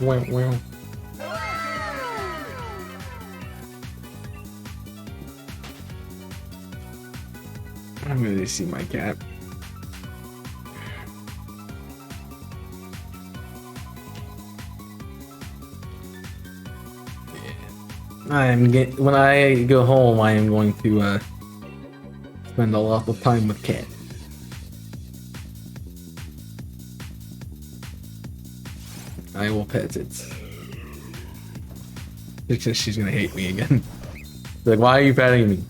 I'm gonna see my cat. When I go home, I am going to spend a lot of time with cat. I will pet it. Because she's gonna hate me again. Like, why are you petting me?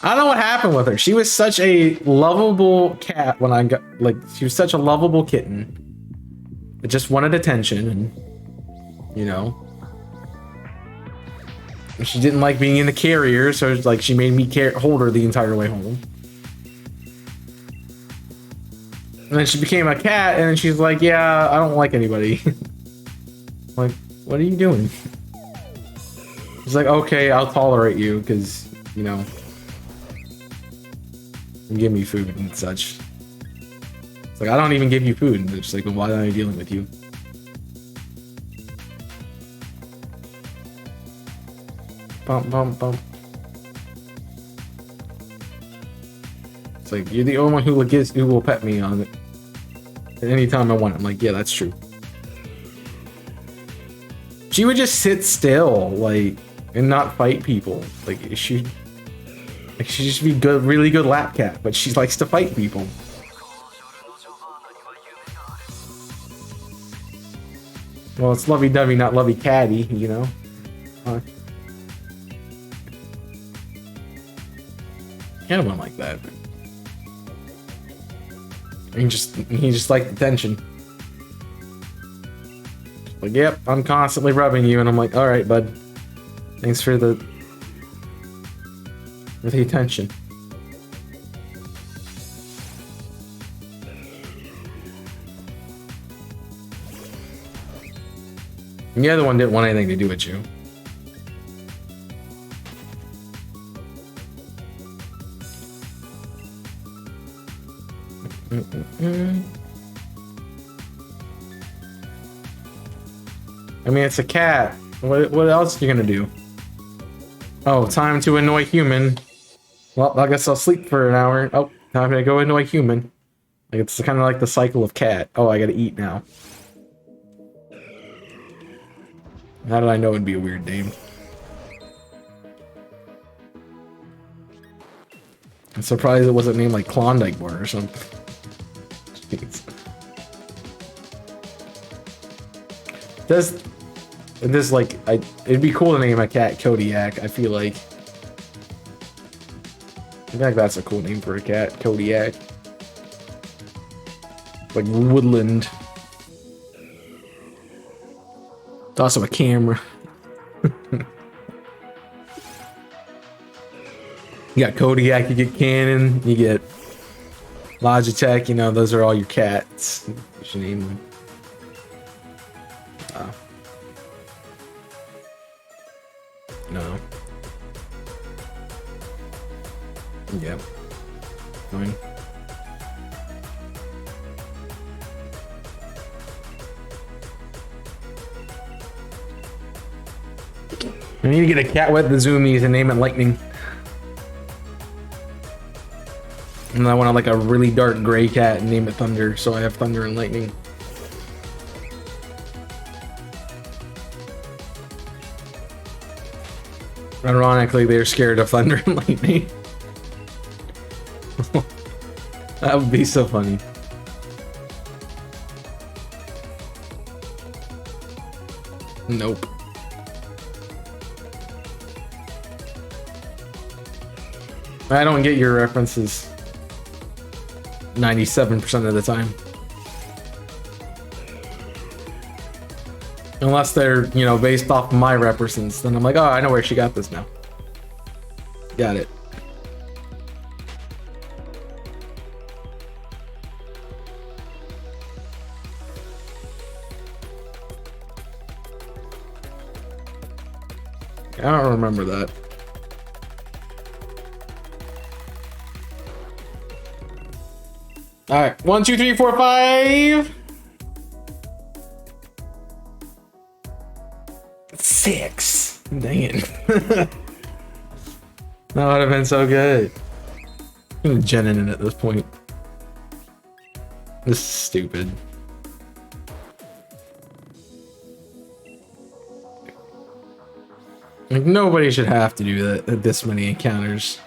I don't know what happened with her. She was such a lovable cat when I got, like, she was such a lovable kitten. It just wanted attention and, you know. She didn't like being in the carrier, so it's like she made me hold her the entire way home. And then she became a cat, and then she's like, yeah, I don't like anybody. Like, what are you doing? She's like, okay, I'll tolerate you, because, you know, you give me food and such. It's like, I don't even give you food. And it's like, well, why am I dealing with you? Bump, bump, bump. It's like, you're the only one who will pet me on it at any time I want. I'm like, yeah, that's true. She would just sit still, like, and not fight people. Like, she'd just be good, really good lap cat, but she likes to fight people. Well, it's lovey-dovey, not lovey-catty, you know? Kind of went like that. He just liked attention. Like, yep, I'm constantly rubbing you, and I'm like, all right, bud. Thanks for the attention. And the other one didn't want anything to do with you. I mean, it's a cat. What else are you gonna do? Oh, time to annoy human. Well, I guess I'll sleep for an hour. Oh, time to go annoy human. Like, it's kind of like the cycle of cat. Oh, I gotta eat now. How did I know it'd be a weird name? I'm surprised it wasn't named like Klondike Bar or something. Jeez. This like, it'd be cool to name a cat Kodiak. I feel like that's a cool name for a cat, Kodiak. Like woodland. It's also a camera. You got Kodiak, you get Canon, you get Logitech, you know, those are all your cats. You should name them. No. Yep. Fine. I need to get a cat with the zoomies and name it Lightning. And I want like a really dark gray cat and name it Thunder, so I have Thunder and Lightning. Ironically, they're scared of Thunder and Lightning. That would be so funny. Nope. I don't get your references 97% of the time. Unless they're, you know, based off my references, then I'm like, oh, I know where she got this now. Got it. I don't remember that. All right, 1, 2, 3, 4, 5. 6. Dang it. That would have been so good. I'm genning it at this point. This is stupid. Like, nobody should have to do that. This many encounters.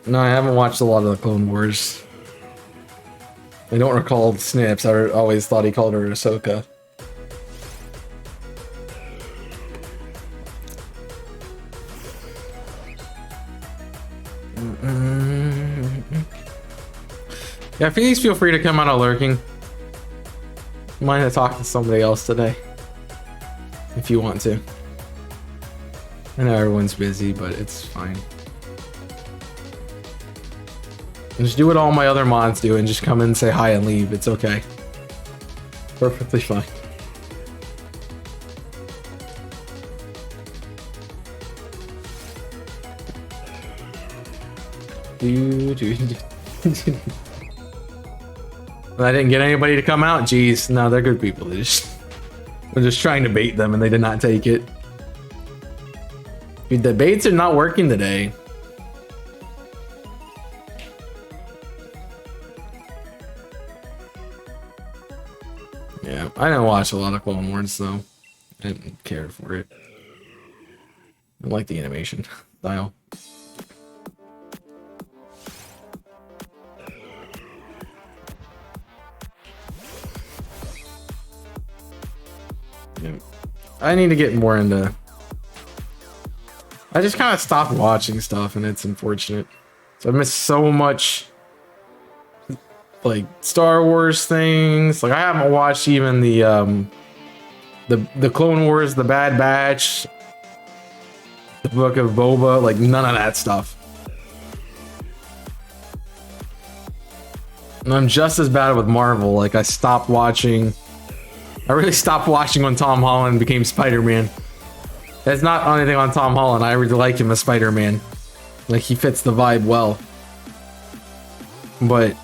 No, I haven't watched a lot of the Clone Wars. I don't recall Snips. I always thought he called her Ahsoka. Yeah, please feel free to come out of lurking. Mind to talk to somebody else today, if you want to. I know everyone's busy, but it's fine. Just do what all my other mods do and just come in and say hi and leave. It's okay. Perfectly fine. I didn't get anybody to come out. Jeez, no, they're good people. We're just trying to bait them, and they did not take it. Dude, the baits are not working today. Yeah, I didn't watch a lot of Clone Wars, though. I didn't care for it. I like the animation style. Yeah. I need to get more into... I just kind of stopped watching stuff, and it's unfortunate. So I missed so much... like Star Wars things. Like I haven't watched even the Clone Wars, the Bad Batch, the Book of Boba, like none of that stuff. And I'm just as bad with Marvel. Like I stopped watching. I really stopped watching when Tom Holland became Spider-Man. That's not anything on Tom Holland. I really like him as Spider-Man. Like he fits the vibe well. But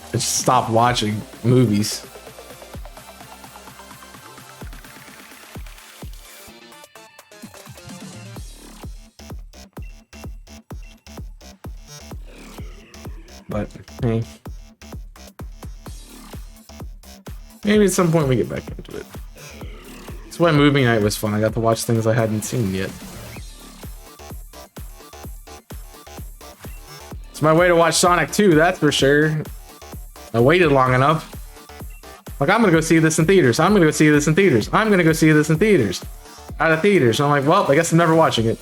I just stopped watching movies. But hey, maybe at some point we get back into it. That's why movie night was fun. I got to watch things I hadn't seen yet. It's my way to watch Sonic 2, that's for sure. I waited long enough. Like, I'm gonna go see this in theaters. I'm gonna go see this in theaters. I'm gonna go see this in theaters. Out of theaters. And I'm like, well, I guess I'm never watching it.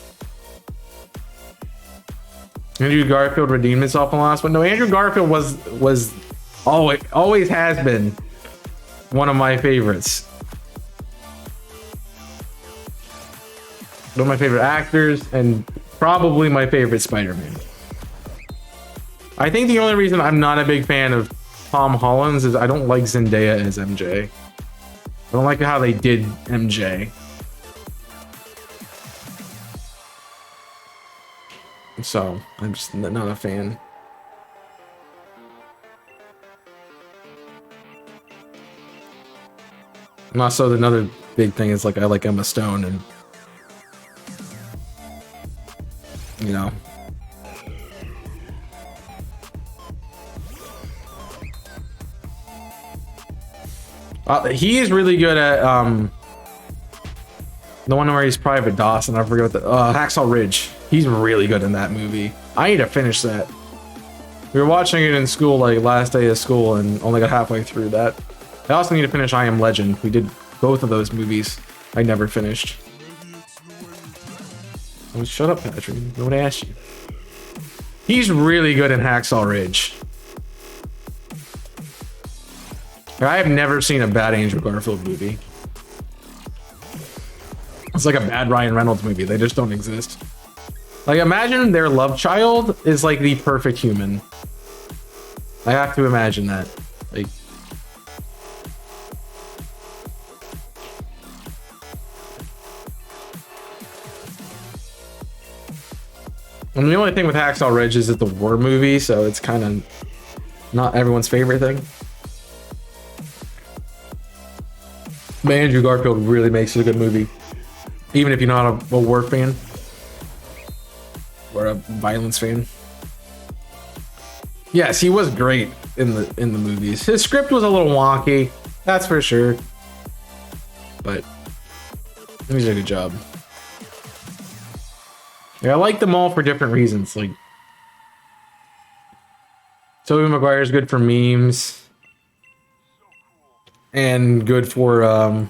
Andrew Garfield redeemed himself in the last one. No, Andrew Garfield was always has been one of my favorites. One of my favorite actors and probably my favorite Spider-Man. I think the only reason I'm not a big fan of Tom Holland's is I don't like Zendaya as MJ. I don't like how they did MJ. So I'm just not a fan. And also another big thing is like I like Emma Stone, and you know. He is really good at the one where he's Private Dawson. I forget what the Hacksaw Ridge. He's really good in that movie. I need to finish that. We were watching it in school, like last day of school, and only got halfway through that. I also need to finish I Am Legend. We did both of those movies. I never finished. Oh, shut up, Patrick. Nobody asked you. He's really good in Hacksaw Ridge. I have never seen a bad Andrew Garfield movie. It's like a bad Ryan Reynolds movie. They just don't exist. Like, imagine their love child is like the perfect human. I have to imagine that. Like, and the only thing with Hacksaw Ridge is it's a war movie, so it's kind of not everyone's favorite thing. But Andrew Garfield really makes it a good movie, even if you're not a war fan or a violence fan. Yes, he was great in the movies. His script was a little wonky, that's for sure, but he did a good job. Yeah, I like them all for different reasons. Like, Tobey Maguire is good for memes and good for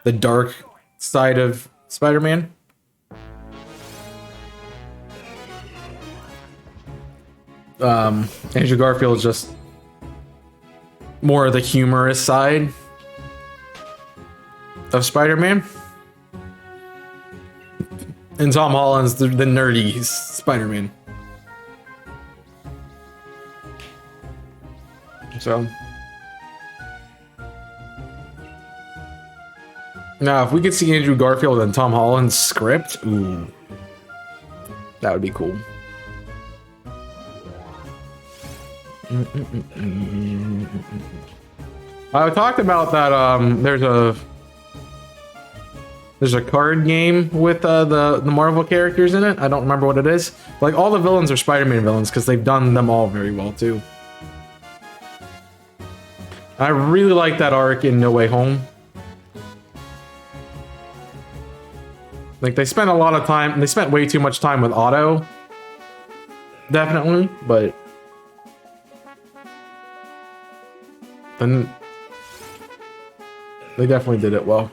the dark side of Spider-Man. Andrew Garfield is just more of the humorous side of Spider-Man. And Tom Holland's the nerdy Spider-Man. So now, if we could see Andrew Garfield and Tom Holland's script, ooh, that would be cool. I talked about that. There's a card game with the Marvel characters in it. I don't remember what it is. Like, all the villains are Spider-Man villains because they've done them all very well too. I really like that arc in No Way Home. Like, they spent a lot of time. They spent way too much time with Otto. Definitely, but then they definitely did it well.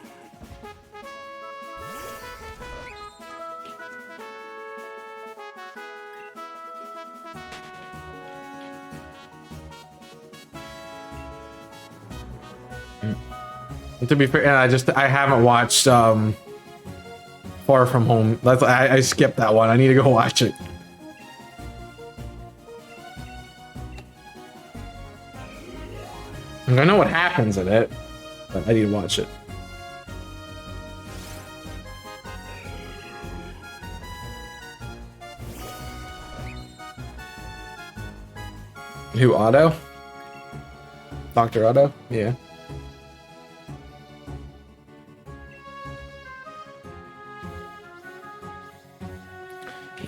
And to be fair, and I haven't watched Far From Home. I skipped that one. I need to go watch it. I know what happens in it, but I need to watch it. Who, Otto? Dr. Otto? Yeah.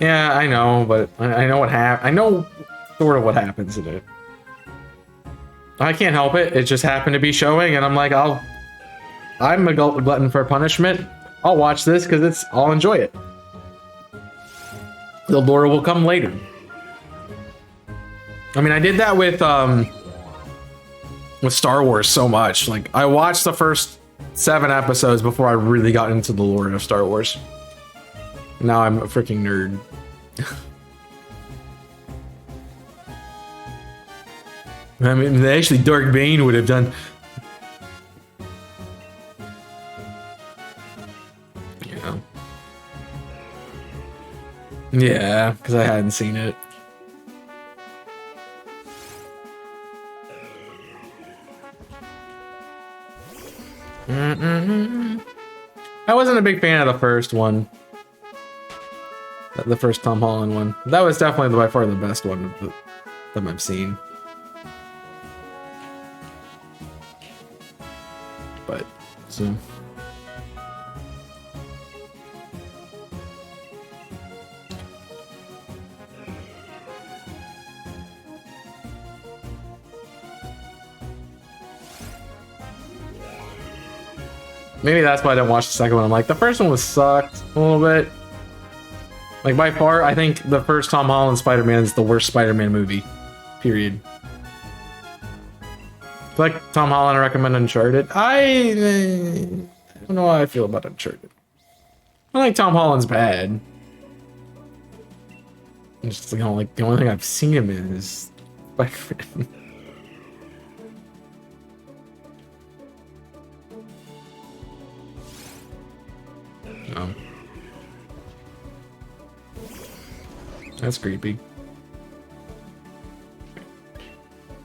Yeah, I know, but I know I know sort of what happens in it. I can't help it. It just happened to be showing, and I'm like, I'm a glutton for punishment. I'll watch this because I'll enjoy it. The lore will come later. I mean, I did that with Star Wars so much. Like, I watched the first 7 episodes before I really got into the lore of Star Wars. Now I'm a freaking nerd. I mean, actually, Dark Bane would have done. Yeah. Yeah, because I hadn't seen it. I wasn't a big fan of the first one. The first Tom Holland one. That was definitely by far the best one of them I've seen. But, so. Maybe that's why I didn't watch the second one. I'm like, the first one was sucked a little bit. Like, by far, I think the first Tom Holland Spider-Man is the worst Spider-Man movie. Period. Like Tom Holland, I recommend Uncharted. I don't know how I feel about Uncharted. I think Tom Holland's bad. It's just like the only thing I've seen him in is Spider-Man. No. That's creepy.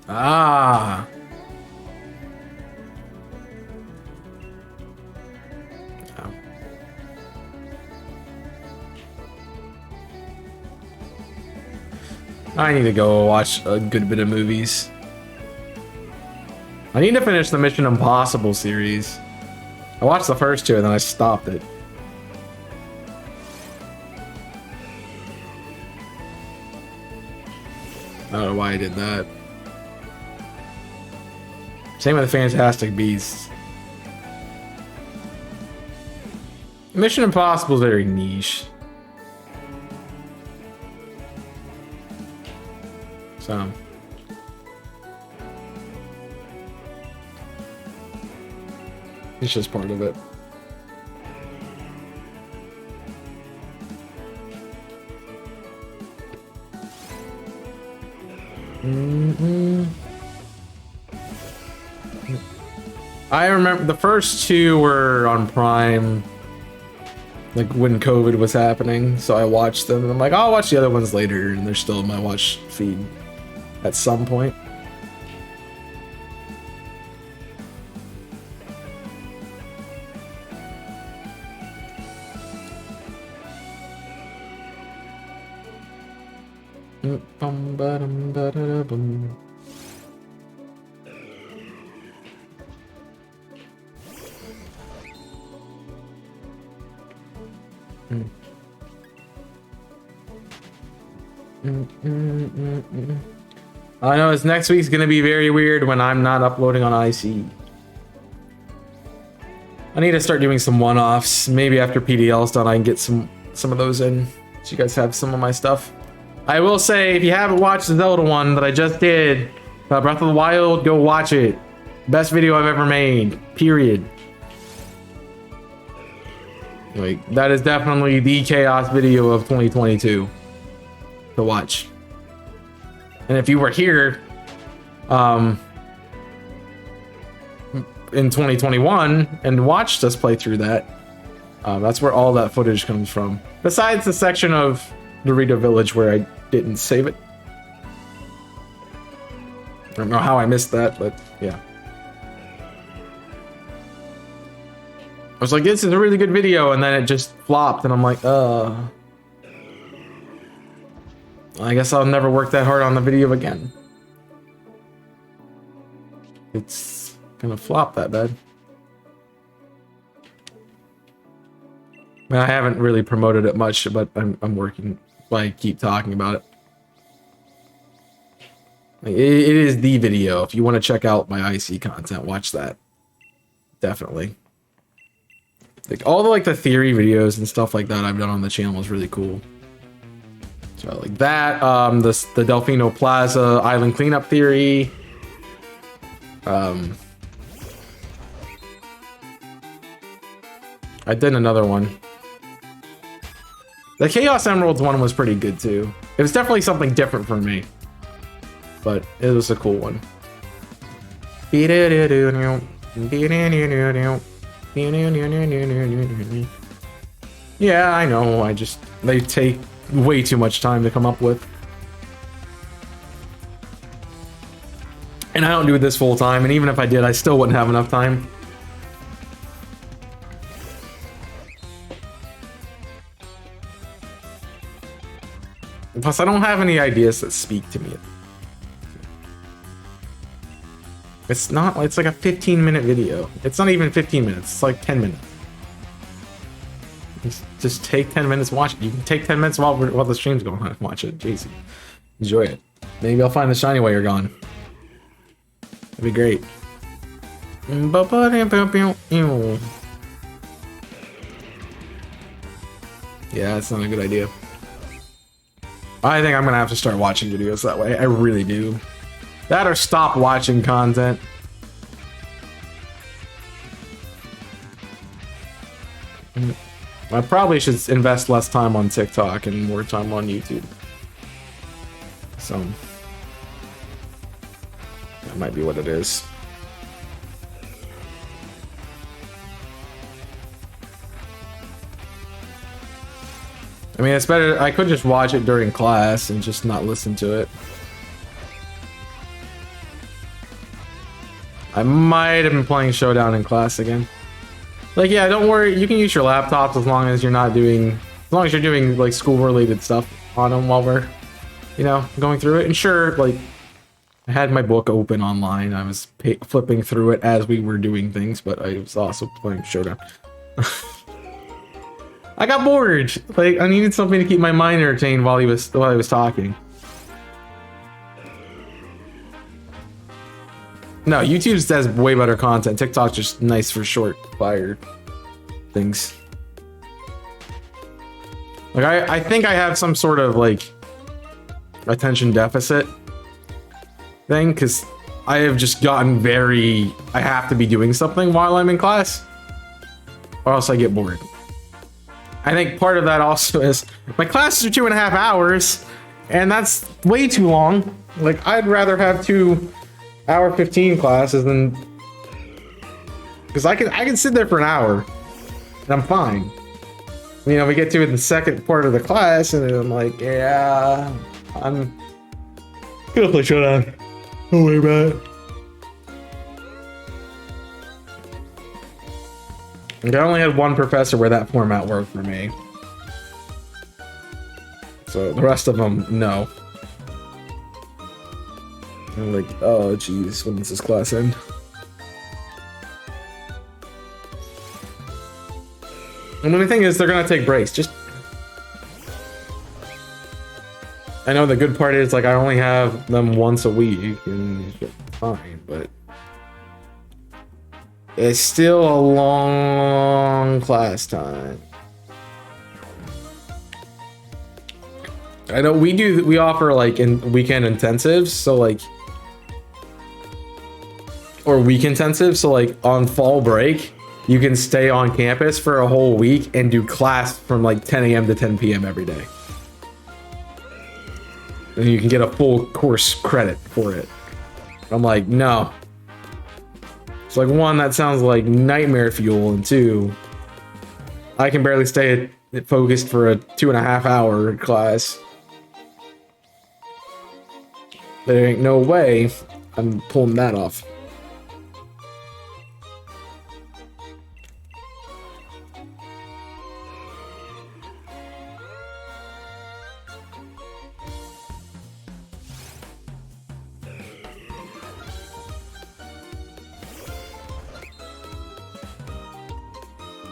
Ah. Oh. I need to go watch a good bit of movies. I need to finish the Mission Impossible series. I watched the first two and then I stopped it. I don't know why I did that. Same with the Fantastic Beasts. Mission Impossible is very niche. So. It's just part of it. I remember the first two were on Prime, like when COVID was happening, so I watched them and I'm like, I'll watch the other ones later, and they're still in my watch feed at some point. I know this next week's gonna be very weird when I'm not uploading on IC. I need to start doing some one-offs. Maybe after PDL's done, I can get some of those in, so you guys have some of my stuff. I will say, if you haven't watched the Zelda one that I just did, Breath of the Wild, go watch it. Best video I've ever made, period. Like, that is definitely the chaos video of 2022 to watch. And if you were here in 2021 and watched us play through that, that's where all that footage comes from. Besides the section of Dorito Village where I didn't save it. I don't know how I missed that, but yeah. I was like, this is a really good video, and then it just flopped, and I'm like, I guess I'll never work that hard on the video again. It's gonna flop that bad. I mean, I haven't really promoted it much, but I'm working. I keep talking about it. Like, it is the video. If you want to check out my IC content, watch that. Definitely. Like all the theory videos and stuff like that I've done on the channel is really cool. So like that, the Delfino Plaza island cleanup theory. I did another one. The Chaos Emeralds one was pretty good too. It was definitely something different for me, but it was a cool one. Yeah, I know. They take way too much time to come up with. And I don't do this full time, and even if I did, I still wouldn't have enough time. Plus, I don't have any ideas that speak to me. It's like a 15-minute video. It's not even 15 minutes, it's like 10 minutes. Just take 10 minutes, watch it. You can take 10 minutes while the stream's going on and watch it. Jeez. Enjoy it. Maybe I'll find the shiny while you're gone. That'd be great. Yeah, that's not a good idea. I think I'm gonna have to start watching videos that way. I really do. That or stop watching content. I probably should invest less time on TikTok and more time on YouTube. So that might be what it is. I mean, it's better. I could just watch it during class and just not listen to it. I might have been playing Showdown in class again. Like, yeah, don't worry. You can use your laptops as long as you're not doing, as long as you're doing like school-related stuff on them while we're, going through it. And sure, like, I had my book open online. I was flipping through it as we were doing things, but I was also playing Showdown. I got bored. Like, I needed something to keep my mind entertained while he was talking. No, YouTube has way better content. TikTok's just nice for short fire things. Like, I think I have some sort of like attention deficit thing, because I have just gotten I have to be doing something while I'm in class, or else I get bored. I think part of that also is my classes are 2.5 hours, and that's way too long. Like, I'd rather have 2 hour 15 classes than, because I can sit there for an hour and I'm fine. You know, we get to the second part of the class and I'm like, yeah, I'm gonna play Showdown. Don't worry about it. I only had one professor where that format worked for me. So the rest of them, no. I'm like, oh geez, when does this class end? And the thing is, they're gonna take breaks. Just, I know the good part is, like, I only have them once a week, and it's fine, but it's still a long class time. I know we offer like in weekend intensives, so like, or week intensives, so like on fall break, you can stay on campus for a whole week and do class from like 10 a.m. to 10 p.m. every day. And you can get a full course credit for it. I'm like, no. It's like, one, that sounds like nightmare fuel, and two, I can barely stay focused for a 2.5 hour class. There ain't no way I'm pulling that off.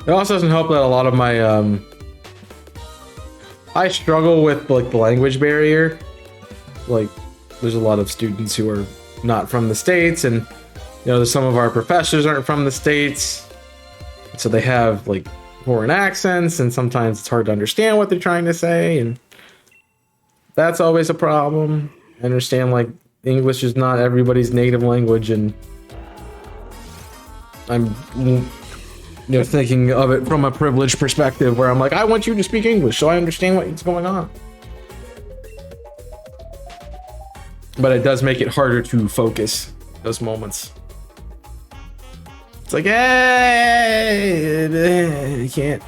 It also doesn't help that a lot of my I struggle with like the language barrier. Like, there's a lot of students who are not from the States, and you know, some of our professors aren't from the States, so they have like foreign accents, and sometimes it's hard to understand what they're trying to say, and that's always a problem. I understand, like, English is not everybody's native language, and I'm, you know, thinking of it from a privileged perspective where I'm like, I want you to speak English so I understand what's going on. But it does make it harder to focus those moments. It's like, hey, I can't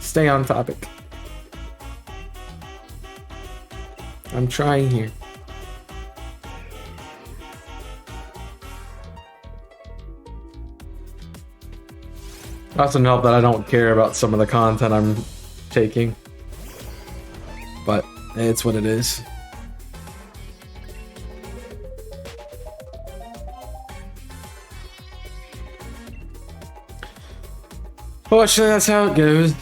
stay on topic. I'm trying here. It doesn't help that I don't care about some of the content I'm taking, but it's what it is. Fortunately, that's how it goes.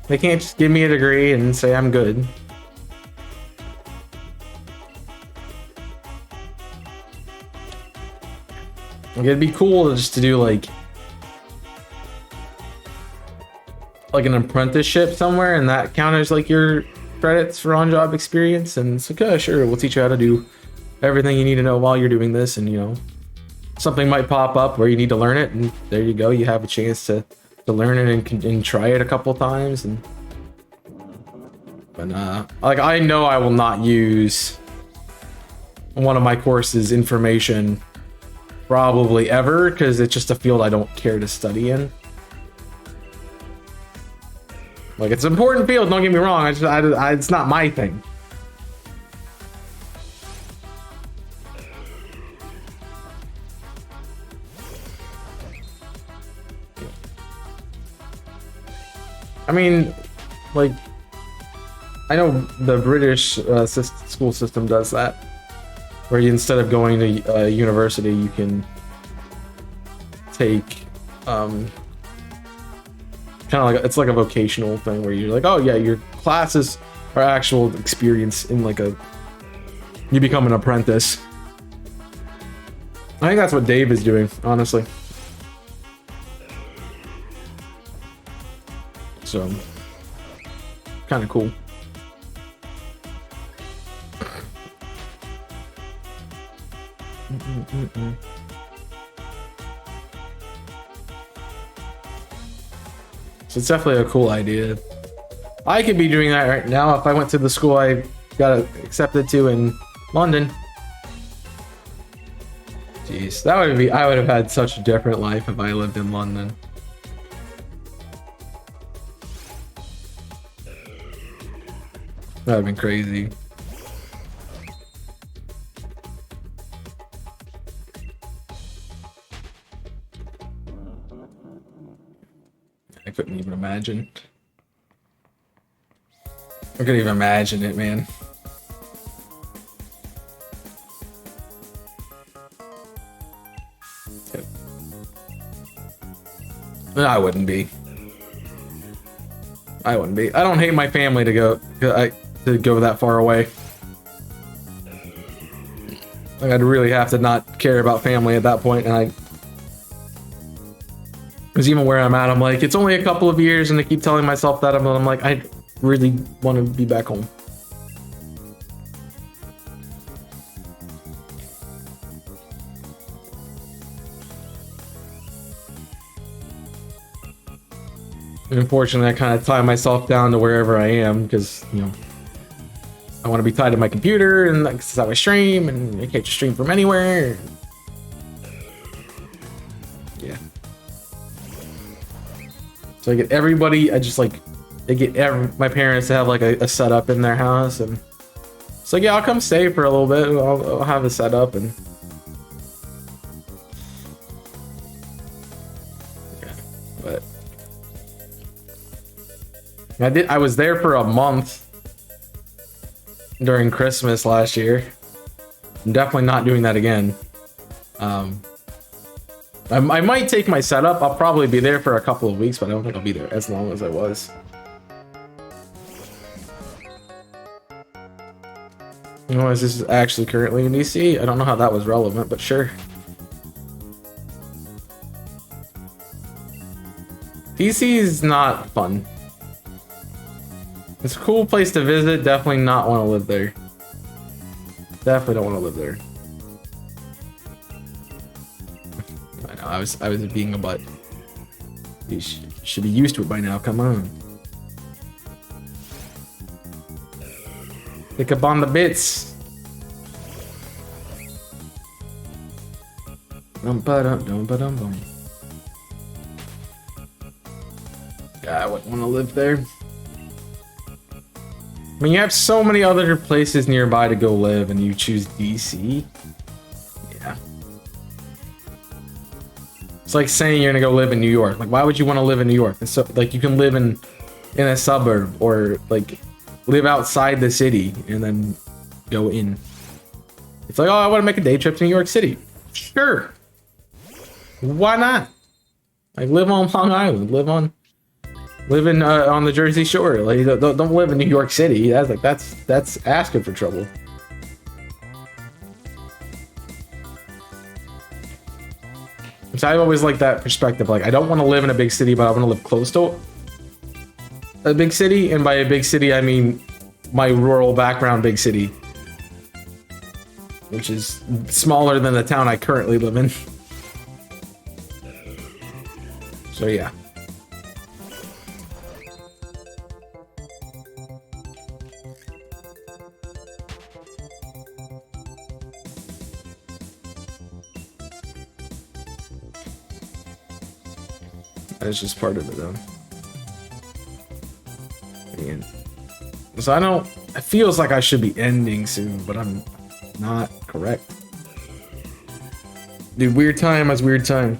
They can't just give me a degree and say I'm good. Like, it'd be cool just to do like an apprenticeship somewhere, and that count as like your credits for on-job experience, and it's like, oh sure, we'll teach you how to do everything you need to know while you're doing this, and you know, something might pop up where you need to learn it, and there you go, you have a chance to learn it and try it a couple times. And but like, I know I will not use one of my courses information probably ever, because it's just a field I don't care to study in. Like, it's an important field, don't get me wrong, it's not my thing. I mean, like, I know the British school system does that, where you, instead of going to university, you can take kind of like, it's like a vocational thing where you're like, oh yeah, your classes are actual experience in like you become an apprentice. I think that's what Dave is doing, honestly. So, kind of cool. So it's definitely a cool idea. I could be doing that right now if I went to the school I got accepted to in London. Jeez, that would be, I would have had such a different life if I lived in London. That would have been crazy. I couldn't even imagine. I couldn't even imagine it, man. I wouldn't be. I wouldn't be. I don't hate my family to go that far away. Like, I'd really have to not care about family at that point, and because even where I'm at, I'm like, it's only a couple of years, and I keep telling myself that, I'm like, I really want to be back home. And unfortunately, I kind of tie myself down to wherever I am because, you know, I want to be tied to my computer, and that's how I stream, and I can't just stream from anywhere. Yeah. So I get everybody, I get my parents to have like a setup in their house, and it's like, yeah, I'll come stay for a little bit. I'll have a setup, and yeah, but I was there for a month during Christmas last year. I'm definitely not doing that again. I might take my setup. I'll probably be there for a couple of weeks, but I don't think I'll be there as long as I was. You know, this is actually currently in DC. I don't know how that was relevant, but sure. DC is not fun. It's a cool place to visit. Definitely not want to live there. Definitely don't want to live there. I know, I was being a butt. You should be used to it by now. Come on. Pick up on the bits. Dum-ba-dum-dum-ba-dum-bum. Yeah, I wouldn't want to live there. I mean, you have so many other places nearby to go live, and you choose DC. Yeah. It's like saying you're gonna go live in New York. Like, why would you want to live in New York? And so, like, you can live in a suburb, or like live outside the city and then go in. It's like, oh, I want to make a day trip to New York City. Sure. Why not? Like, live on Long Island. Live on the Jersey Shore. Like, don't live in New York City. That's asking for trouble. So I've always liked that perspective. Like, I don't want to live in a big city, but I want to live close to a big city. And by a big city, I mean my rural background big city, which is smaller than the town I currently live in. So yeah. That's just part of it, though. Man. So it feels like I should be ending soon, but I'm not correct. Dude, weird time as weird time.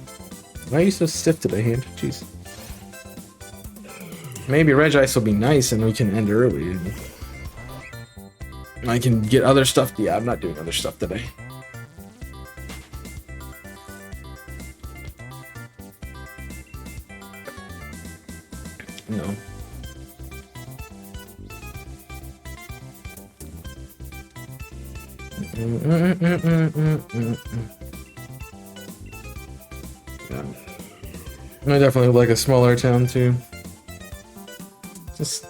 Why are you so stiff today, hand? Jeez. Maybe Regice will be nice and we can end early. I can get other stuff. Yeah, I'm not doing other stuff today. No. Yeah. I definitely like a smaller town too. Just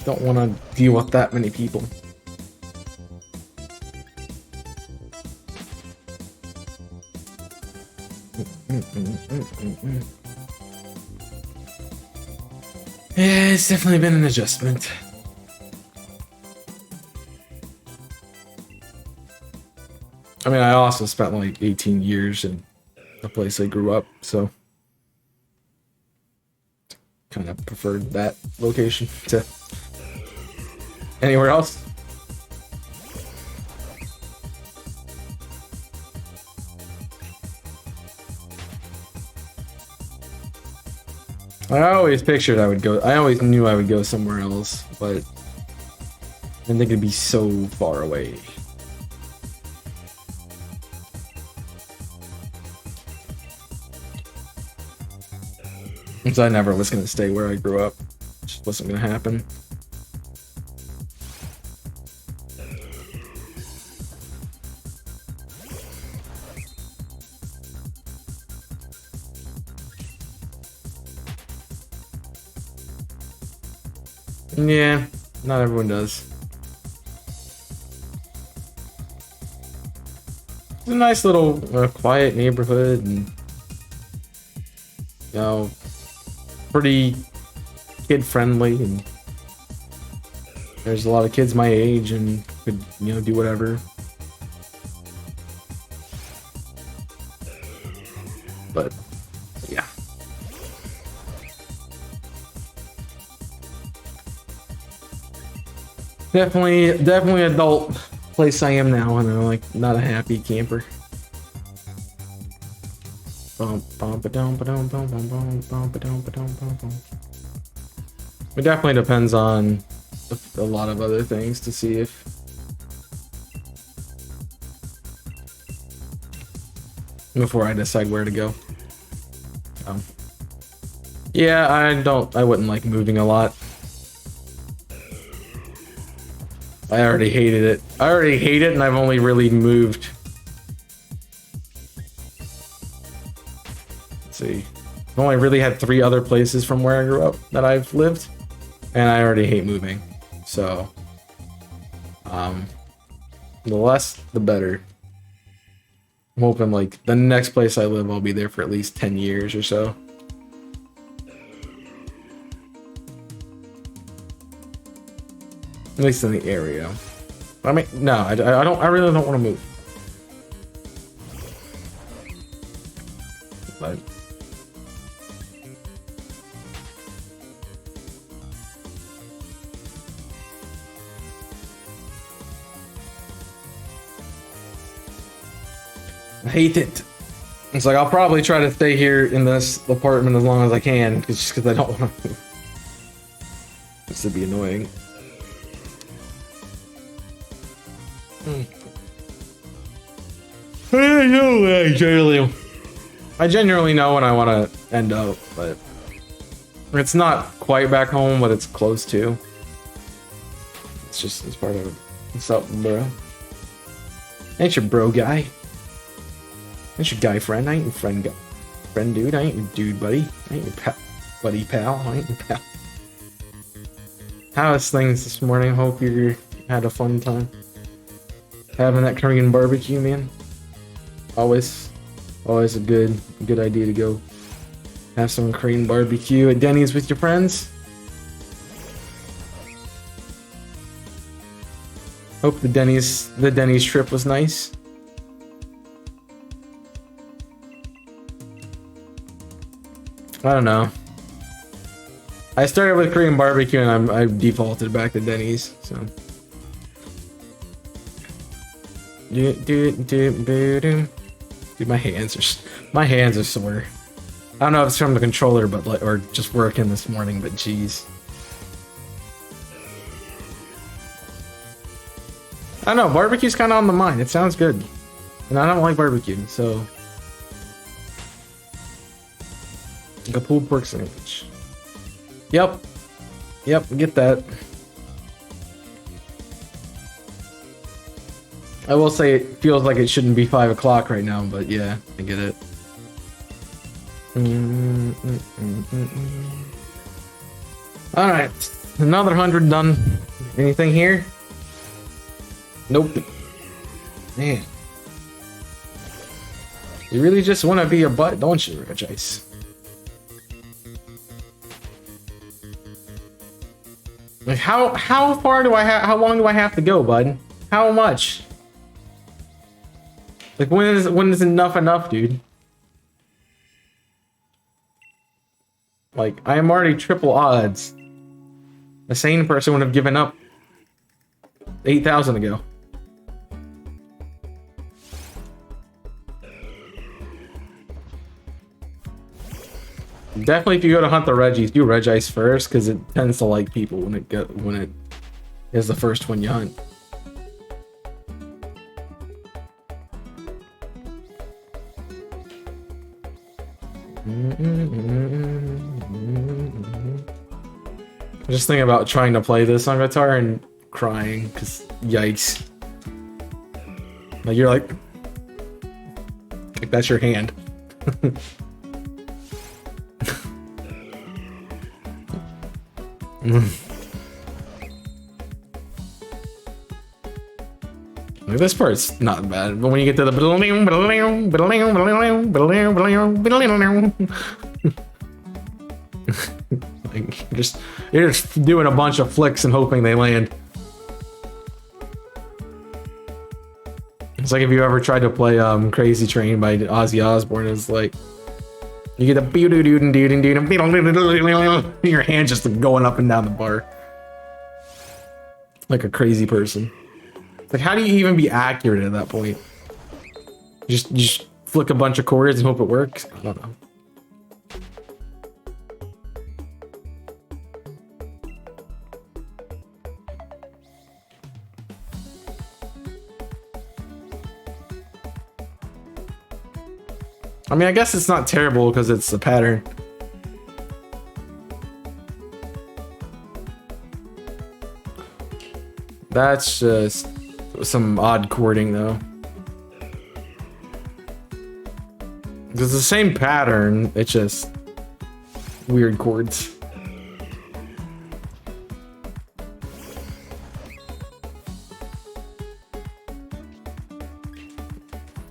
don't want to deal with that many people. Yeah, it's definitely been an adjustment. I mean, I also spent like 18 years in the place I grew up, so kind of preferred that location to anywhere else. I always pictured I would go. I always knew I would go somewhere else, but I didn't think it'd be so far away. So I never was gonna stay where I grew up. It just wasn't gonna happen. Yeah, not everyone does. It's a nice little quiet neighborhood, and you know, pretty kid friendly, and there's a lot of kids my age and could, you know, do whatever. But yeah. Definitely adult place I am now, and I'm like not a happy camper. It definitely depends on a lot of other things to see if before I decide where to go. Yeah, I wouldn't like moving a lot. I already hated it. I already hate it, and I've only really moved. Let's see. I've only really had 3 other places from where I grew up that I've lived, and I already hate moving. So, the less, the better. I'm hoping like the next place I live, I'll be there for at least 10 years or so. At least in the area. I mean, no, I don't. I really don't want to move. But I hate it. It's like I'll probably try to stay here in this apartment as long as I can, just because I don't want to move. This would be annoying. I genuinely know when I want to end up, but it's not quite back home, but it's close to. It's part of it. What's up, bro? Ain't your bro guy? Ain't your guy friend? I ain't your friend dude. I ain't your dude buddy. I ain't your buddy pal. I ain't your pal. How's things this morning? Hope you had a fun time having that Korean barbecue, man. Always a good idea to go have some Korean barbecue at Denny's with your friends. Hope the Denny's trip was nice. I don't know. I started with Korean barbecue and I defaulted back to Denny's, so. Dude, my hands are sore. I don't know if it's from the controller, but like, or just working this morning, but geez. I don't know, barbecue's kind of on the mind. It sounds good. And I don't like barbecue, so... Like a pulled pork sandwich. Yep. Yep, get that. I will say it feels like it shouldn't be 5 o'clock right now, but yeah, I get it. Alright, another 100 done. Anything here? Nope. Man. You really just want to be a butt, don't you, Regice? Like, how far do I have, how long do I have to go, bud? How much? Like, when is enough, dude? Like, I am already triple odds. A sane person would have given up 8,000 ago. Definitely, if you go to hunt the Regice, do Regice first, because it tends to like people when it is the first one you hunt. I'm just thinking about trying to play this on guitar and crying, because yikes. Like, you're like that's your hand. Like, this part's not bad, but when you get to the like, you're just doing a bunch of flicks and hoping they land. It's like if you ever tried to play Crazy Train by Ozzy Osbourne. It's like you get the your hand just going up and down the bar like a crazy person. It's like, how do you even be accurate at that point? You just flick a bunch of chords and hope it works? I don't know. I mean, I guess it's not terrible because it's a pattern. That's just some odd chording, though. It's the same pattern, it's just weird chords.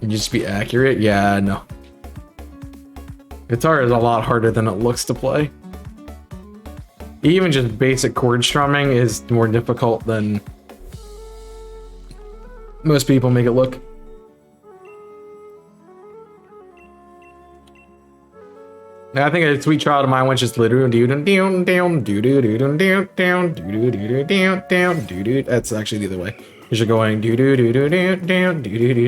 You just be accurate? Yeah, no. Guitar is a lot harder than it looks to play. Even just basic chord strumming is more difficult than most people make it look. I think a sweet child of mine went just that's actually the other way. You're going and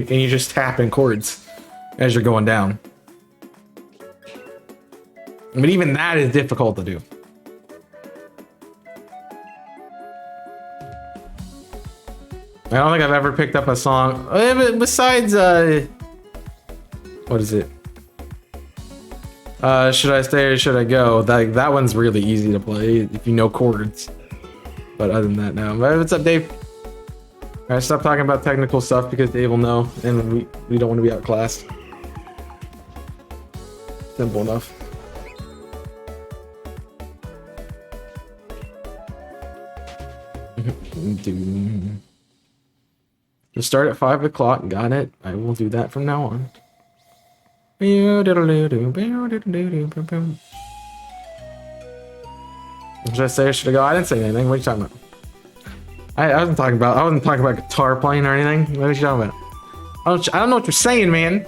you're just tapping chords as you're going down. But even that is difficult to do. I don't think I've ever picked up a song besides what is it? Should I stay or should I go? That one's really easy to play if you know chords. But other than that, no. What's up, Dave? Alright, stop talking about technical stuff because Dave will know, and we don't want to be outclassed. Simple enough. Just start at 5 o'clock. Got it. I will do that from now on. Should I say or should I go? I didn't say anything. What are you talking about? I wasn't talking about guitar playing or anything. What are you talking about? I don't know what you're saying, man.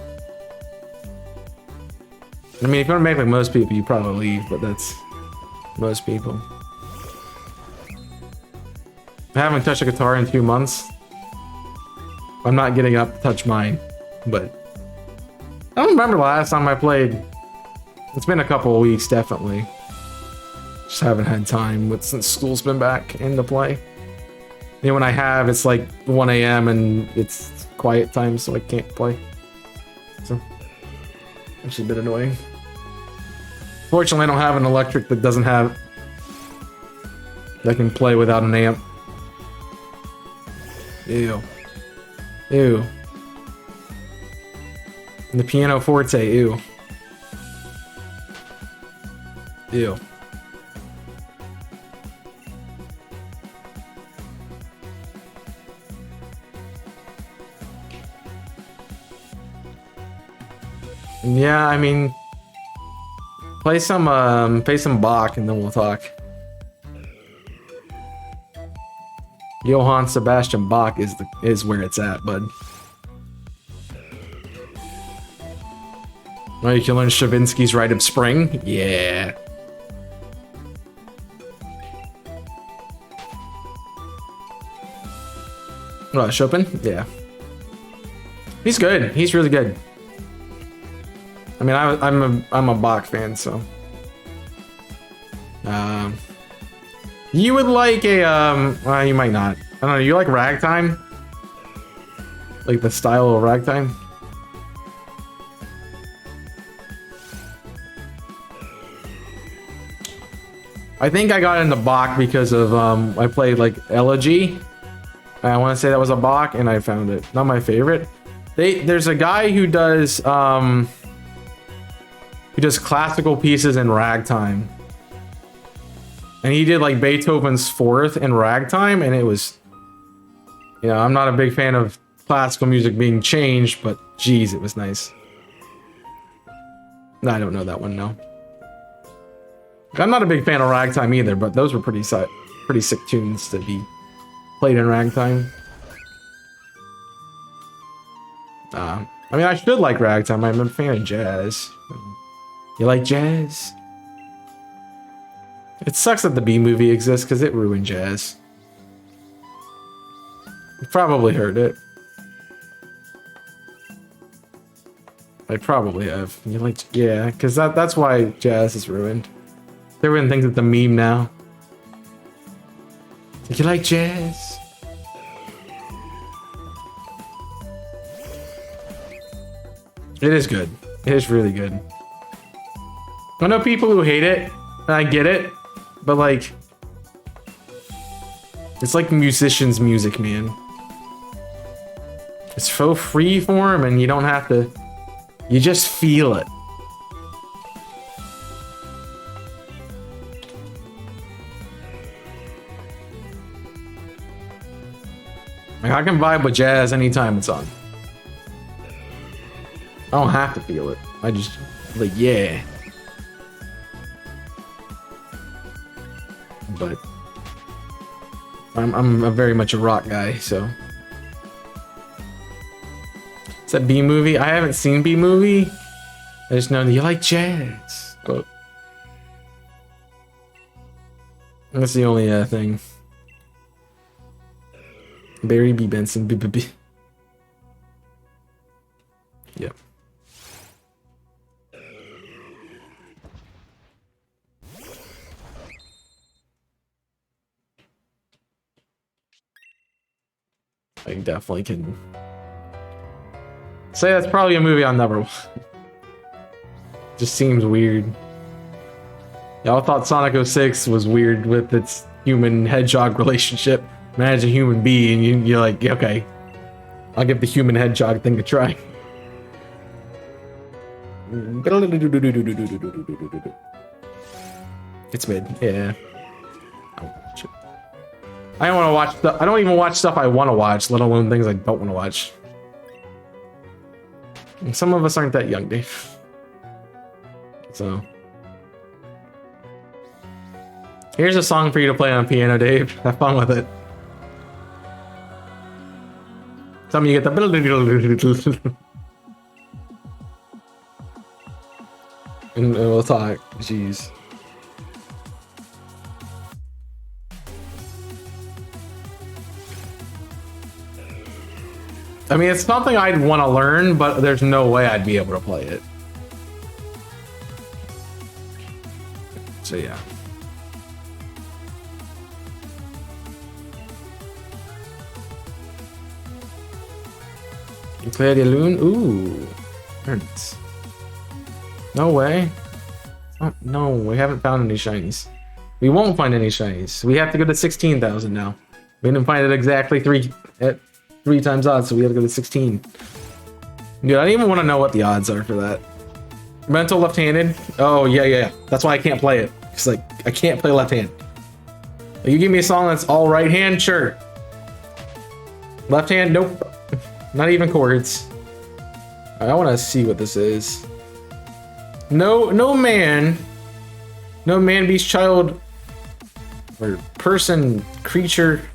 I mean, if you want to make like most people, you probably leave, but that's most people. I haven't touched a guitar in 2 months. I'm not getting up to touch mine, but I don't remember the last time I played It's been a couple of weeks, definitely. Just haven't had time since school's been back into play. And when I have, it's like 1 a.m. and it's quiet time, so I can't play. So, actually a bit annoying. Fortunately, I don't have an electric that doesn't have... that can play without an amp. Ew. Ew. And the piano forte, ew. Ew. Yeah, I mean, play some Bach and then we'll talk. Johann Sebastian Bach is where it's at, bud. Oh, you can learn Stravinsky's Rite of Spring? Yeah. What, Chopin? Yeah. He's good. He's really good. I mean, I'm a Bach fan, so. You would like a well, you might not. I don't know. You like ragtime? Like the style of ragtime? I think I got into Bach because of I played like Elegy. I want to say that was a Bach, and I found it not my favorite. There's a guy who does classical pieces in ragtime, and he did like Beethoven's Fourth in ragtime, and it was, you know, I'm not a big fan of classical music being changed, but geez, it was nice. No, I don't know that one. No, I'm not a big fan of ragtime either, but those were pretty sick tunes to be played in ragtime. I mean, I should like ragtime. I'm a fan of jazz. You like jazz? It sucks that the B movie exists because it ruined jazz. You probably heard it. I probably have. You like, yeah, because that's why jazz is ruined. Everyone thinks it's a meme now. You like jazz? It is good. It is really good. I know people who hate it, and I get it, but like, it's like musicians' music, man. It's so freeform, and you don't have to. You just feel it. Like, I can vibe with jazz anytime it's on. I don't have to feel it. I just, like, yeah. But I'm a very much a rock guy, so. Is that B movie? I haven't seen B movie. I just know that you like jazz. Quote. That's the only thing. Barry B. Benson. B. Yep. I definitely can say that's probably a movie I'll never watch. Just seems weird. Y'all thought Sonic 06 was weird with its human hedgehog relationship. Manage a human bee, and you're like, okay, I'll give the human hedgehog thing a try. It's mid, yeah. I don't want to watch stuff. I don't even watch stuff I want to watch, let alone things I don't want to watch. And some of us aren't that young, Dave. So. Here's a song for you to play on piano, Dave. Have fun with it. Tell me you get the... and we'll talk. Jeez. I mean, it's something I'd want to learn, but there's no way I'd be able to play it. So yeah. Gladiolune? Ooh. Hurts. No way. Oh, no, we haven't found any shinies. We won't find any shinies. We have to go to 16,000 now. We didn't find it exactly at 3 times odds, so we have to go to 16. Dude, I don't even want to know what the odds are for that. Mental left-handed? Oh, yeah. That's why I can't play it. It's like, I can't play left-hand. You give me a song that's all right-hand, sure. Left-hand, nope. Not even chords. I want to see what this is. No man, beast, child, or person, creature,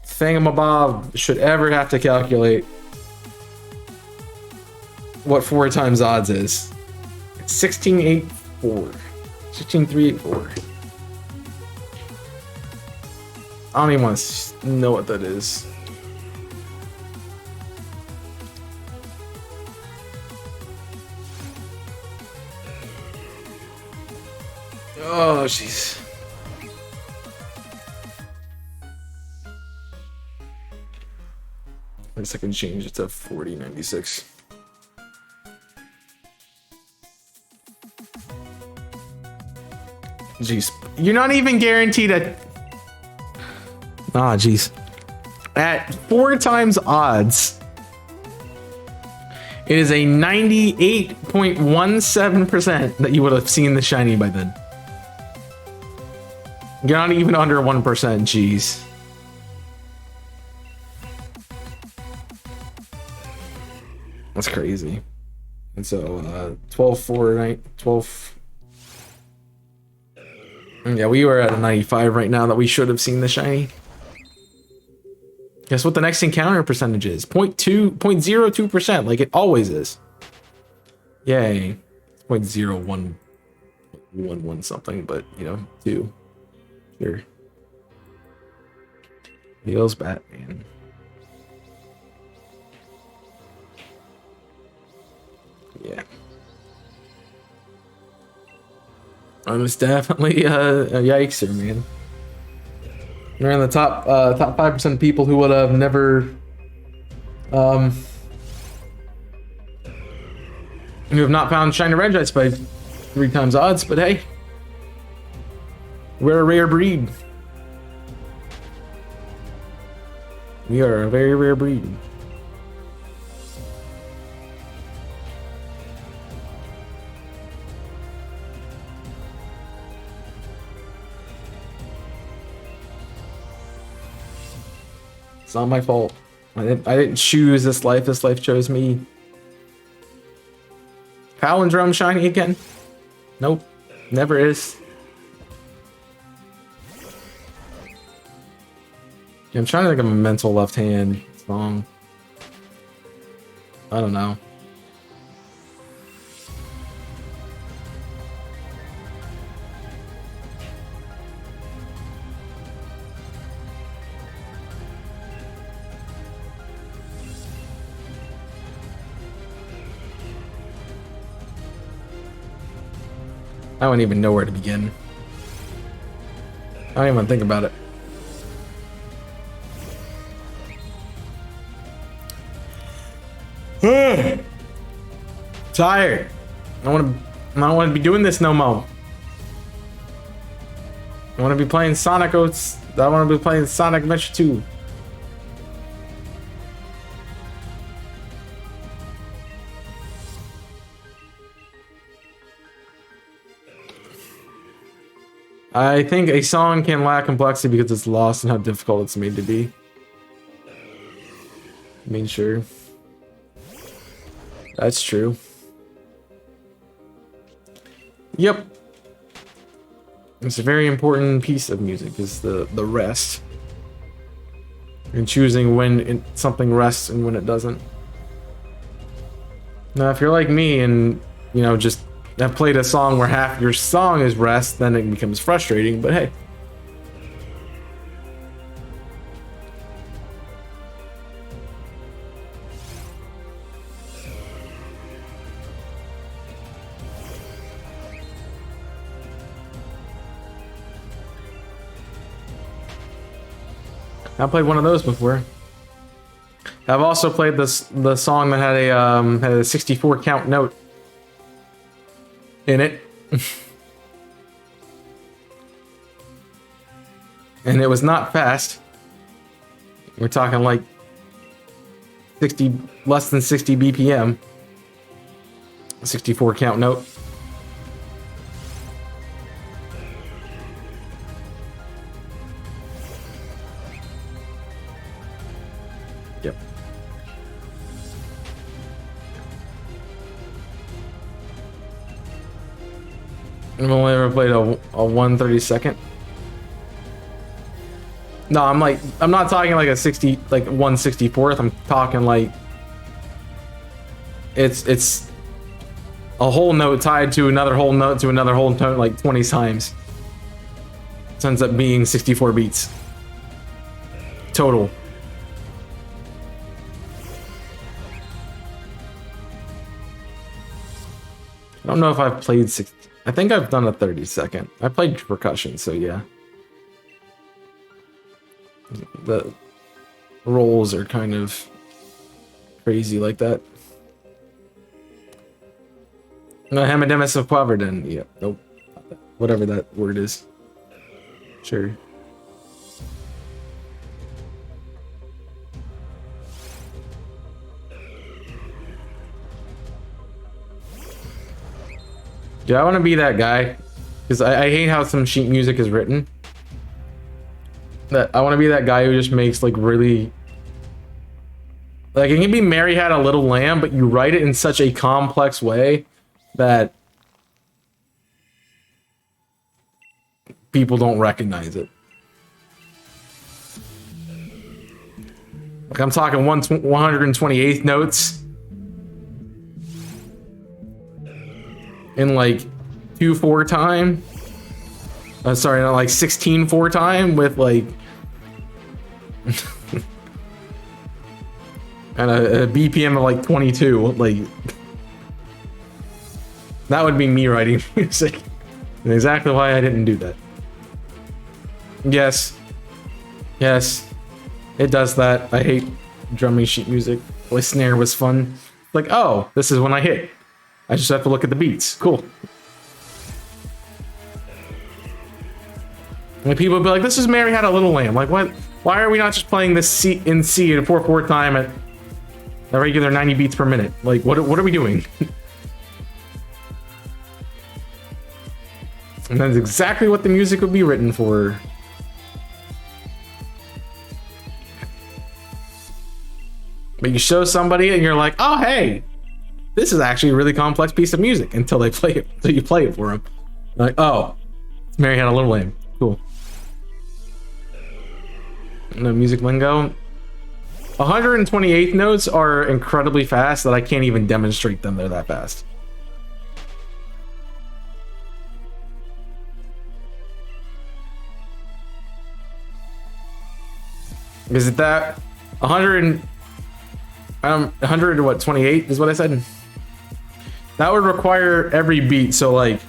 thingamabob should ever have to calculate what 4 times odds is. It's 16,884. 16,384. I don't even want to know what that is. Oh, jeez. I guess I can change it to 4096. Jeez. You're not even guaranteed a... Ah, jeez. At 4 times odds, it is a 98.17% that you would have seen the shiny by then. You're not even under 1%, jeez. That's crazy. And so, 12. Yeah, we were at a 95 right now that we should have seen the shiny. Guess what the next encounter percentage is? 0.02%, like it always is. Yay. 0.0111 something, but you know, 2. Sure. Feels Batman. Yeah. I was definitely a yikester, man. You're in the top 5% of people who would have never who have not found shiny Regice by 3 times odds, but hey, we're a rare breed. We are a very rare breed. It's not my fault. I didn't choose this life. This life chose me. Palindrome shiny again? Nope. Never is. Yeah, I'm trying to think of a mental left hand song. I don't know. I don't even know where to begin. I don't even think about it. Tired. I don't want to be doing this no more. I want to be playing Sonic Oats. I want to be playing Sonic Adventure 2. I think a song can lack complexity because it's lost in how difficult it's made to be. I mean, sure. That's true. Yep. It's a very important piece of music, is the rest. And choosing when something rests and when it doesn't. Now, if you're like me and, you know, just have played a song where half your song is rest, then it becomes frustrating, but hey. I played one of those before. I've also played the song that had a 64 count note in it. And it was not fast. We're talking like 60, less than 60 BPM. 64 count note. Yep. I've only ever played a 1/32. No, I'm not talking like a 60, like 1/64. I'm talking like it's a whole note tied to another whole note to another whole note like 20 times. It ends up being 64 beats total. I don't know if I've played 60. I think I've done a 32nd. I played percussion, so yeah. The rolls are kind of crazy like that. No, Hamademus of Quaverden. Yeah, nope. Whatever that word is. Sure. Yeah, I want to be that guy. Because I hate how some sheet music is written. That I want to be that guy who just makes like really, like it can be Mary Had a Little Lamb, but you write it in such a complex way that people don't recognize it. Like I'm talking 128th notes in like 2/4 time. Sorry, not like 16/4 time with like and a BPM of like 22. Like that would be me writing music, and exactly why I didn't do that. Yes, it does that. I hate drumming sheet music. The snare was fun. Like, oh, this is when I hit. I just have to look at the beats. Cool. And people would be like, this is Mary Had a Little Lamb. Like, what? Why are we not just playing this C in C at a 4/4 time at a regular 90 beats per minute? Like, what are we doing? And that's exactly what the music would be written for. But you show somebody and you're like, oh, hey, this is actually a really complex piece of music until they play it, until you play it for them. Like, oh, it's Mary Had a Little Lamb. Cool. No music lingo. 128th notes are incredibly fast that I can't even demonstrate them. They're that fast. Is it that 100 what 28 is what I said? That would require every beat, so like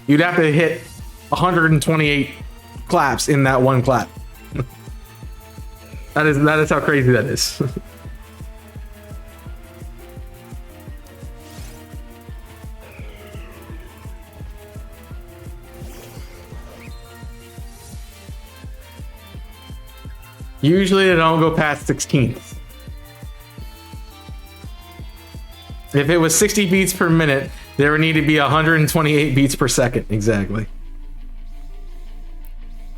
you'd have to hit 128 claps in that one clap. That is how crazy that is. Usually they don't go past 16ths. If it was 60 beats per minute, there would need to be 128 beats per second, exactly.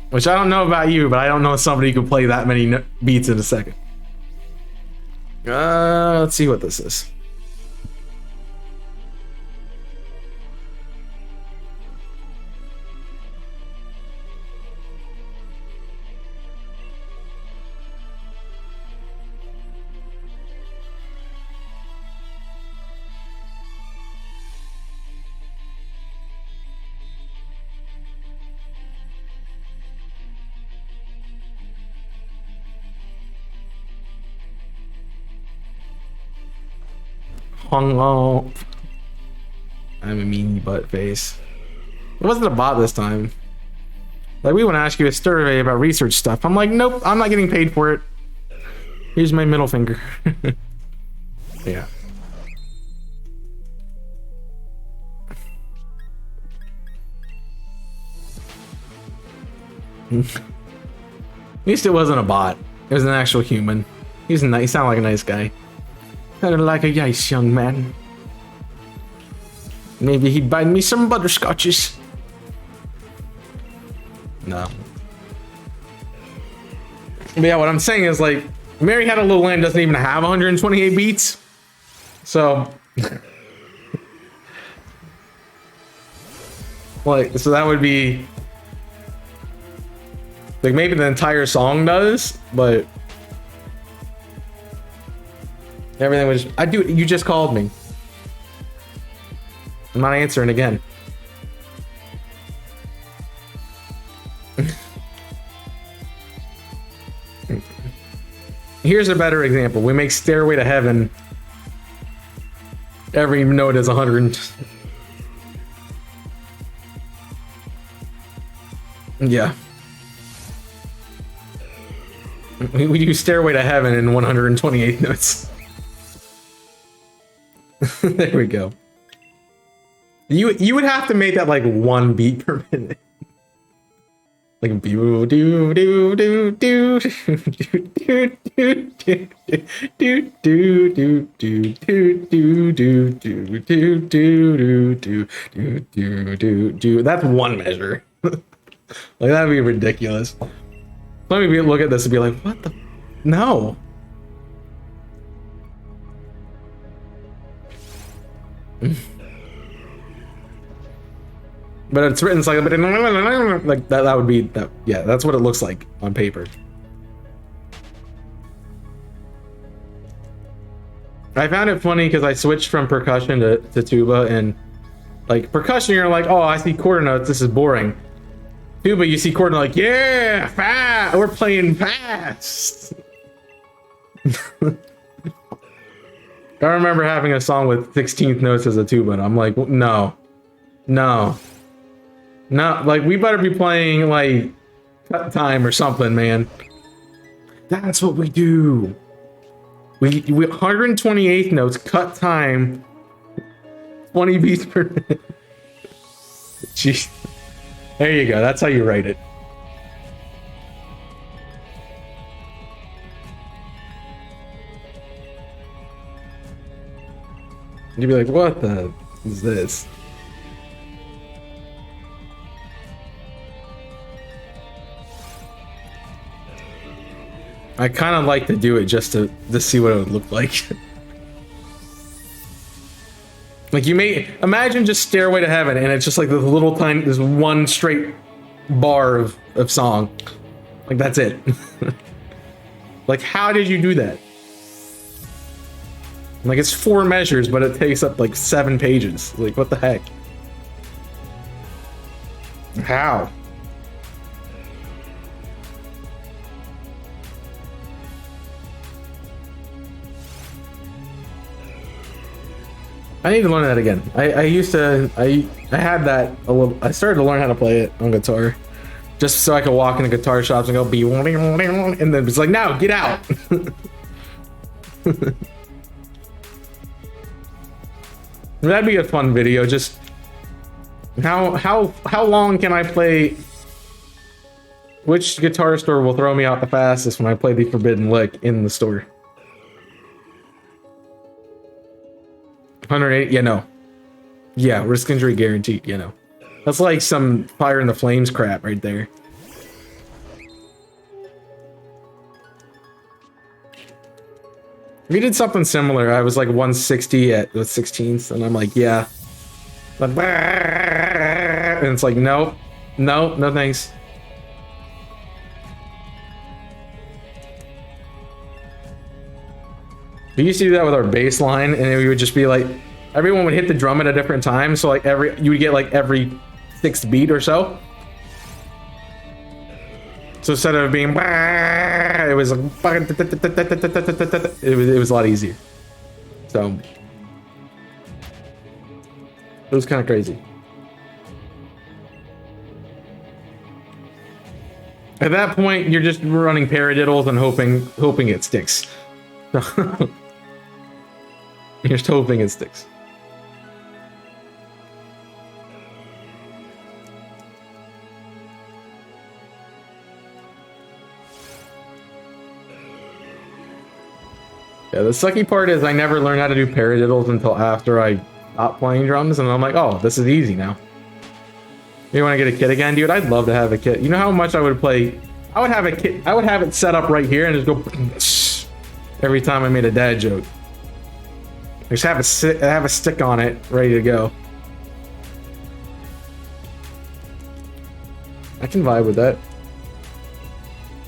Which I don't know about you, but I don't know somebody who can play that many beats in a second. Let's see what this is. I'm a meanie butt face. It wasn't a bot this time. Like, we want to ask you a survey about research stuff. I'm like, nope, I'm not getting paid for it. Here's my middle finger. Yeah. At least it wasn't a bot. It was an actual human. He sounded like a nice guy. Sounded like a nice young man. Maybe he'd buy me some butterscotches. No. But yeah, what I'm saying is, like, Mary Had a Little Lamb doesn't even have 128 beats. So like, so that would be like, maybe the entire song does, but everything was, you just called me. I'm not answering again. Here's a better example. We make Stairway to Heaven. Every note is 100. Yeah. We use Stairway to Heaven in 128 notes. There we go. You would have to make that like 1 beat per minute. Like do do do do do do do do do do do do do do do. That's 1 measure. Like, that'd be ridiculous. Let me look at this and be like, what the? No. But it's written like that. That would be that. Yeah, that's what it looks like on paper. I found it funny because I switched from percussion to tuba, and like percussion, you're like, oh, I see quarter notes. This is boring. Tuba, you see quarter, like, yeah, fast. We're playing fast. I remember having a song with 16th notes as a tuba, and I'm like, no. Like, we better be playing like cut time or something, man. That's what we do. We 128th notes, cut time, 20 beats per minute. Jeez. There you go. That's how you write it. You'd be like, what the is this? I kind of like to do it just to see what it would look like. Like, you may imagine just Stairway to Heaven, and it's just like this little tiny, this 1 straight bar of song. Like, that's it. Like, how did you do that? Like, it's 4 measures, but it takes up like 7 pages. Like, what the heck? How? I need to learn that again. I used to, I had that a little, I started to learn how to play it on guitar. Just so I could walk into guitar shops and go, be, and then it's like, no, get out. That'd be a fun video. Just how long can I play? Which guitar store will throw me out the fastest when I play the Forbidden Lick in the store? 108? Yeah, no. Yeah, risk injury guaranteed, you know. That's like some Fire in the Flames crap right there. We did something similar. I was like 160 at the 16th, and I'm like, yeah. And it's like, no, thanks. We used to do that with our bass line, and we would just be like, everyone would hit the drum at a different time, so like you would get like every 6th beat or so. So instead of being, it was like, it was a lot easier. So it was kind of crazy. At that point, you're just running paradiddles and hoping it sticks. You're just hoping it sticks. Yeah, the sucky part is I never learned how to do paradiddles until after I stopped playing drums, and I'm like, oh, this is easy now. You want to get a kit again, dude? I'd love to have a kit. You know how much I would play? I would have a kit. I would have it set up right here and just go every time I made a dad joke. Just have a stick on it, ready to go. I can vibe with that.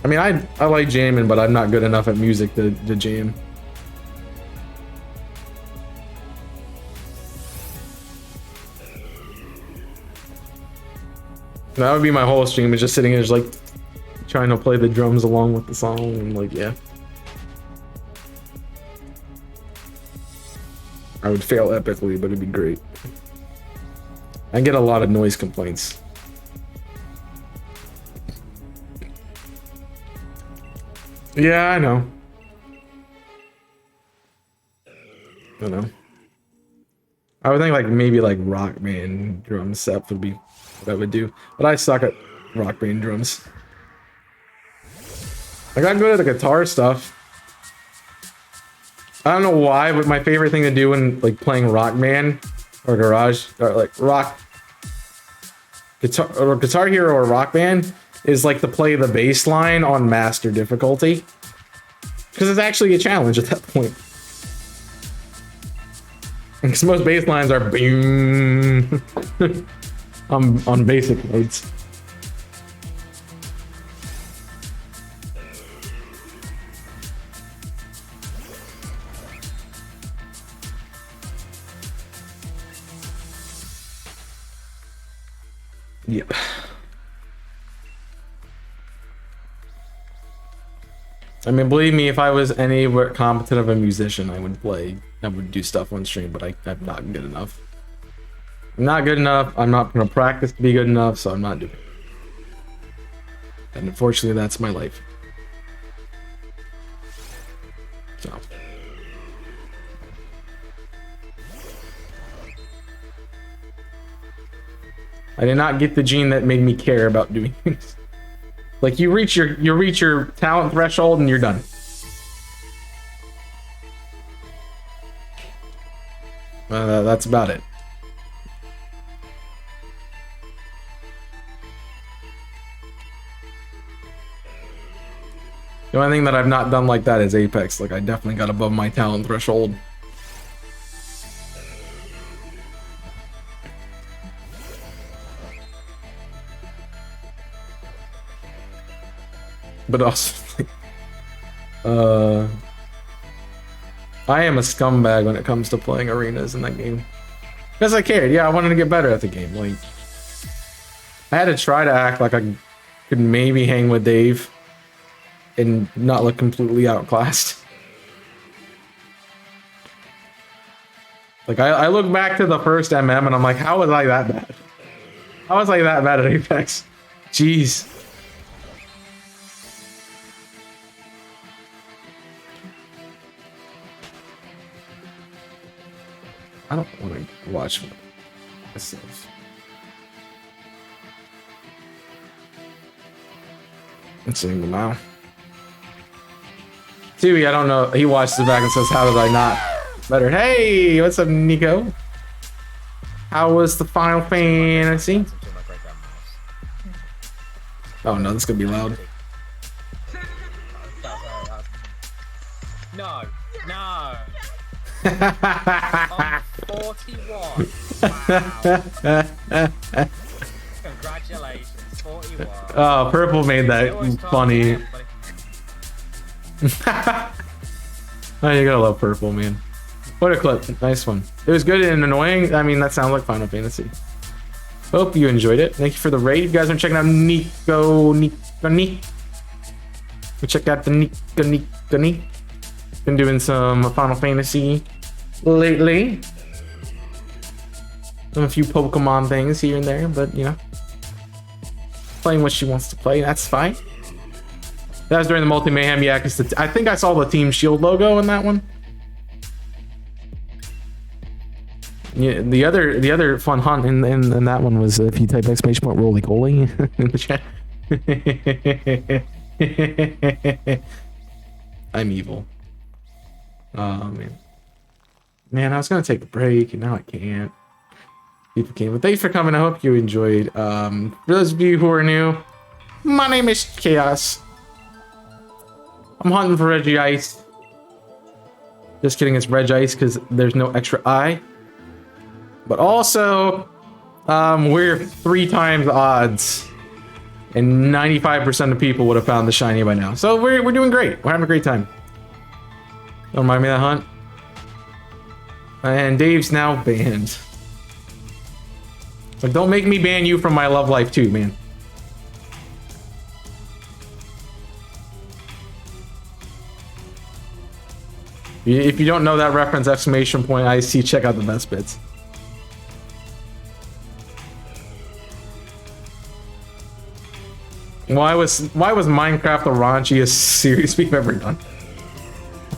I mean, I like jamming, but I'm not good enough at music to jam. That would be my whole stream, is just sitting here just like trying to play the drums along with the song, and like, yeah. I would fail epically, but it'd be great. I get a lot of noise complaints. Yeah, I know. I know. I would think like maybe like Rock Band drum set would be what I would do, but I suck at Rock Band drums. I got good at the guitar stuff. I don't know why, but my favorite thing to do when like playing Rock Band or Garage or like Guitar Hero or Rock Band is like to play the bass line on master difficulty, because it's actually a challenge at that point. Because most bass lines are boom on basic modes. Yep. I mean, believe me, if I was anywhere competent of a musician, I would do stuff on stream, but I'm not good enough. I'm not good enough. I'm not going to practice to be good enough, so I'm not doing it. And unfortunately, that's my life. So. I did not get the gene that made me care about doing things. Like you reach your talent threshold and you're done. That's about it. The only thing that I've not done like that is Apex. Like I definitely got above my talent threshold. But also, I am a scumbag when it comes to playing arenas in that game. Because I cared, yeah, I wanted to get better at the game. Like, I had to try to act like I could maybe hang with Dave and not look completely outclassed. Like, I look back to the first MM and I'm like, how was I that bad? How was I that bad at Apex? Jeez. I don't want to watch myself. Let's see now. Tui, I don't know. He watches it back and says, how did I not better? Hey, what's up, Nico? How was the Final Fantasy? Oh no, this is gonna be loud. No, no. I'm 41. Wow. Congratulations, 41. Oh, Purple made that funny. Oh, you gotta love Purple, man. What a clip. Nice one. It was good and annoying. I mean, that sounds like Final Fantasy. Hope you enjoyed it. Thank you for the raid. You guys are checking out Nico. Go check out the Nico. Been doing some Final Fantasy lately. Done a few Pokemon things here and there, but you know, playing what she wants to play, that's fine. That was during the multi mayhem, yeah. Because I think I saw the Team Shield logo in that one. Yeah, the other fun hunt in that one was if you type exclamation point roly goly in the chat. I'm evil. Oh man, I was gonna take a break and now I can't. People came, but thanks for coming. I hope you enjoyed. For those of you who are new, my name is Chaos. I'm hunting for Regice. Just kidding, it's Regice because there's no extra I. But also, we're 3 times the odds, and 95% of people would have found the shiny by now. So we're doing great. We're having a great time. Don't mind me that hunt. And Dave's now banned. But don't make me ban you from my love life too, man. If you don't know that reference, exclamation point IC, check out the best bits. Why was Minecraft the raunchiest series we've ever done?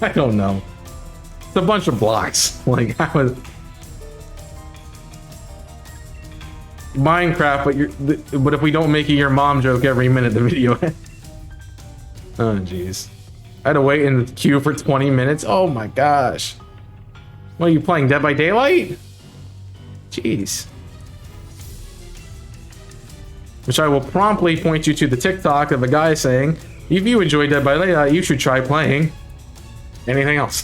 I don't know. It's a bunch of blocks. Like I was Minecraft, but if we don't make it your mom joke every minute, the video. Oh jeez. I had to wait in the queue for 20 minutes. Oh my gosh. What are you playing? Dead by Daylight? Jeez. Which I will promptly point you to the TikTok of a guy saying, if you enjoy Dead by Daylight, you should try playing anything else.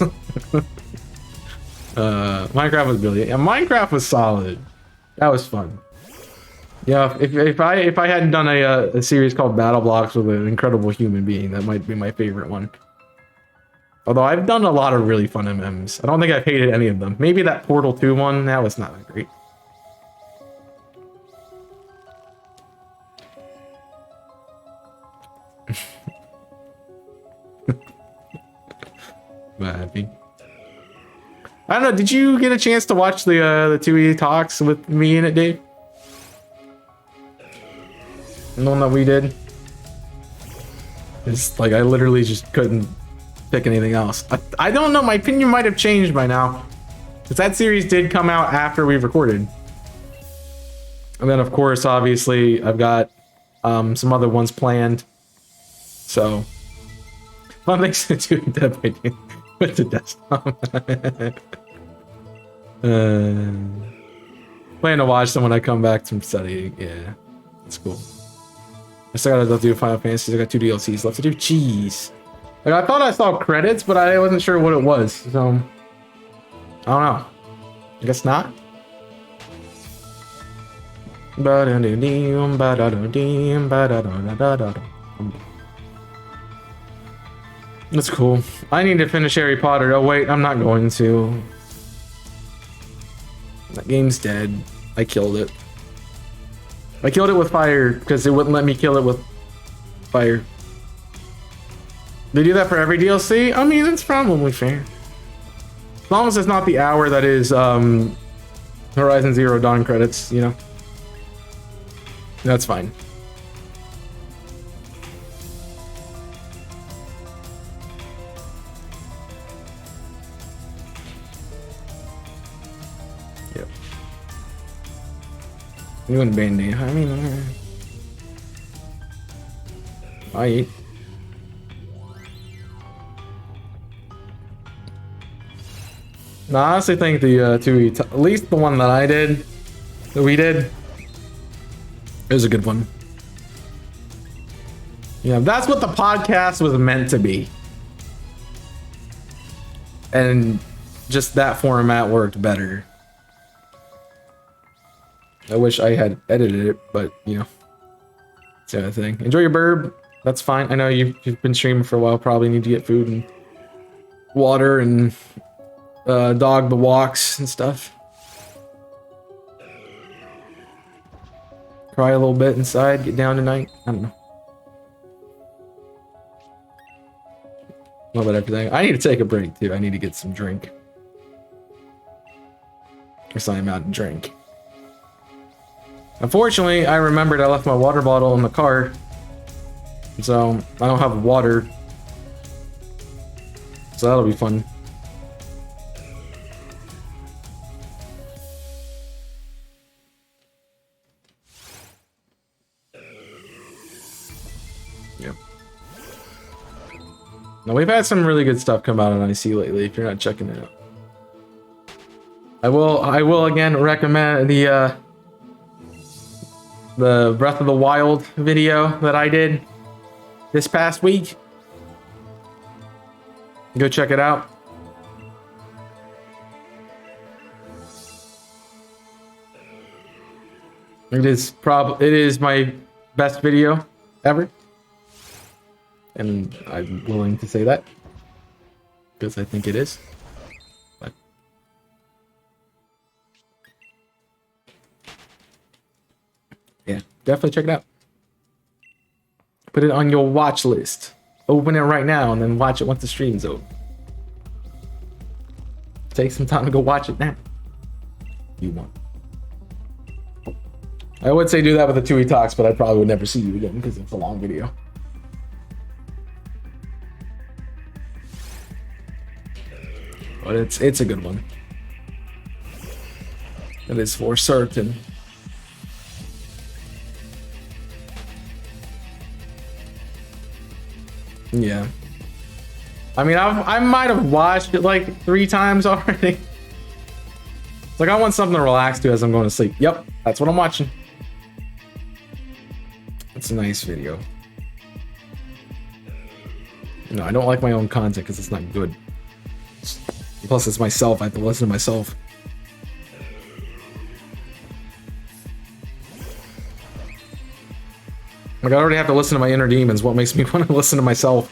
Minecraft was brilliant. Yeah, Minecraft was solid. That was fun. Yeah, if I hadn't done a series called Battle Blocks with an incredible human being, that might be my favorite one. Although I've done a lot of really fun MMs. I don't think I've hated any of them. Maybe that Portal 2 one, that was not that great. Happy. I don't know. Did you get a chance to watch the 2E talks with me in it, Dave? The one that we did. It's like I literally just couldn't pick anything else. I don't know. My opinion might have changed by now, because that series did come out after we recorded. And then, of course, obviously, I've got some other ones planned. So, fun things to do with the desktop. Plan to watch them when I come back from studying. Yeah, that's cool. I still gotta do Final Fantasy. I got 2 DLCs left to do. Jeez. Like, I thought I saw credits, but I wasn't sure what it was. So, I don't know. I guess not. That's cool. I need to finish Harry Potter. Oh wait, I'm not going to. That game's dead. I killed it. I killed it with fire because it wouldn't let me kill it with fire. They do that for every DLC? I mean, it's probably fair. As long as it's not the hour that is Horizon Zero Dawn credits, you know? That's fine. Yep. You and Bandy. I mean, I eat. No, I honestly think the 2E, at least the one that we did, it was a good one. Yeah, that's what the podcast was meant to be. And just that format worked better. I wish I had edited it, but you know, it's the other thing. Enjoy your burb. That's fine. I know you've been streaming for a while. Probably need to get food and water and dog the walks and stuff. Cry a little bit inside. Get down tonight. I don't know. What about everything? I need to take a break too. I need to get some drink. Or something out and drink. Unfortunately, I remembered I left my water bottle in the car. So I don't have water. So that'll be fun. Yep. Now we've had some really good stuff come out on IC lately. If you're not checking it out, I will again recommend the Breath of the Wild video that I did this past week. Go check it out. It is my best video ever. And I'm willing to say that because I think it is. But yeah, definitely check it out. Put it on your watch list. Open it right now and then watch it once the stream's over. Take some time to go watch it now. You want. I would say do that with the 2E Talks, but I probably would never see you again because it's a long video. But it's a good one. It is for certain. Yeah. I mean, I might have watched it like 3 times already. It's like I want something to relax to as I'm going to sleep. Yep, that's what I'm watching. It's a nice video. No, I don't like my own content because it's not good. Plus, it's myself. I have to listen to myself. Like, I already have to listen to my inner demons. What makes me want to listen to myself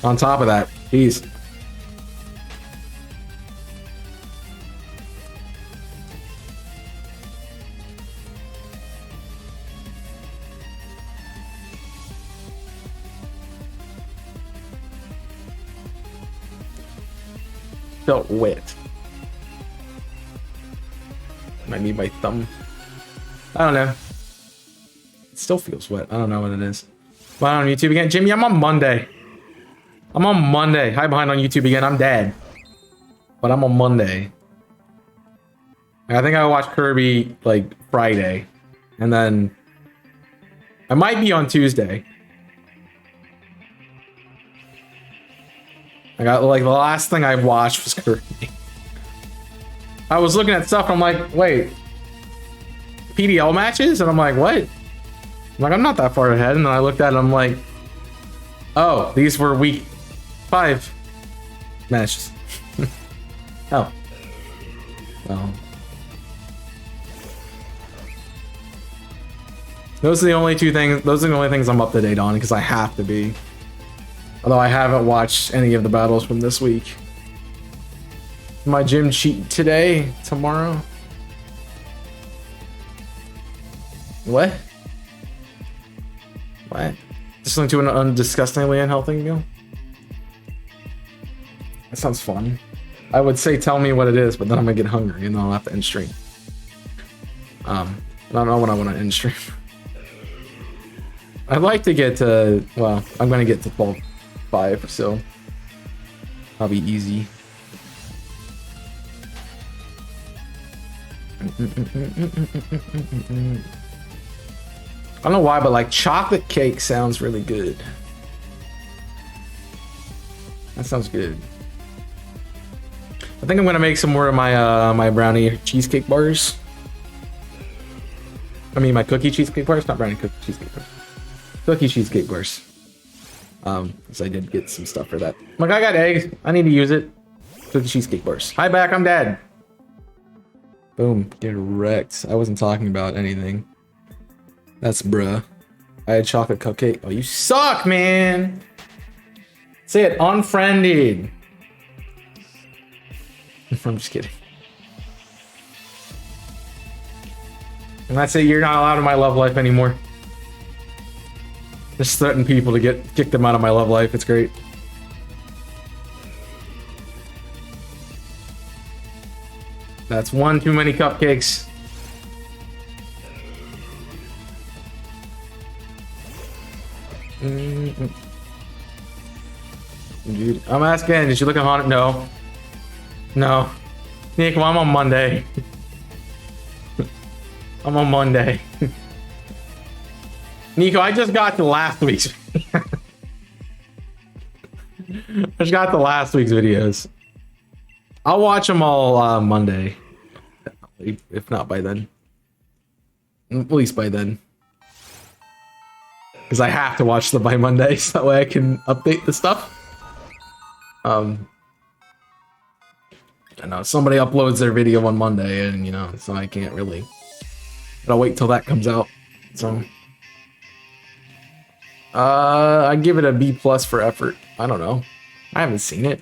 on top of that? Jeez. Felt wet. Might need my thumb. I don't know. It still feels wet. I don't know what it is. But on YouTube again. Jimmy, I'm on Monday. I'm on Monday. Hi behind on YouTube again. I'm dead. But I'm on Monday. I think I watched Kirby like Friday. And then I might be on Tuesday. I got like the last thing I watched was Kirby. I was looking at stuff and I'm like, wait, PDL matches? And I'm like, what? I'm like, I'm not that far ahead. And then I looked at it and I'm like, oh, these were week 5 matches. Oh. Well. Those are the only 2 things, those are the only things I'm up to date on because I have to be. Although I haven't watched any of the battles from this week. My gym cheat today, tomorrow. What? What? Just linked to an undisgustingly unhealthy meal? That sounds fun. I would say tell me what it is, but then I'm gonna get hungry and then I'll have to end stream. I don't know when I want to end stream. I'd like to get to, well, I'm gonna get to 12.5, so I'll be easy. I don't know why, but like chocolate cake sounds really good. That sounds good. I think I'm gonna make some more of my my brownie cheesecake bars. I mean my cookie cheesecake bars, not brownie cookie cheesecake bars. Cookie cheesecake bars. Because I did get some stuff for that. Like I got eggs, I need to use it. Cookie cheesecake bars. Hi back, I'm dead. Boom, get wrecked. I wasn't talking about anything. That's bruh. I had chocolate cupcake. Oh, you suck, man. Say it, unfriended. I'm just kidding. And that's it, you're not allowed in my love life anymore. Just threaten people to kick them out of my love life. It's great. That's one too many cupcakes. Dude, I'm asking, did you look at Haunted? No. No. Nick, well, I'm on Monday. I'm on Monday. Nico, I just got to last week's. I just got to last week's videos. I'll watch them all Monday. If not by then. At least by then. Because I have to watch them by Monday, so that way I can update the stuff. I know somebody uploads their video on Monday, and you know, so I can't really. But I'll wait till that comes out. So, I give it a B+ for effort. I don't know. I haven't seen it.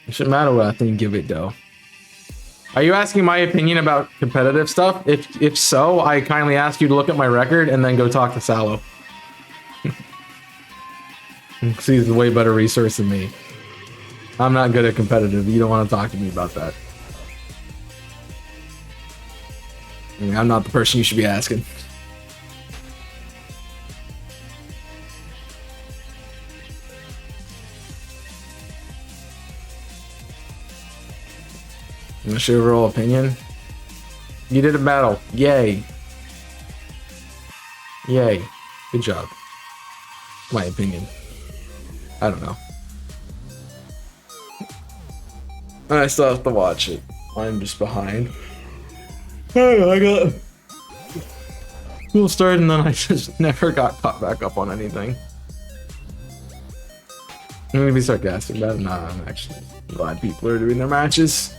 It shouldn't matter what I think give it though. Are you asking my opinion about competitive stuff? If so, I kindly ask you to look at my record and then go talk to Sallow. He's a way better resource than me. I'm not good at competitive. You don't want to talk to me about that. I mean, I'm not the person you should be asking. What's your overall opinion? You did a battle. Yay. Yay. Good job. My opinion. I don't know. I still have to watch it. I'm just behind. Oh, I got school started and then I just never got caught back up on anything. I'm gonna be sarcastic about it. Nah, I'm actually glad people are doing their matches.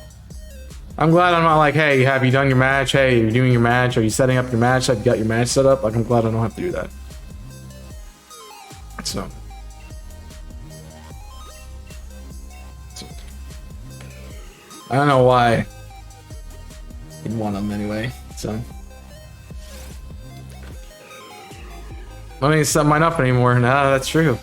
I'm glad I'm not like, hey, have you done your match? Hey, you're doing your match. Are you setting up your match? Have you got your match set up? Like, I'm glad I don't have to do that. So. I don't know why you'd want them anyway, so. I don't need to set mine up anymore. Nah, that's true.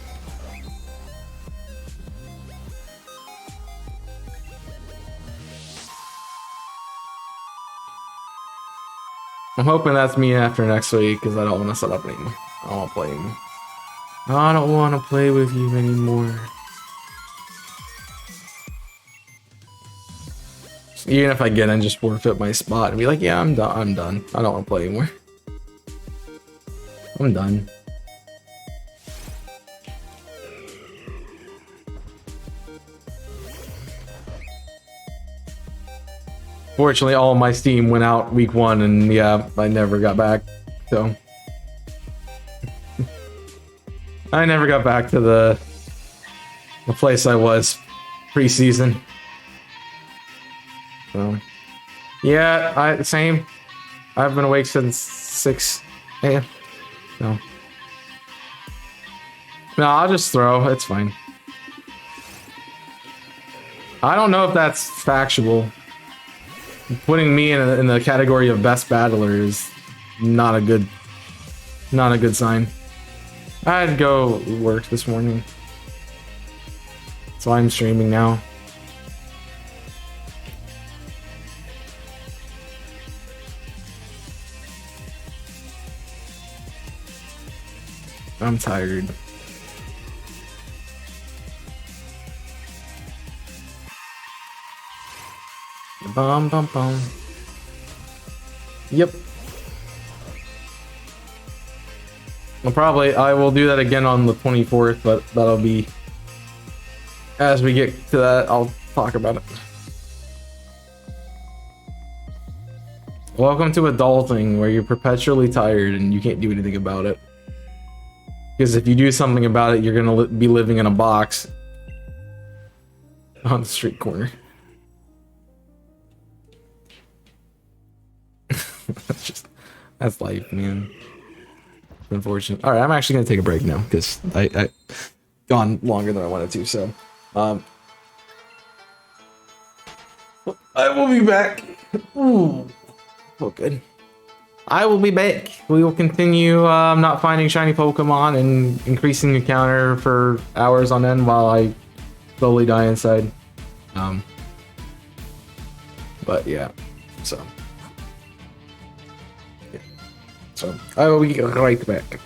I'm hoping that's me after next week, because I don't want to set up anymore. I don't want to play anymore. I don't want to play with you anymore. Even if I get in, just forfeit my spot and be like, yeah, I'm done. I'm done. I don't want to play anymore. I'm done. Fortunately, all of my Steam went out week 1, and yeah, I never got back. So I never got back to the place I was pre-season. So yeah, same. I've been awake since 6 a.m. So no, I'll just throw. It's fine. I don't know if that's factual. Putting me in the category of best battler is not a good sign. I had to go work this morning, so I'm streaming now. I'm tired. Bum bum bum. Yep. I will do that again on the 24th, but that'll be as we get to that. I'll talk about it. Welcome to adulting, where you're perpetually tired and you can't do anything about it. Because if you do something about it, you're gonna be living in a box on the street corner. That's life, man. Unfortunate. All right, I'm actually gonna take a break now because I gone longer than I wanted to. So, I will be back. Ooh, oh good. I will be back. We will continue not finding shiny Pokemon and increasing the counter for hours on end while I slowly die inside. But yeah, so. So I will be right back.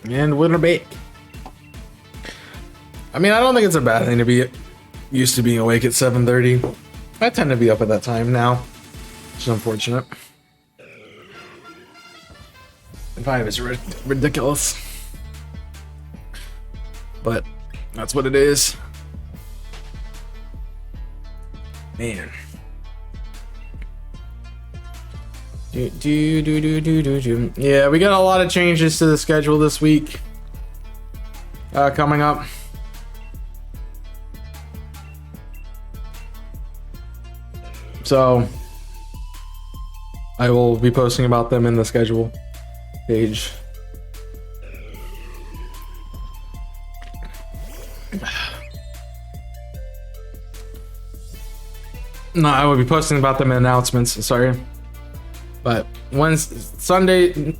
And winter bake. I mean, I don't think it's a bad thing to be used to being awake at 7:30. I tend to be up at that time now, which is unfortunate. 5 is ridiculous. But that's what it is. Man. Yeah, we got a lot of changes to the schedule this week coming up. So I will be posting about them in the schedule page. No, I will be posting about them in announcements, sorry. But Sunday,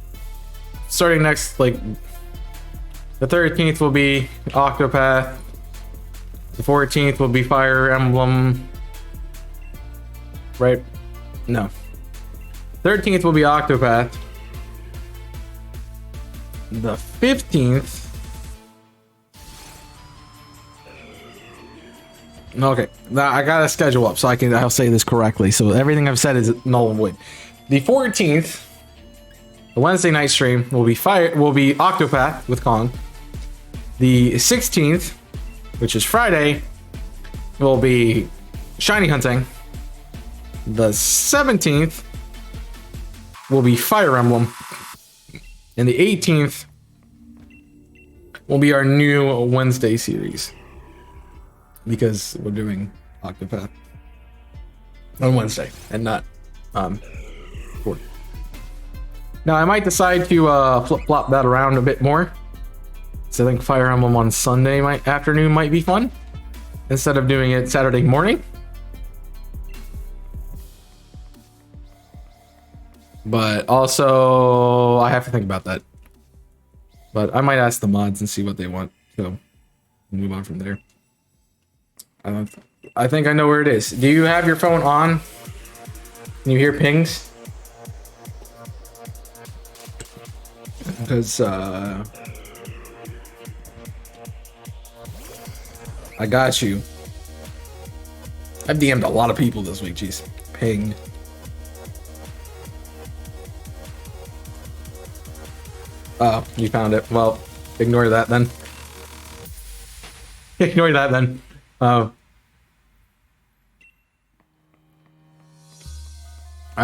starting next, like, the 13th will be Octopath. The 14th will be Fire Emblem. Right? No. 13th will be Octopath. The 15th. Okay, now I got a schedule up so I'll say this correctly. So everything I've said is null and void. The 14th, the Wednesday night stream will be Octopath with Kong. The 16th, which is Friday, will be Shiny Hunting. The 17th will be Fire Emblem. And the 18th will be our new Wednesday series. Because we're doing Octopath on Wednesday and not Friday. Now I might decide to flip-flop that around a bit more. So I think Fire Emblem on Sunday afternoon might be fun instead of doing it Saturday morning. But also I have to think about that. But I might ask the mods and see what they want. So we'll move on from there. I think I know where it is. Do you have your phone on? Can you hear pings? Because I got you. I've DM'd a lot of people this week, jeez. Ping. Oh, you found it. Well, ignore that then. Ignore that then. I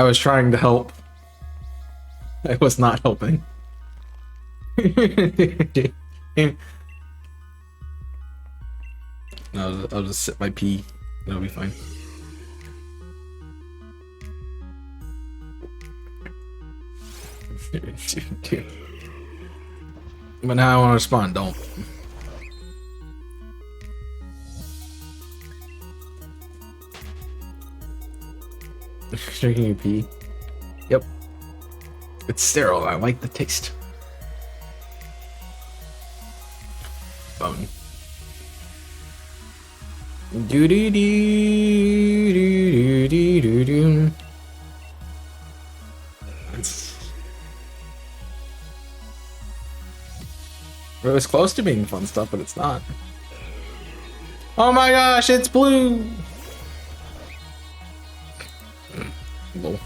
was trying to help. I was not helping. No, I'll just sip my pee. That'll be fine. But now I want to respond. Don't. Drinking your pee. Yep. It's sterile. I like the taste. Bone. Do do do do do do do. It was close to being fun stuff, but it's not. Oh my gosh, it's blue! Lol.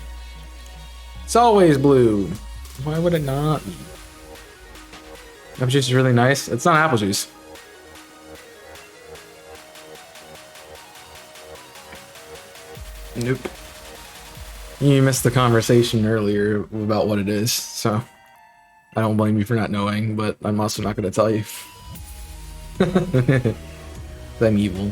It's always blue. Why would it not be? Apple juice is really nice. It's not apple juice. Nope. You missed the conversation earlier about what it is, so I don't blame you for not knowing, but I'm also not going to tell you. I'm evil.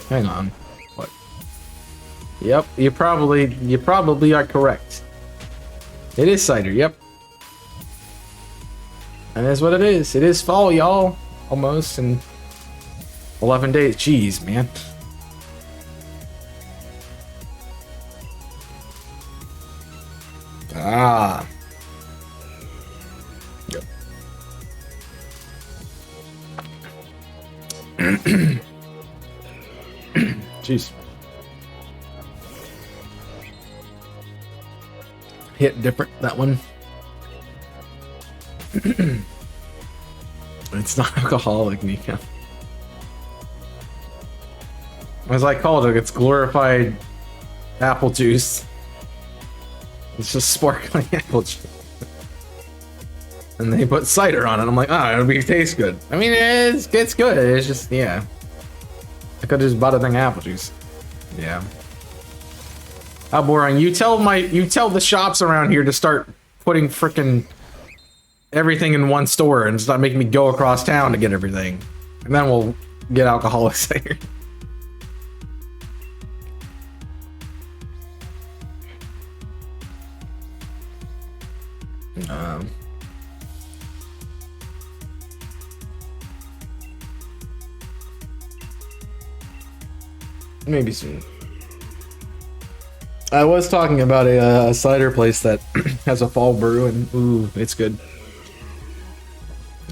Hang on. What? Yep, you probably are correct. It is cider, yep. And that's what it is. It is fall, y'all. Almost in 11 days. Jeez, man. Ah. Yep. Jeez. hit different, that one. It's not alcoholic, Nika. As I called it, it's glorified apple juice. It's just sparkling apple juice. And they put cider on it. I'm like, it'll taste good. I mean, it's good. It's just, yeah. I could just bought a thing of apple juice. Yeah. How boring. You tell the shops around here to start putting frickin' everything in one store and stop making me go across town to get everything. And then we'll get alcoholic cider. Maybe soon. I was talking about a cider place that has a fall brew, and ooh, it's good.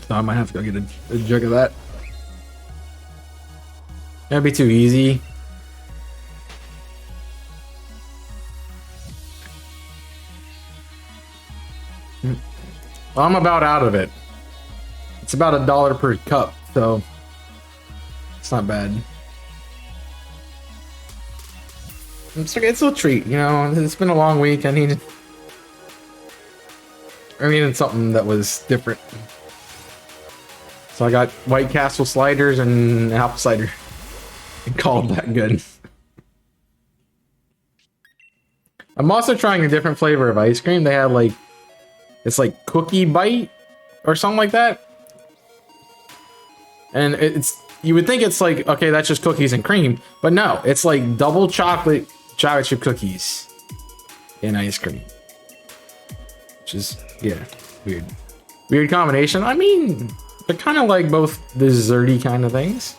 So I might have to go get a jug of that. That'd be too easy. Well, I'm about out of it. It's about $1 per cup, so it's not bad. It's a treat, you know. It's been a long week. I needed something that was different. So I got White Castle sliders and apple cider. And called that good. I'm also trying a different flavor of ice cream. They have like, it's like cookie bite or something like that. And you would think it's like, okay, that's just cookies and cream, but no, it's like double chocolate chip cookies and ice cream, which is, yeah, weird combination. I mean, they're kind of like both desserty kind of things.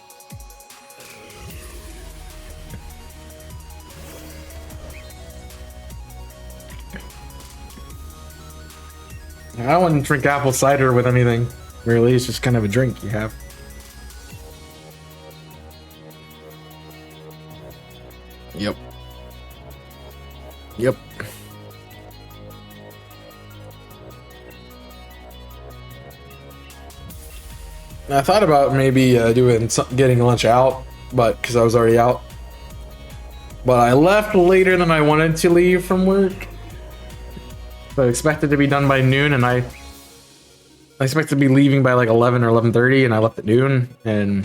I wouldn't drink apple cider with anything, really. It's just kind of a drink you have. Yep. I thought about maybe getting lunch out, but because I was already out. But I left later than I wanted to leave from work. So I expected to be done by noon, and I expected to be leaving by like 11 or 11:30, and I left at noon and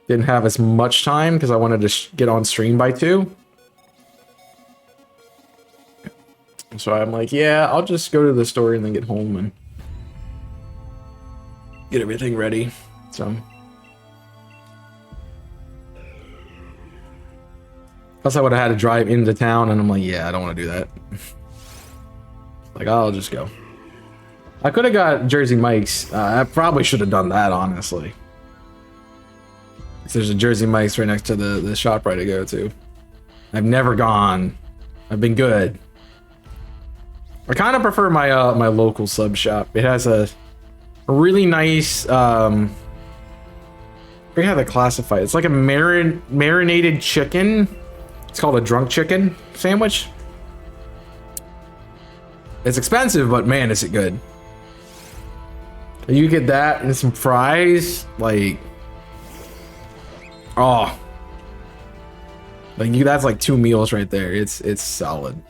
didn't have as much time because I wanted to get on stream by 2. So I'm like, yeah, I'll just go to the store and then get home and get everything ready. So plus I would have had to drive into town, and I'm like, yeah, I don't want to do that. Like, I'll just go. I could have got Jersey Mike's. I probably should have done that, honestly. There's a Jersey Mike's right next to the shop right to go to. I've never gone. I've been good. I kind of prefer my my local sub shop. It has a really nice I forget how to classify it. It's like a marinated chicken. It's called a drunk chicken sandwich. It's expensive, but man, is it good. You get that and some fries, like, oh, like that's like 2 meals right there. It's solid.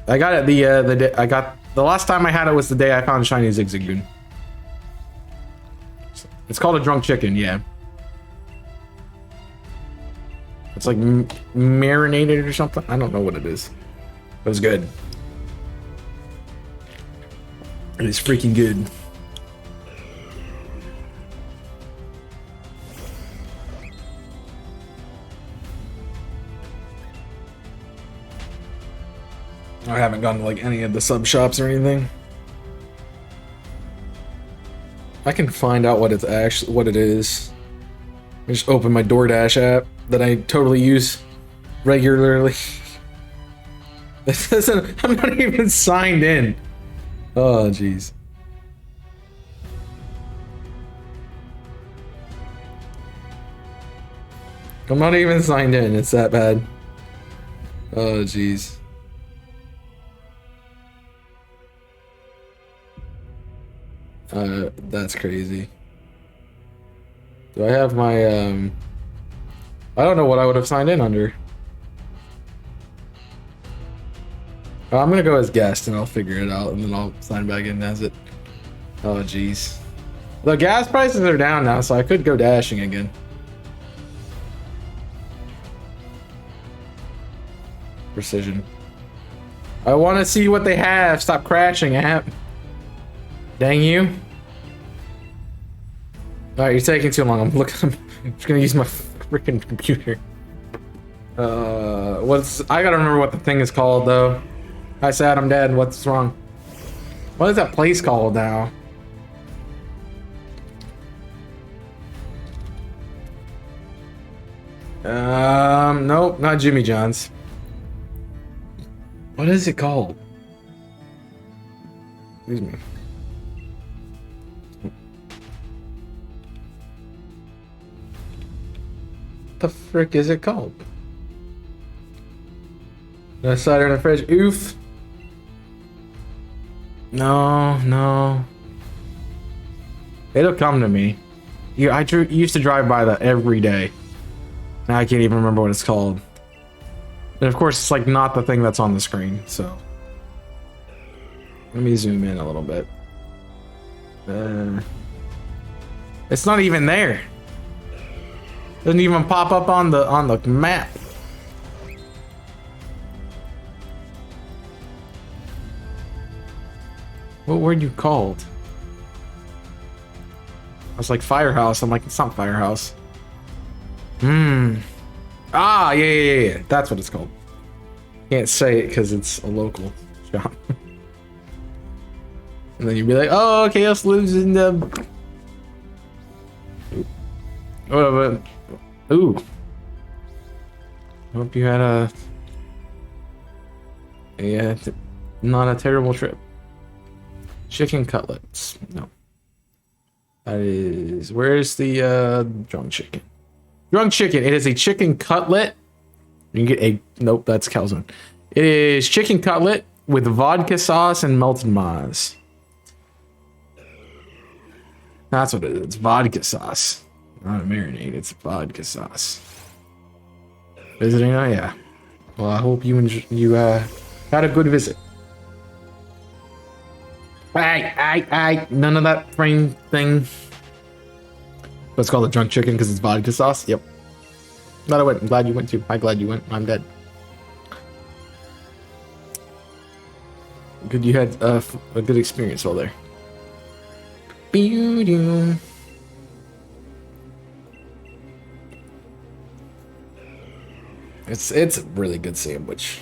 I got it the day the last time I had it was the day I found shiny Zigzagoon. It's called a drunk chicken, yeah. It's like marinated or something. I don't know what it is. It was good. It is freaking good. I haven't gone to like any of the sub shops or anything. I can find out what it is. I just open my DoorDash app that I totally use regularly. This isn't. I'm not even signed in. Oh, jeez. I'm not even signed in. It's that bad. Oh, jeez. That's crazy. Do I have my, I don't know what I would have signed in under. I'm gonna go as guest and I'll figure it out and then I'll sign back in as it. Oh, jeez. The gas prices are down now, so I could go dashing again. Precision. I want to see what they have. Stop crashing, app. Dang you. Alright, you're taking too long. I'm just gonna use my freaking computer. I gotta remember what the thing is called, though. Hi, Sad, I'm dead. What's wrong? What is that place called now? Nope, not Jimmy John's. What is it called? Excuse me. What the frick is it called? The cider in the fridge. Oof. No. It'll come to me. I used to drive by that every day. Now I can't even remember what it's called. And of course, it's like not the thing that's on the screen, so. Let me zoom in a little bit. It's not even there. Doesn't even pop up on the map. What were you called? I was like Firehouse. I'm like, it's not Firehouse. Ah, yeah. That's what it's called. Can't say it because it's a local shop. And then you'd be like, oh, Chaos lives in the... Ooh. Hope you had not a terrible trip. Chicken cutlets. No. That is... Where's the drunk chicken? Drunk chicken. It is a chicken cutlet. You can get a... Nope, that's calzone. It is chicken cutlet with vodka sauce and melted maize. That's what it is. It's vodka sauce. Not a marinade. It's vodka sauce. Visiting? Oh, yeah. Well, I hope you had a good visit. None of that frame thing. But it's called a drunk chicken because it's vodka sauce. Yep. Glad I went. I'm glad you went too. I'm glad you went. I'm dead. Good. You had a good experience while there. It's a really good sandwich.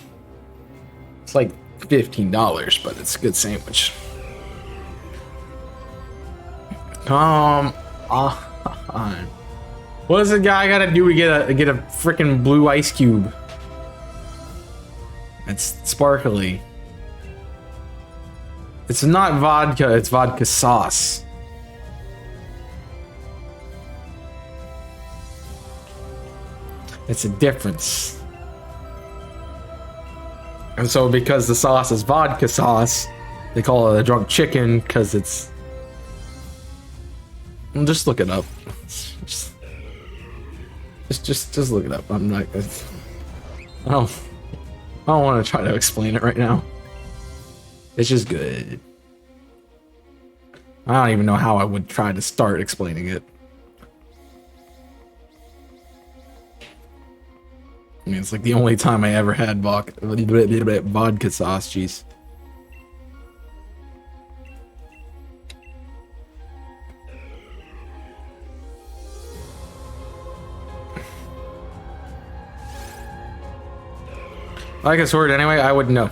It's like $15, but it's a good sandwich. Come on. What does the guy gotta do to get a freaking blue ice cube? It's sparkly. It's not vodka, it's vodka sauce. It's a difference. And so because the sauce is vodka sauce, they call it a drunk chicken because it's... Just look it up. Just look it up. I'm not... I don't want to try to explain it right now. It's just good. I don't even know how I would try to start explaining it. I mean, it's like the only time I ever had vodka sauce, jeez. Like a sword anyway, I wouldn't know.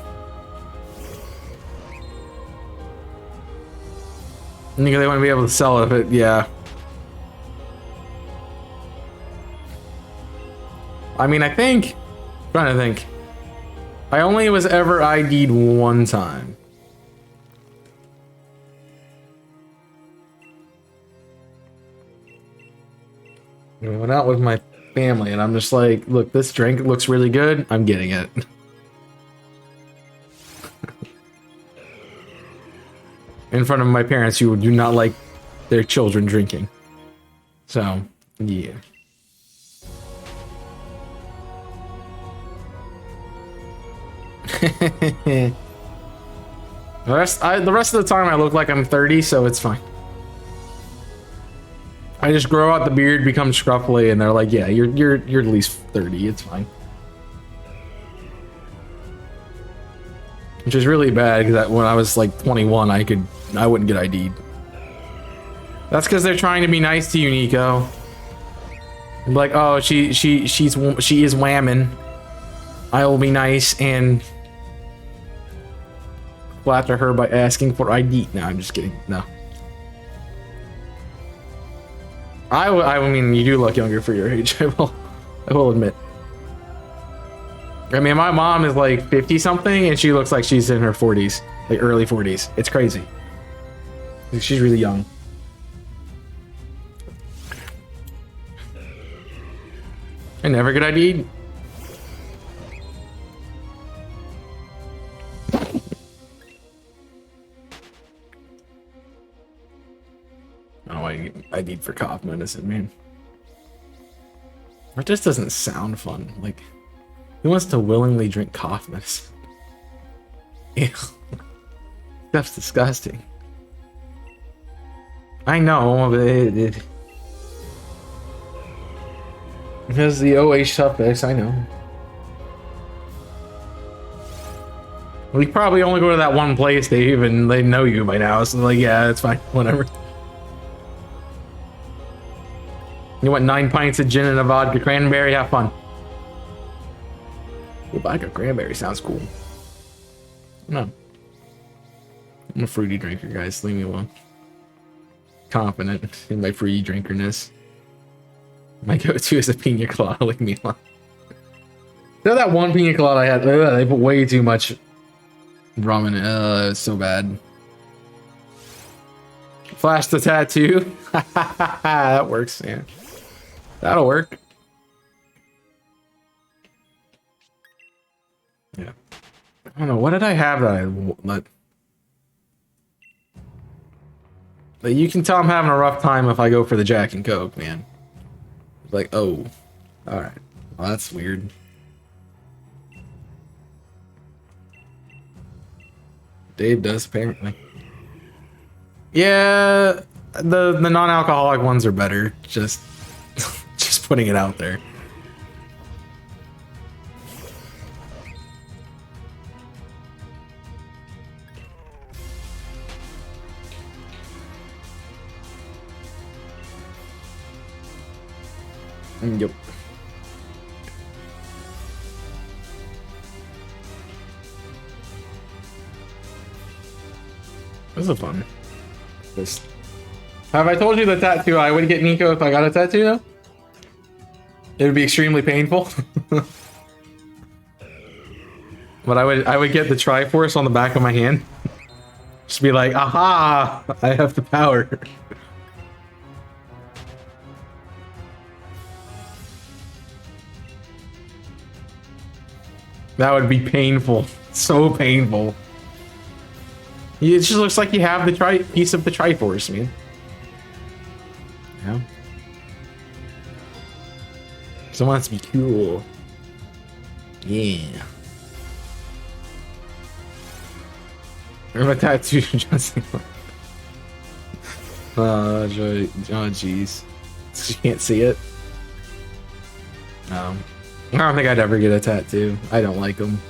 I think they wouldn't be able to sell it, but yeah. I mean, I think... I'm trying to think. I only was ever ID'd one time. I went out with my family and I'm just like, look, this drink looks really good. I'm getting it. in front of my parents who do not like their children drinking. So, yeah. the rest of the time I look like I'm 30, so it's fine. I just grow out the beard, become scruffly, and they're like, "Yeah, you're at least 30. It's fine." Which is really bad because when I was like 21, I wouldn't get ID'd. That's because they're trying to be nice to you, Nico. I'm like, oh, she is whamming. I will be nice and flatter her by asking for ID. No, I'm just kidding. No. I mean, you do look younger for your age. I will admit. I mean, my mom is like 50 something and she looks like she's in her 40s, like early 40s. It's crazy. She's really young. I never get ID'd. Oh, I need for cough medicine, man. It just doesn't sound fun. Like, who wants to willingly drink cough medicine? Ew. That's disgusting. I know, but it has the OH suffix, I know. We probably only go to that one place, Dave, and they know you by now, so like, yeah, it's fine, whatever. You want 9 pints of gin and a vodka cranberry? Have fun. Ooh, vodka cranberry sounds cool. No. I'm a fruity drinker, guys. Leave me alone. Confident in my fruity drinkerness. My go-to is a pina colada. Leave me alone. You know that one pina colada I had? They put way too much rum in it. It was so bad. Flash the tattoo. That works, yeah. That'll work. Yeah. I don't know. What did I have that I let? But you can tell I'm having a rough time if I go for the Jack and Coke, man. Like, oh. Alright. Well, that's weird. Dave does, apparently. Yeah, the non-alcoholic ones are better. Just putting it out there. Yep. This is fun. Have I told you the tattoo I would get Nico if I got a tattoo? It would be extremely painful. But I would get the Triforce on the back of my hand. Just be like, aha! I have the power. That would be painful. So painful. It just looks like you have the piece of the Triforce, man. Yeah. Someone wants to be cool. Yeah. Or my tattoo, Johnson. Oh, jeez. You can't see it. I don't think I'd ever get a tattoo. I don't like them.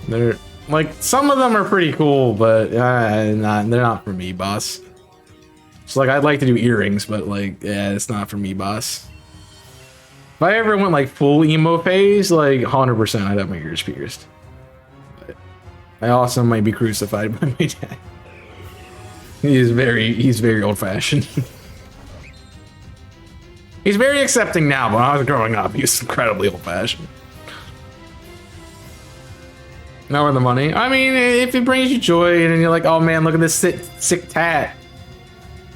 They're like, some of them are pretty cool, but they're not for me, boss. It's like, I'd like to do earrings, but like, yeah, it's not for me, boss. If I ever went like full emo phase, like 100% I'd have my ears pierced. But I also might be crucified by my dad. He's very old fashioned. He's very accepting now, but when I was growing up, he was incredibly old fashioned. Now where the money? I mean, if it brings you joy and you're like, oh man, look at this sick tat.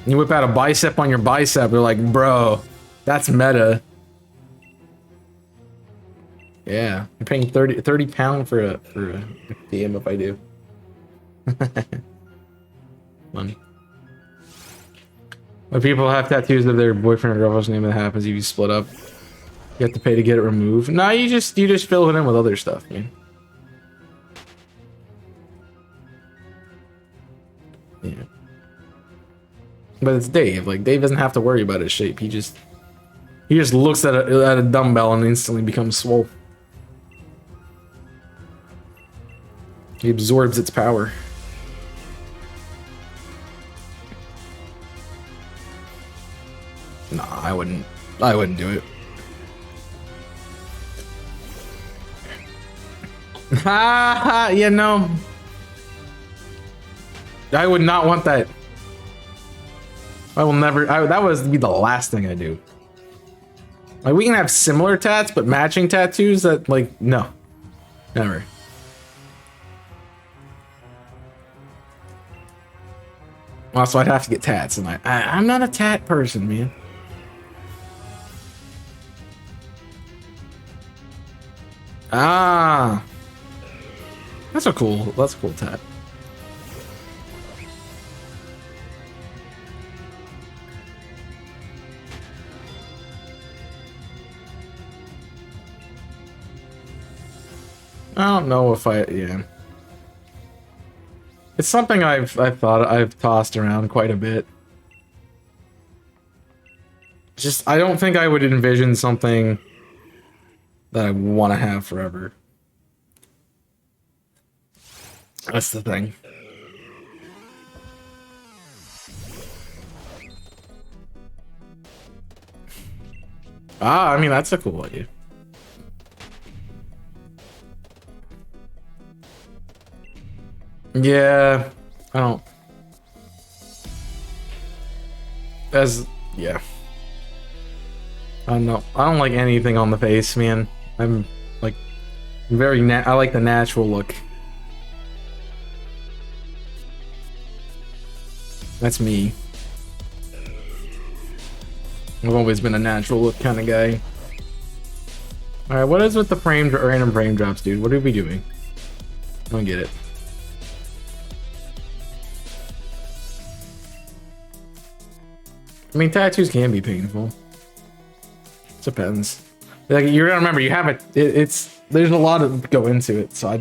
You whip out a bicep on your bicep, you're like, bro, that's meta. Yeah, you're paying 30 pounds for a DM if I do. Fun. When people have tattoos of their boyfriend or girlfriend's name, that happens if you split up. You have to pay to get it removed. No, you just fill it in with other stuff, man. Yeah. But it's Dave. Like, Dave doesn't have to worry about his shape. He just looks at a dumbbell and instantly becomes swole. He absorbs its power. Nah, I wouldn't do it. Ha! Yeah, no. I would not want that. I will never. That would be the last thing I do. Like, we can have similar tats, but matching tattoos, that, like, no. Never. Also, I'd have to get tats, and I'm not a tat person, man. Ah. That's a cool tat. I don't know if yeah. It's something I've tossed around quite a bit. Just, I don't think I would envision something that I want to have forever. That's the thing. I mean, that's a cool idea. Yeah, I don't. Yeah. I don't know. I don't like anything on the face, man. I'm like I like the natural look. That's me. I've always been a natural look kind of guy. Alright, what is with the random frame drops, dude? What are we doing? I don't get it. I mean, tattoos can be painful. Depends. Like, you're gonna remember, you have it's there's a lot to go into it, so I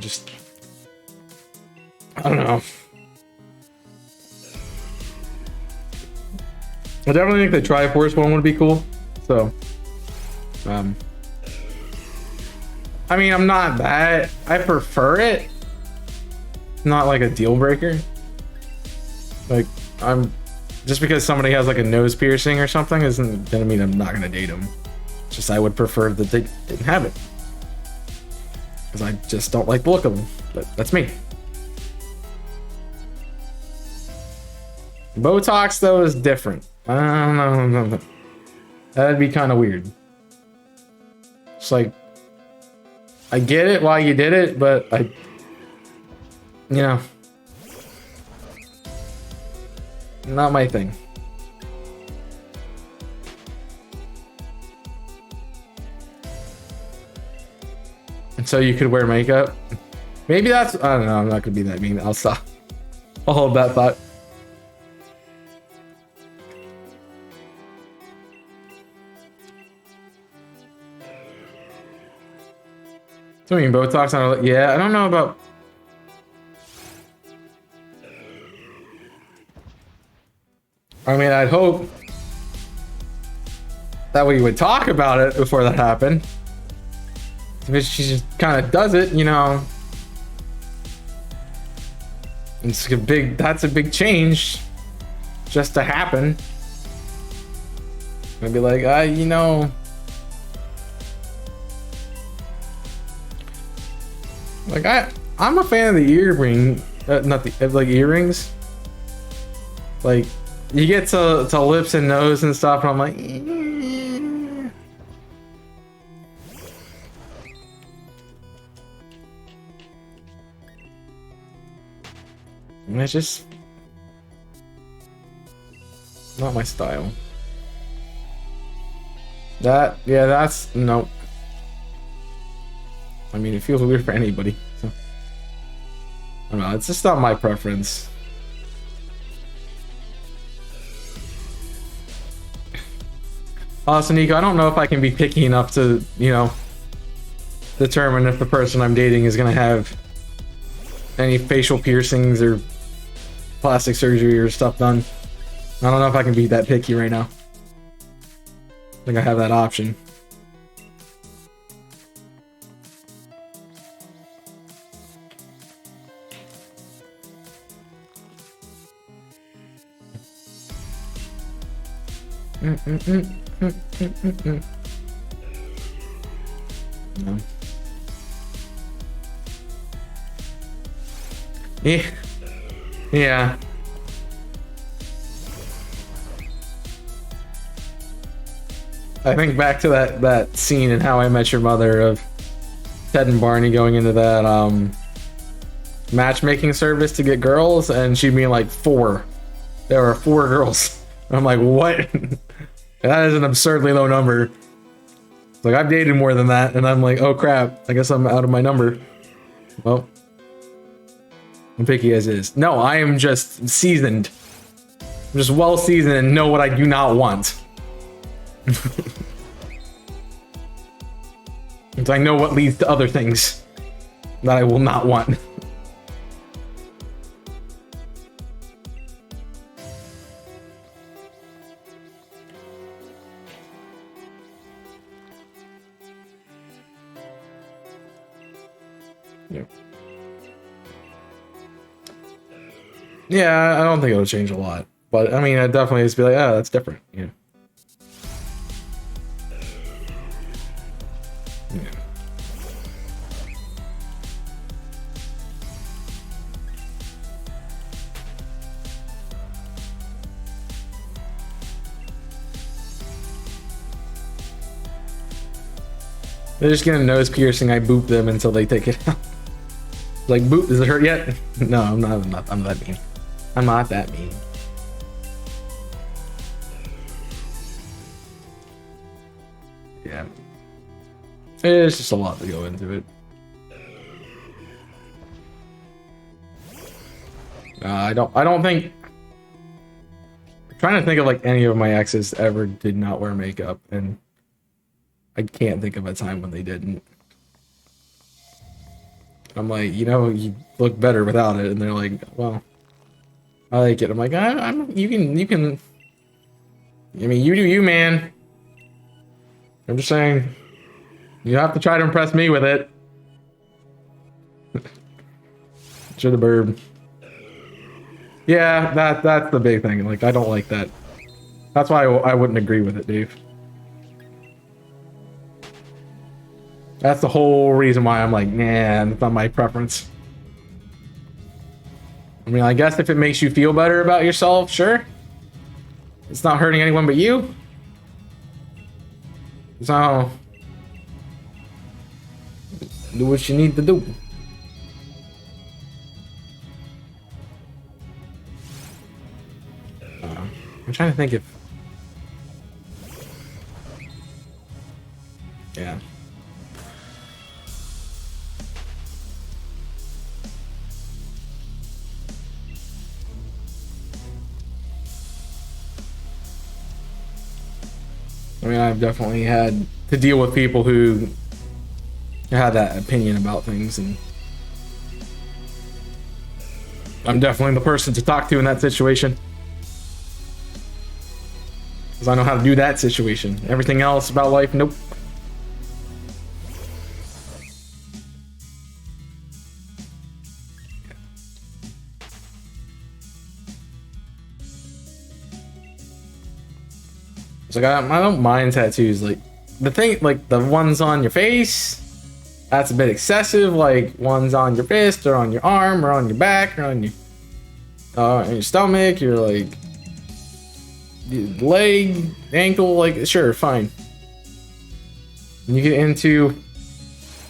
don't know. I definitely think the Triforce one would be cool. So, I mean, I'm not that. I prefer it. Not like a deal breaker. Like, just because somebody has like a nose piercing or something isn't gonna mean I'm not gonna date them. It's just I would prefer that they didn't have it. Because I just don't like the look of them. But that's me. Botox, though, is different. I don't know. That'd be kind of weird. It's like, I get it why you did it, but not my thing. And so you could wear makeup. Maybe that's, I don't know, I'm not gonna be that mean. I'll stop. I'll hold that thought. So you mean Botox? Yeah, I don't know about. I mean, I'd hope that we would talk about it before that happened. If she just kind of does it, you know. It's a that's a big change just to happen. I'd be like, you know. Like, I'm a fan of the earring, not the, like, earrings. Like, you get to lips and nose and stuff, and I'm like, And it's just not my style. That's nope. I mean, it feels weird for anybody. So I don't know. No, it's just not my preference. Also, Nico, I don't know if I can be picky enough to, you know, determine if the person I'm dating is gonna have any facial piercings or plastic surgery or stuff done. I don't know if I can be that picky right now. I think I have that option. No. Yeah. Yeah. I think back to that scene in How I Met Your Mother of Ted and Barney going into that matchmaking service to get girls, and she being like 4. There were 4 girls. I'm like, what? That is an absurdly low number. Like, I've dated more than that, and I'm like, oh crap, I guess I'm out of my number. Well, I'm picky as is. No, I am just seasoned. I'm just well seasoned and know what I do not want. Because I know what leads to other things that I will not want. Yeah, I don't think it'll change a lot. But I mean, I'd definitely just be like, oh, that's different. Yeah. They're just getting a nose piercing. I boop them until they take it out. Like, boop, does it hurt yet? No, I'm not that mean. I'm not that mean. Yeah. It's just a lot to go into it. I don't think... I'm trying to think of like any of my exes ever did not wear makeup, and I can't think of a time when they didn't. I'm like, you know, you look better without it, and they're like, well, I like it. I'm like, you can. I mean, you do you, man. I'm just saying, you have to try to impress me with it. Should the burb. Yeah, that's the big thing. Like, I don't like that. That's why I wouldn't agree with it, Dave. That's the whole reason why I'm like, nah, it's not my preference. I mean, I guess if it makes you feel better about yourself, sure. It's not hurting anyone but you. So, do what you need to do. I'm trying to think if... Yeah. I mean, I've definitely had to deal with people who had that opinion about things, and I'm definitely the person to talk to in that situation. Because I know how to do that situation. Everything else about life, nope. It's like, I don't mind tattoos. Like, the thing, like, the ones on your face, that's a bit excessive. Like, ones on your fist, or on your arm, or on your back, or on your stomach, your, like, leg, ankle, like, sure, fine. And you get into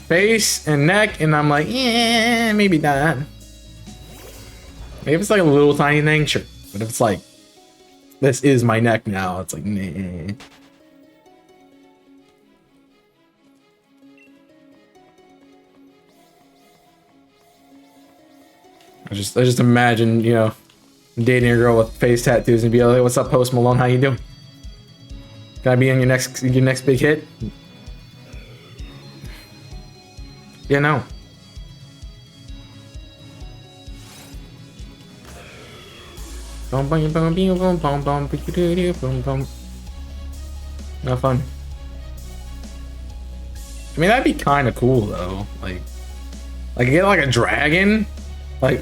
face and neck, and I'm like, yeah, maybe not. Maybe it's like a little tiny thing, sure. But if it's like, this is my neck now, it's like, nah. I just imagine, you know, dating a girl with face tattoos and be like, "What's up, Post Malone? How you doing? Can I be in your next big hit?" Yeah, no. Not fun. I mean, that'd be kind of cool though. Like get like a dragon, like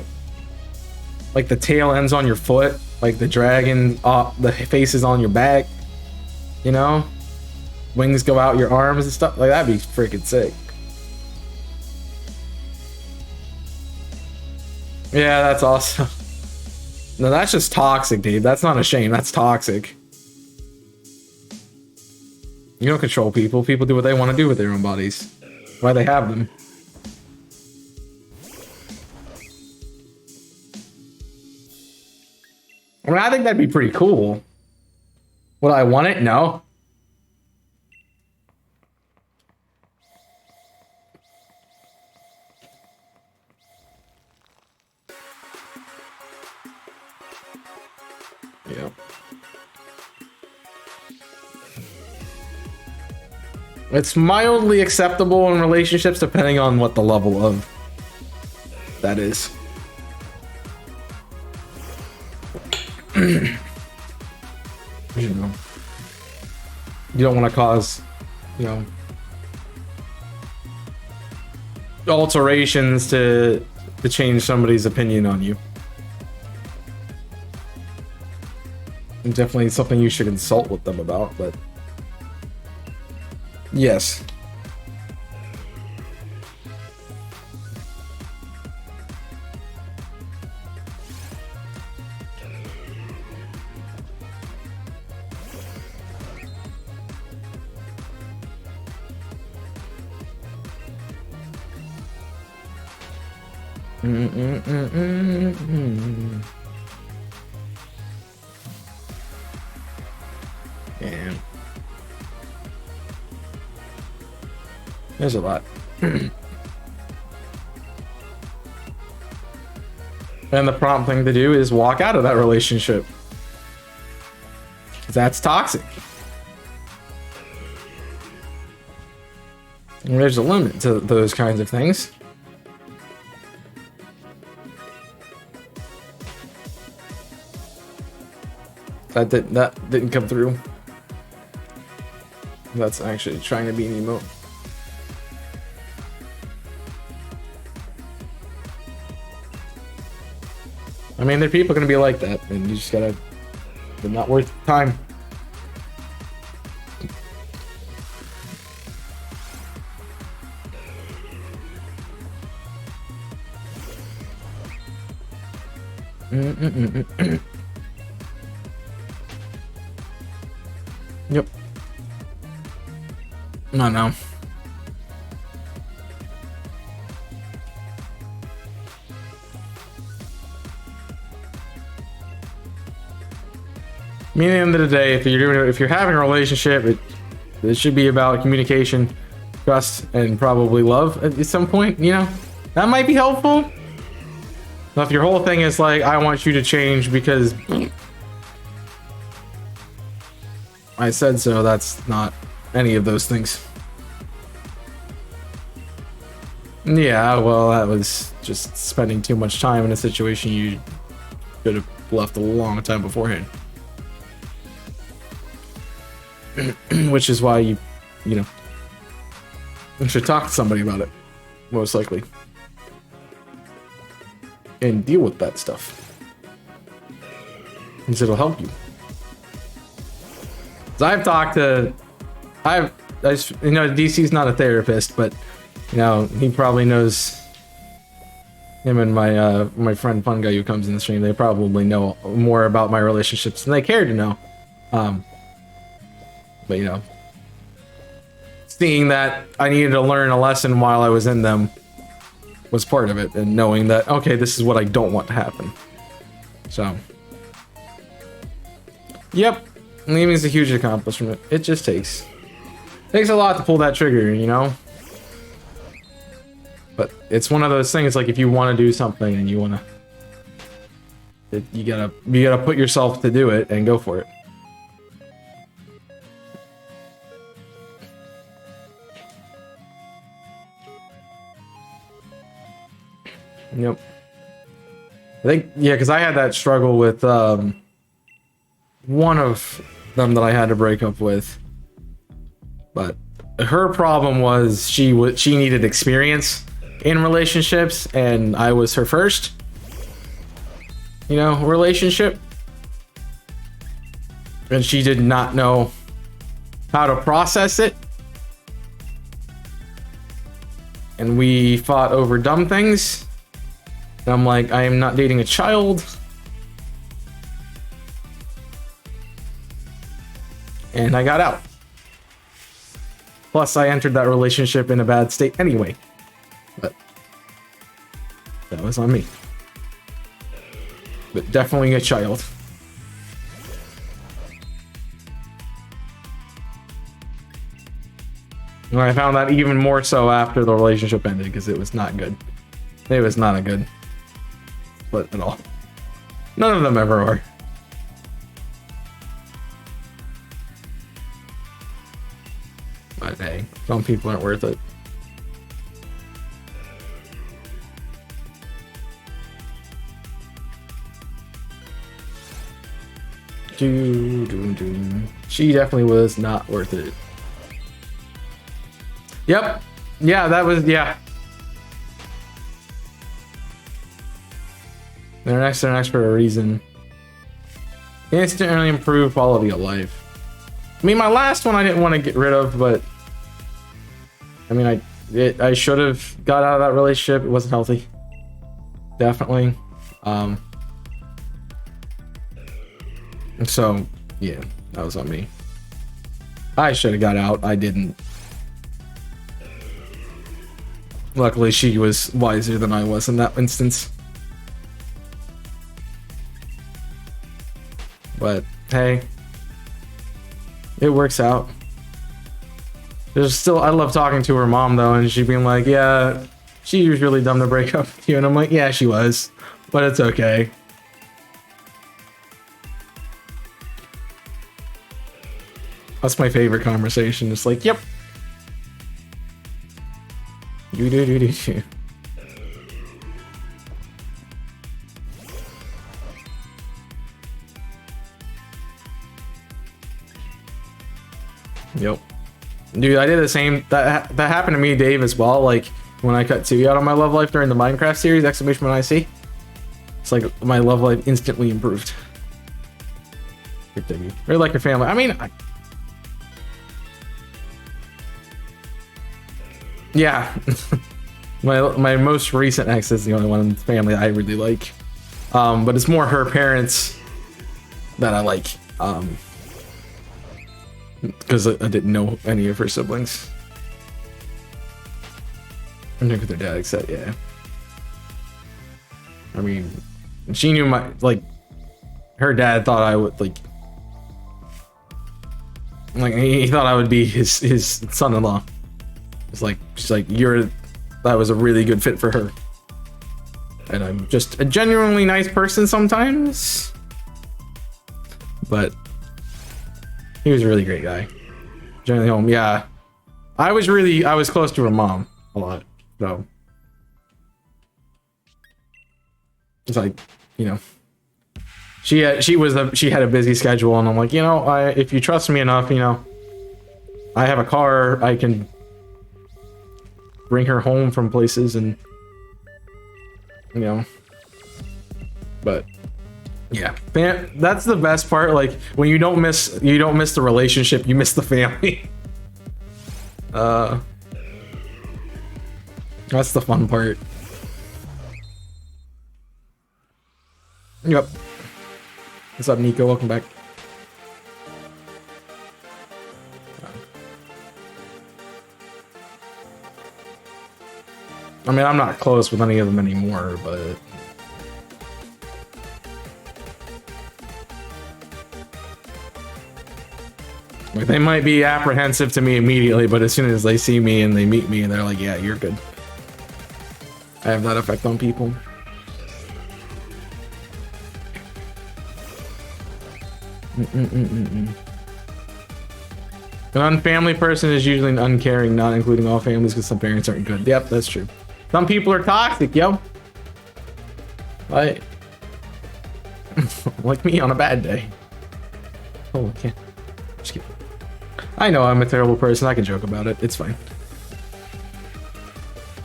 the tail ends on your foot, like the dragon, the face is on your back. You know, wings go out your arms and stuff. Like that'd be freaking sick. Yeah, that's awesome. No, that's just toxic, dude. That's not a shame. That's toxic. You don't control people. People do what they want to do with their own bodies. Why they have them. I mean, I think that'd be pretty cool. Would I want it? No. Yeah. It's mildly acceptable in relationships depending on what the level of that is. You know, you don't want to cause, you know, alterations to change somebody's opinion on you. And definitely something you should consult with them about, but yes. Yeah. There's a lot. And the prompt thing to do is walk out of that relationship. That's toxic. And there's a limit to those kinds of things. That didn't come through. That's actually trying to be an emote. I mean, there are people gonna be like that, and you just gotta. They're not worth time. Yep. No. I mean, at the end of the day, if you're having a relationship, it should be about communication, trust, and probably love at some point. You know, that might be helpful. But if your whole thing is like, I want you to change because I said so, that's not any of those things. Yeah, well, that was just spending too much time in a situation you should have left a long time beforehand. Which is why you know, you should talk to somebody about it, most likely. And deal with that stuff. Because it'll help you. I've talked to, you know, DC's not a therapist, but you know, he probably knows. Him and my friend Fun Guy who comes in the stream, they probably know more about my relationships than they care to know. But you know, seeing that I needed to learn a lesson while I was in them was part of it, and knowing that, okay, this is what I don't want to happen. So, yep. Leaving is a huge accomplishment. It just takes a lot to pull that trigger, you know? But it's one of those things, like, if you want to do something and you want to You gotta put yourself to do it and go for it. Yep. I think, yeah, because I had that struggle with one of them that I had to break up with. But her problem was she needed experience in relationships, and I was her first, relationship. And she did not know how to process it. And we fought over dumb things. And I'm like, I am not dating a child. And I got out. Plus, I entered that relationship in a bad state anyway. But that was on me. But definitely a child. And I found that even more so after the relationship ended, because it was not good. It was not a good split at all. None of them ever are. But hey, some people aren't worth it. She definitely was not worth it. Yep. Yeah, that was, yeah. They're next for a reason. Instantly improve quality of life. I mean, my last one I didn't want to get rid of, but I mean, I should have got out of that relationship. It wasn't healthy. Definitely. So yeah, that was on me. I should have got out. I didn't. Luckily, she was wiser than I was in that instance. But hey, it works out. There's still, I love talking to her mom though, and she being like, yeah, she was really dumb to break up with you. And I'm like, yeah, she was, but it's okay. That's my favorite conversation. It's like, yep. You do. Yep. Dude, I did the same. That happened to me, Dave, as well. Like when I cut Tui out on my love life during the Minecraft series, exclamation when I see. It's like my love life instantly improved. Or like your family. I mean, yeah. my most recent ex is the only one in the family I really like. But it's more her parents that I like. Because I didn't know any of her siblings. I think with their dad, except yeah. I mean, she knew my, like, her dad thought I would like he thought I would be his son-in-law. It's like, she's like, that was a really good fit for her. And I'm just a genuinely nice person sometimes. But he was a really great guy. Generally home, yeah. I was close to her mom a lot, so it's like, she had a busy schedule, and I'm like, if you trust me enough, I have a car, I can bring her home from places, and but yeah, that's the best part. Like when you don't miss the relationship, you miss the family. That's the fun part. Yep. What's up, Nico? Welcome back. I mean, I'm not close with any of them anymore, but like, they might be apprehensive to me immediately, but as soon as they see me and they meet me, and they're like, yeah, you're good. I have that effect on people. An unfamily person is usually an uncaring, not including all families because some parents aren't good. Yep, that's true. Some people are toxic, yo. Like, like me on a bad day. Oh, okay. Just kidding. I know I'm a terrible person. I can joke about it. It's fine.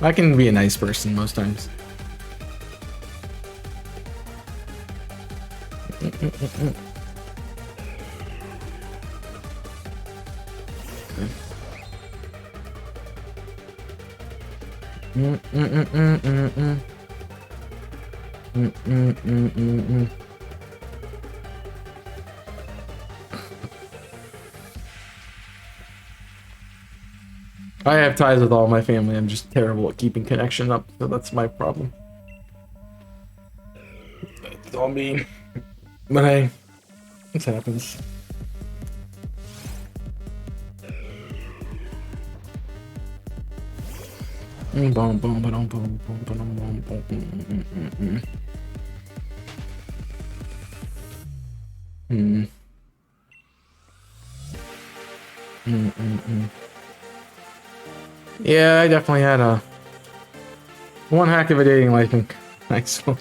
I can be a nice person most times. I have ties with all my family. I'm just terrible at keeping connection up, so that's my problem. It's all me. But hey, this happens. Yeah, I definitely had one heck of a dating life. Nice one.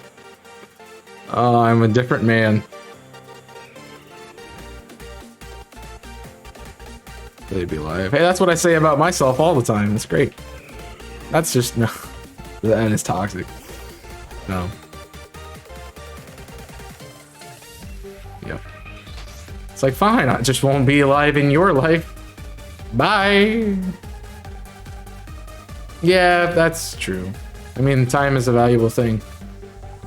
Oh, I'm a different man. They'd be alive. Hey, that's what I say about myself all the time. That's great. That's just no. That is toxic. No. Yep. It's like fine. I just won't be alive in your life. Bye. Yeah, that's true. I mean, time is a valuable thing.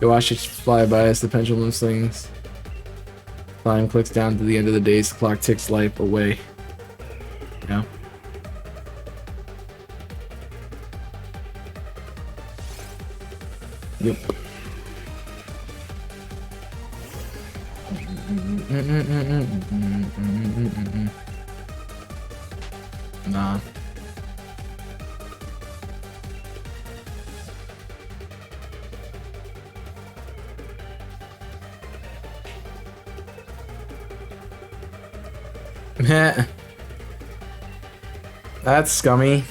You watch it fly by as the pendulum swings. Time clicks down to the end of the days. The clock ticks life away. Yeah. Yep. Nah. That's scummy.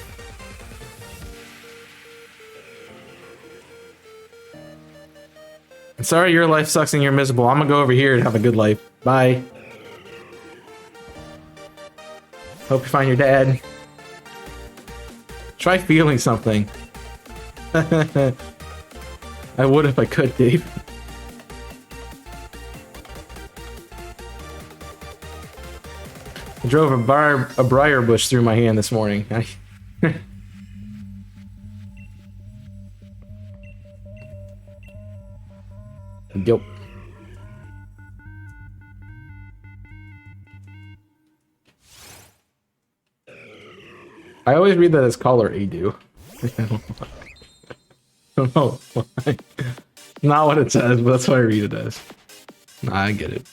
I'm sorry your life sucks and you're miserable. I'm gonna go over here and have a good life. Bye. Hope you find your dad. Try feeling something. I would if I could, Dave. I drove a briar bush through my hand this morning. Yep. I always read that as color Adu. I don't know why. Not what it says, but that's what I read it as. Nah, I get it.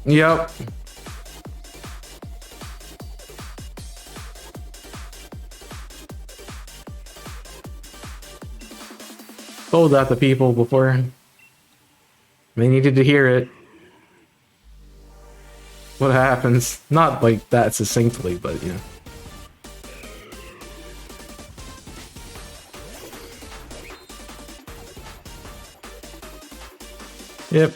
Yep. Told that to people before. They needed to hear it. What happens? Not like that succinctly, but you know. Yep.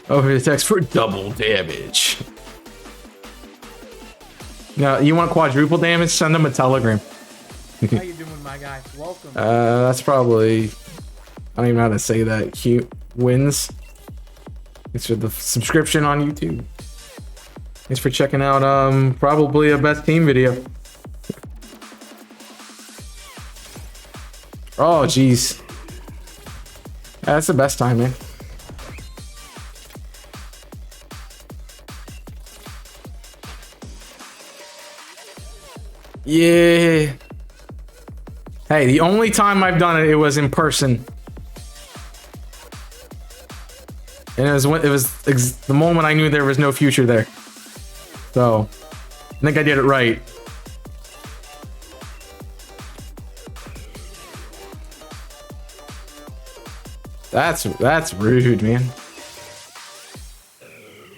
Over the text for double damage. Now, you want quadruple damage? Send them a telegram. How you doing, my guy? Welcome. That's probably... I don't even know how to say that. Cute wins. Thanks for the subscription on YouTube. Thanks for checking out, probably a best team video. Oh, jeez. Yeah, that's the best time, man. Yeah. Hey, the only time I've done it, it was in person. And it was the moment I knew there was no future there. So, I think I did it right. That's rude, man.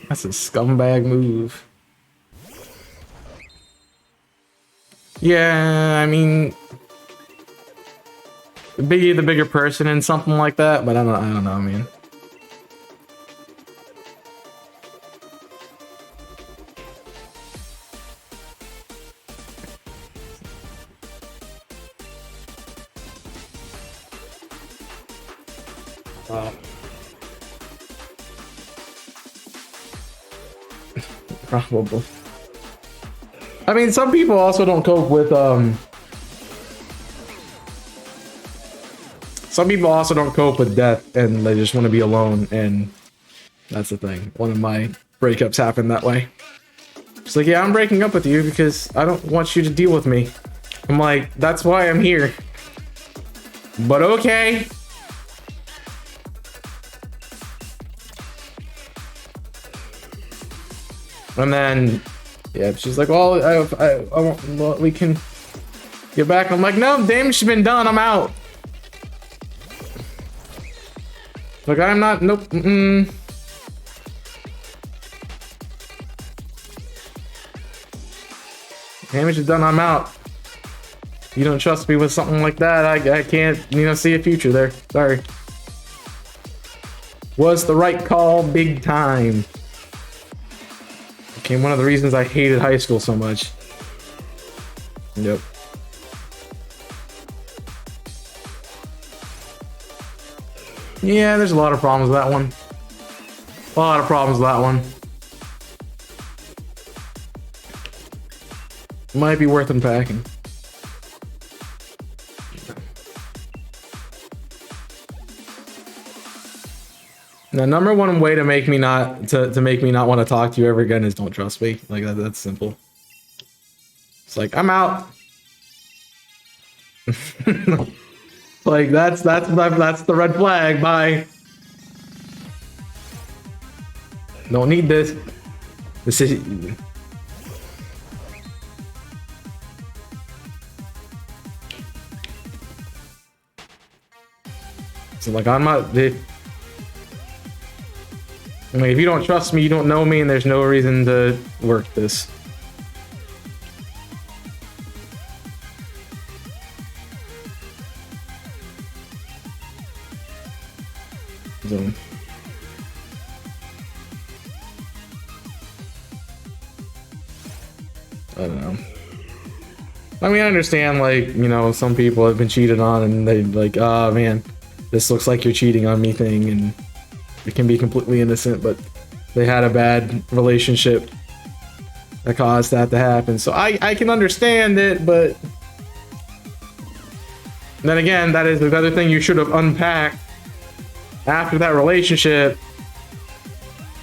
That's a scumbag move. Yeah, I mean, be the bigger person in something like that, but I don't know, man. Probably. I mean, some people also don't cope with some people also don't cope with death, and they just want to be alone, and that's the thing. One of my breakups happened that way. It's like, yeah, I'm breaking up with you because I don't want you to deal with me. I'm like, that's why I'm here. But okay. And then, yeah, she's like, well, I want, well, we can get back. I'm like, no, damage has been done. I'm out. Like, I'm not, nope. Damage is done. I'm out. You don't trust me with something like that. I can't, see a future there. Sorry. Was the right call, big time. Became one of the reasons I hated high school so much. Yep. Yeah, there's a lot of problems with that one. A lot of problems with that one. Might be worth unpacking. Now, number one way to make me not want to talk to you ever again is don't trust me. Like that's simple. It's like, I'm out. Like that's the red flag. Bye. Don't need this. This is. So like I'm not. I mean, if you don't trust me, you don't know me, and there's no reason to work this. So. I don't know. I mean, I understand, like, some people have been cheated on, and they like, oh man, this looks like you're cheating on me thing, and it can be completely innocent, but they had a bad relationship that caused that to happen. So I can understand it, but then again, that is the other thing you should have unpacked after that relationship.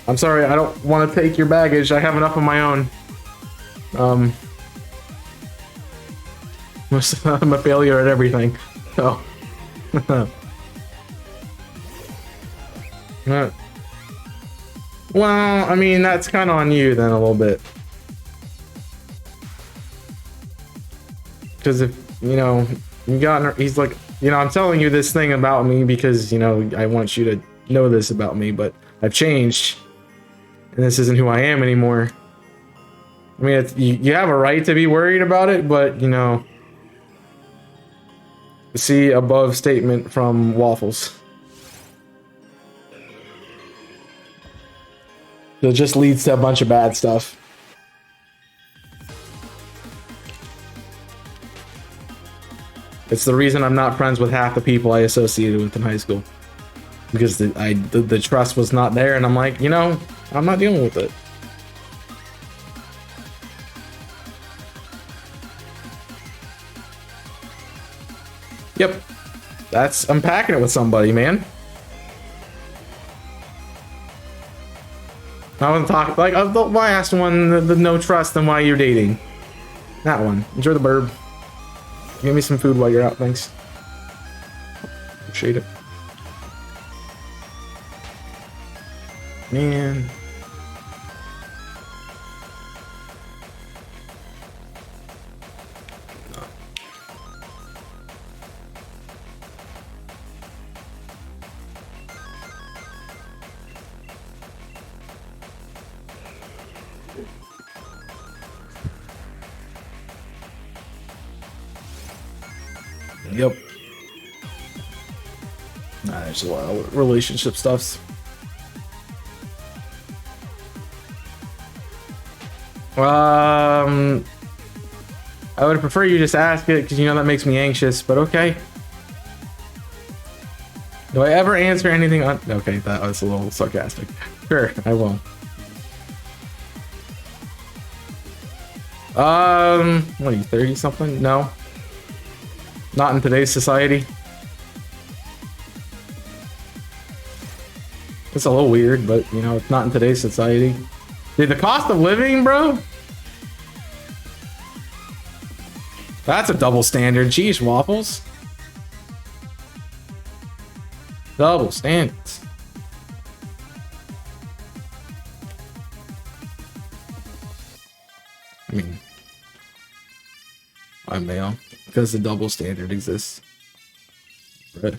I'm sorry, I don't want to take your baggage. I have enough of my own. I'm a failure at everything. So. Well, I mean, that's kind of on you then a little bit. Because if, he's like, I'm telling you this thing about me because, I want you to know this about me, but I've changed. And this isn't who I am anymore. I mean, you have a right to be worried about it, but, see above statement from Waffles. It just leads to a bunch of bad stuff. It's the reason I'm not friends with half the people I associated with in high school. Because the trust was not there, and I'm like, I'm not dealing with it. Yep. That's unpacking it with somebody, man. I wasn't talking like the last one, the no trust and why you're dating. That one. Enjoy the burb. Give me some food while you're out, thanks. Appreciate it. Man. Yep. Nah, there's a lot of relationship stuffs. I would prefer you just ask it because you know that makes me anxious, but okay. Do I ever answer anything on... Okay, that was a little sarcastic. Sure, I will. What are you, 30 something? No. Not in today's society. It's a little weird, but you know, it's not in today's society. Dude, the cost of living, bro? That's a double standard. Jeez, waffles. Double standards. I mean, I'm male because the double standard exists. Right.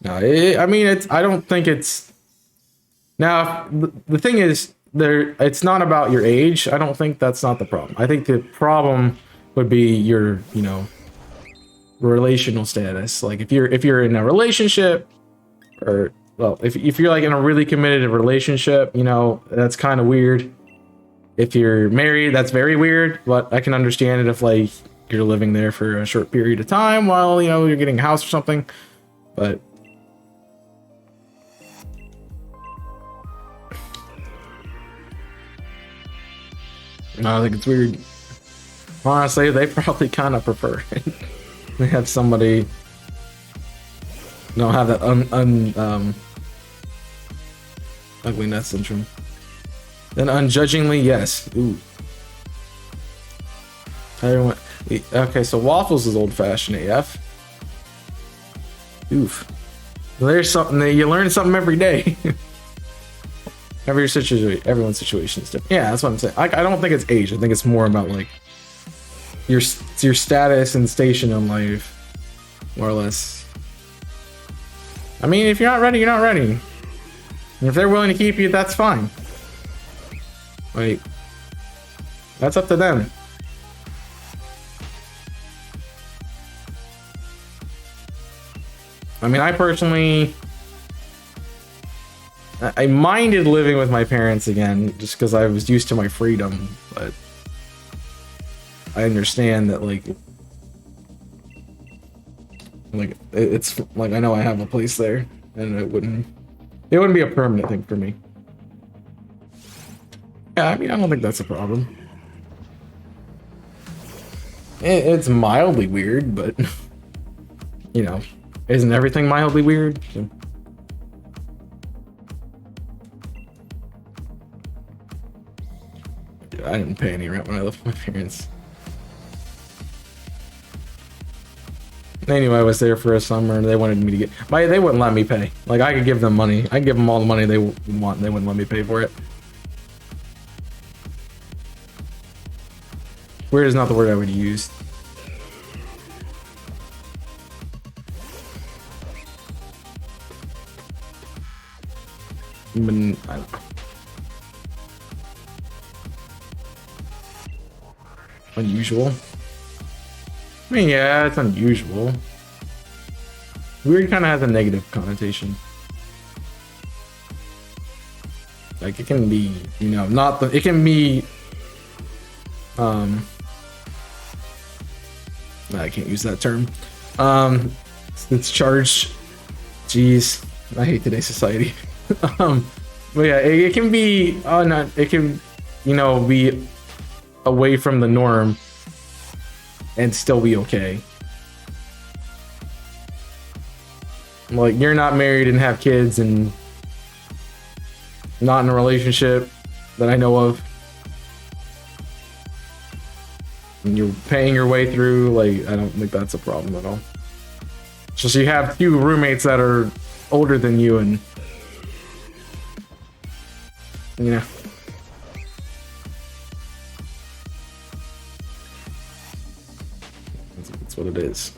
No, I mean, it's. I don't think it's. Now, the thing is, it's not about your age. I don't think that's not the problem. I think the problem would be your, you know, relational status. Like if you're in a relationship, or well, if you're like in a really committed relationship, you know, that's kind of weird. If you're married, that's very weird, but I can understand it if like you're living there for a short period of time while, you know, you're getting a house or something. But no, I think it's weird. Honestly, they probably kind of prefer it. They have somebody don't have that ugliness syndrome. Then unjudgingly, yes. Ooh. Everyone. Okay, so waffles is old-fashioned AF. Oof. There's something that you learn something every day. Everyone's situation is different. Yeah, that's what I'm saying. I don't think it's age. I think it's more about like your status and station in life, more or less. I mean, if you're not ready, you're not ready. And if they're willing to keep you, that's fine. Like, that's up to them. I mean, I personally, I minded living with my parents again just because I was used to my freedom, but I understand that like it's like I know I have a place there, and it wouldn't be a permanent thing for me. Yeah, I mean, I don't think that's a problem. It's mildly weird, but you know, isn't everything mildly weird? So. I didn't pay any rent when I lived with my parents. Anyway, I was there for a summer and they wanted me to get they wouldn't let me pay. Like I could give them money. I could give them all the money they want and they wouldn't let me pay for it. Weird is not the word I would use. Unusual. I mean, yeah, it's unusual. Weird kind of has a negative connotation. Like it can be, you know, not the. It can be. I can't use that term. It's charged. Jeez, I hate today's society. But yeah, it can be. Not. It can, you know, be away from the norm and still be okay. Like you're not married and have kids and not in a relationship that I know of, and you're paying your way through, like I don't think that's a problem at all. Just you have two roommates that are older than you and you know. That's what it is.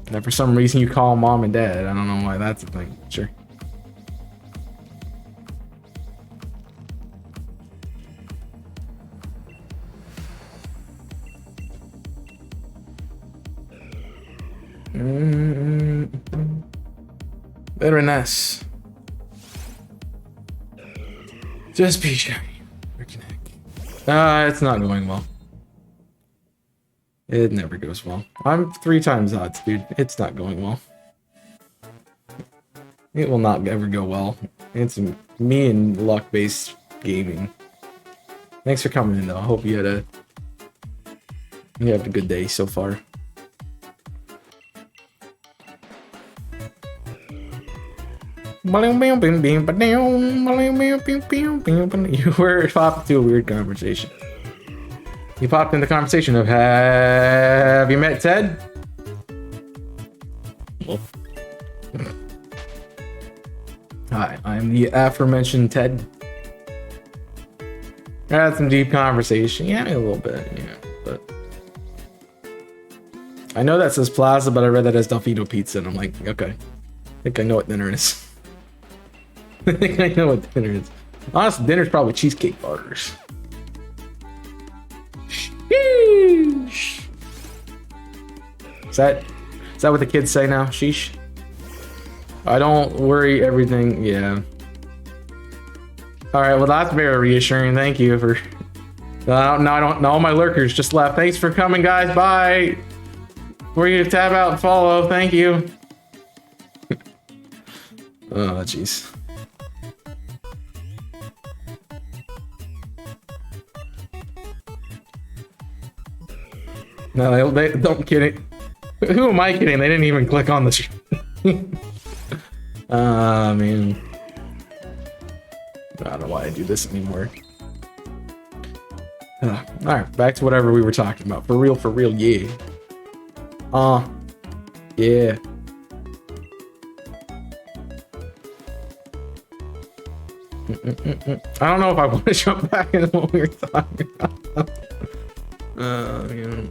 And for some reason you call mom and dad. I don't know why that's a thing. Sure. Bitterness. Just be shy. It's not going well. It never goes well. I'm 3 times odds, dude. It's not going well. It will not ever go well. It's me and luck-based gaming. Thanks for coming in, though. I hope you had a good day so far. You were popped into a weird conversation. You popped in the conversation of, have you met Ted? Well. Hi, I'm the aforementioned Ted. I had some deep conversation. Yeah, a little bit, yeah, but I know that says Plaza, but I read that as Delfino Pizza, and I'm like, okay. I think I know what dinner is. I think I know what dinner is. Honestly, dinner's probably cheesecake bars. Sheesh. Is that what the kids say now? Sheesh. I don't worry everything. Yeah. All right. Well, that's very reassuring. Thank you for. Now I don't. All my lurkers just left. Thanks for coming, guys. Bye. We're gonna tab out and follow. Thank you. Oh, jeez. No, they don't kidding. Who am I kidding? They didn't even click on the. Man. I don't know why I do this anymore. Alright, back to whatever we were talking about. For real, yeah. Yeah. I don't know if I want to jump back into what we were talking about. Yeah.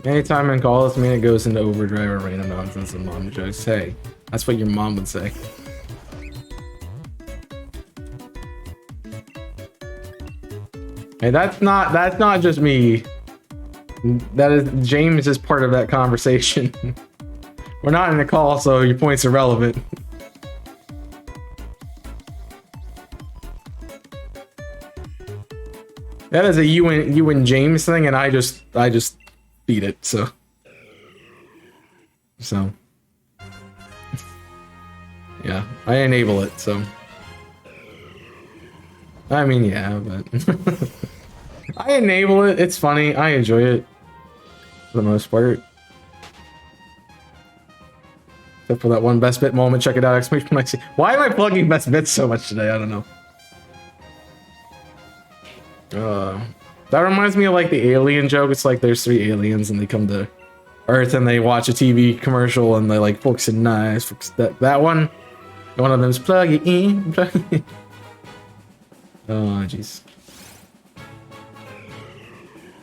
Anytime in calls me, it goes into overdrive or random nonsense and mom jokes. Hey, that's what your mom would say. Hey, that's not just me. That is James is part of that conversation. We're not in a call, so your point's irrelevant. That is a you and James thing, and I just beat it. So yeah, I enable it. So I mean, yeah, but I enable it. It's funny. I enjoy it for the most part. Except for that one best bit moment. Check it out! Exclamation mark. Why am I plugging best bits so much today? I don't know. That reminds me of like the alien joke. It's like there's 3 aliens and they come to Earth and they watch a TV commercial and they like forks and knives. That one. One of them's plug it in. Oh jeez.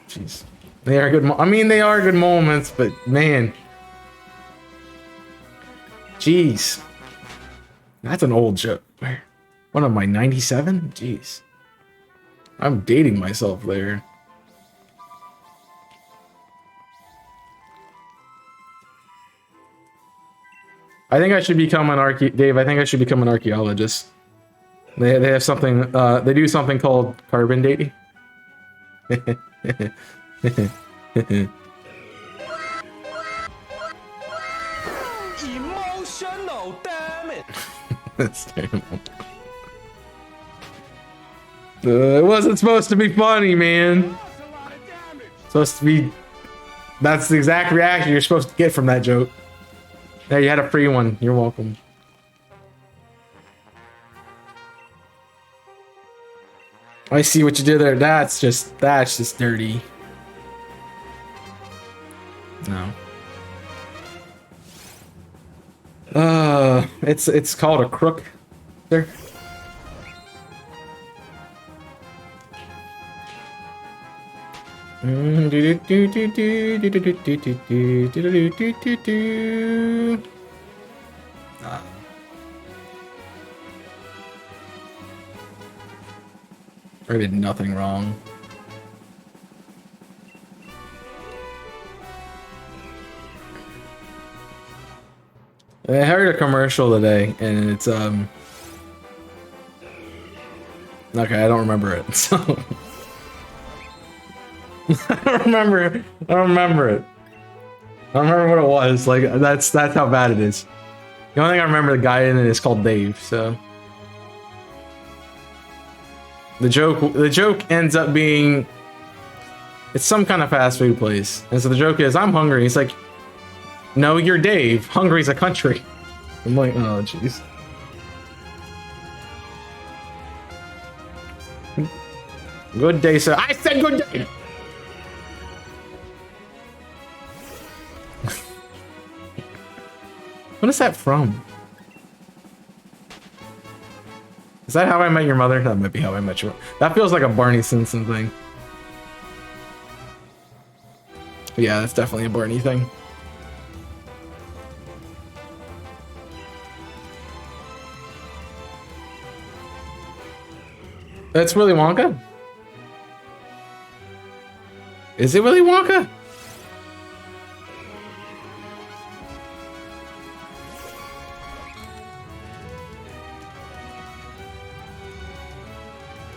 Jeez. They are good. I mean, they are good moments, but man. Jeez. That's an old joke. What am I, 97? Jeez. I'm dating myself there. I think I should become an Dave, I think I should become an archaeologist. They have something, they do something called carbon dating. Emotional, damn it! That's terrible. It wasn't supposed to be funny, man. Supposed to be. That's the exact reaction you're supposed to get from that joke. There, you had a free one. You're welcome. I see what you did there. That's just dirty. No. It's called a crook. There. I did nothing wrong. I heard a commercial today, and it's okay. I don't remember it, so I don't remember it. I don't remember what it was. Like that's how bad it is. The only thing I remember the guy in it is called Dave. So the joke ends up being it's some kind of fast food place, and so the joke is I'm hungry. He's like, no, you're Dave. Hungary's a country. I'm like, oh jeez. Good day, sir. I said good day. What is that from? Is that How I Met Your Mother? That might be How I Met Your Mother. That feels like a Barney Simpson thing. Yeah, that's definitely a Barney thing. That's Willy Wonka? Is it Willy Wonka?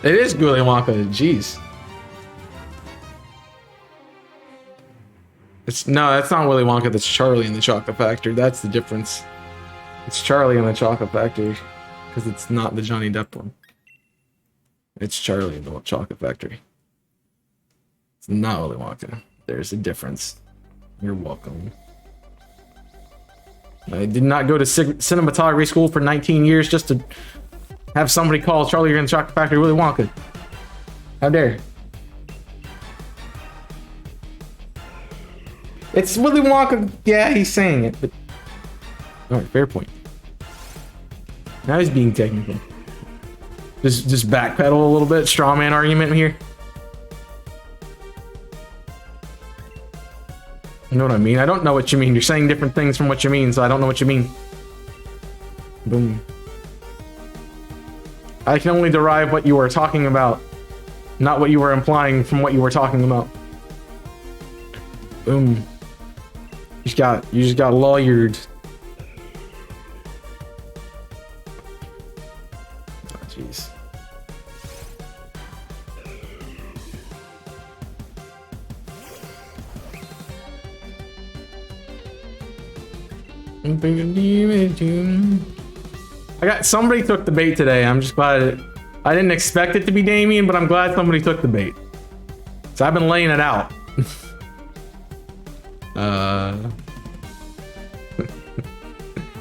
It is Willy Wonka, jeez. No, that's not Willy Wonka, that's Charlie in the Chocolate Factory. That's the difference. It's Charlie in the Chocolate Factory, because it's not the Johnny Depp one. It's Charlie in the Chocolate Factory. It's not Willy Wonka. There's a difference. You're welcome. I did not go to cinematography school for 19 years just to have somebody call Charlie in the Chocolate Factory Willy Wonka. How dare. It's Willy Wonka. Yeah, he's saying it, but... Alright, fair point. Now he's being technical. Just backpedal a little bit. Straw man argument here. You know what I mean? I don't know what you mean. You're saying different things from what you mean, so I don't know what you mean. Boom. I can only derive what you were talking about, not what you were implying from what you were talking about. Boom. You just got lawyered. Oh, jeez. Somebody took the bait today. I'm just glad I didn't expect it to be Damien, but I'm glad somebody took the bait. So I've been laying it out.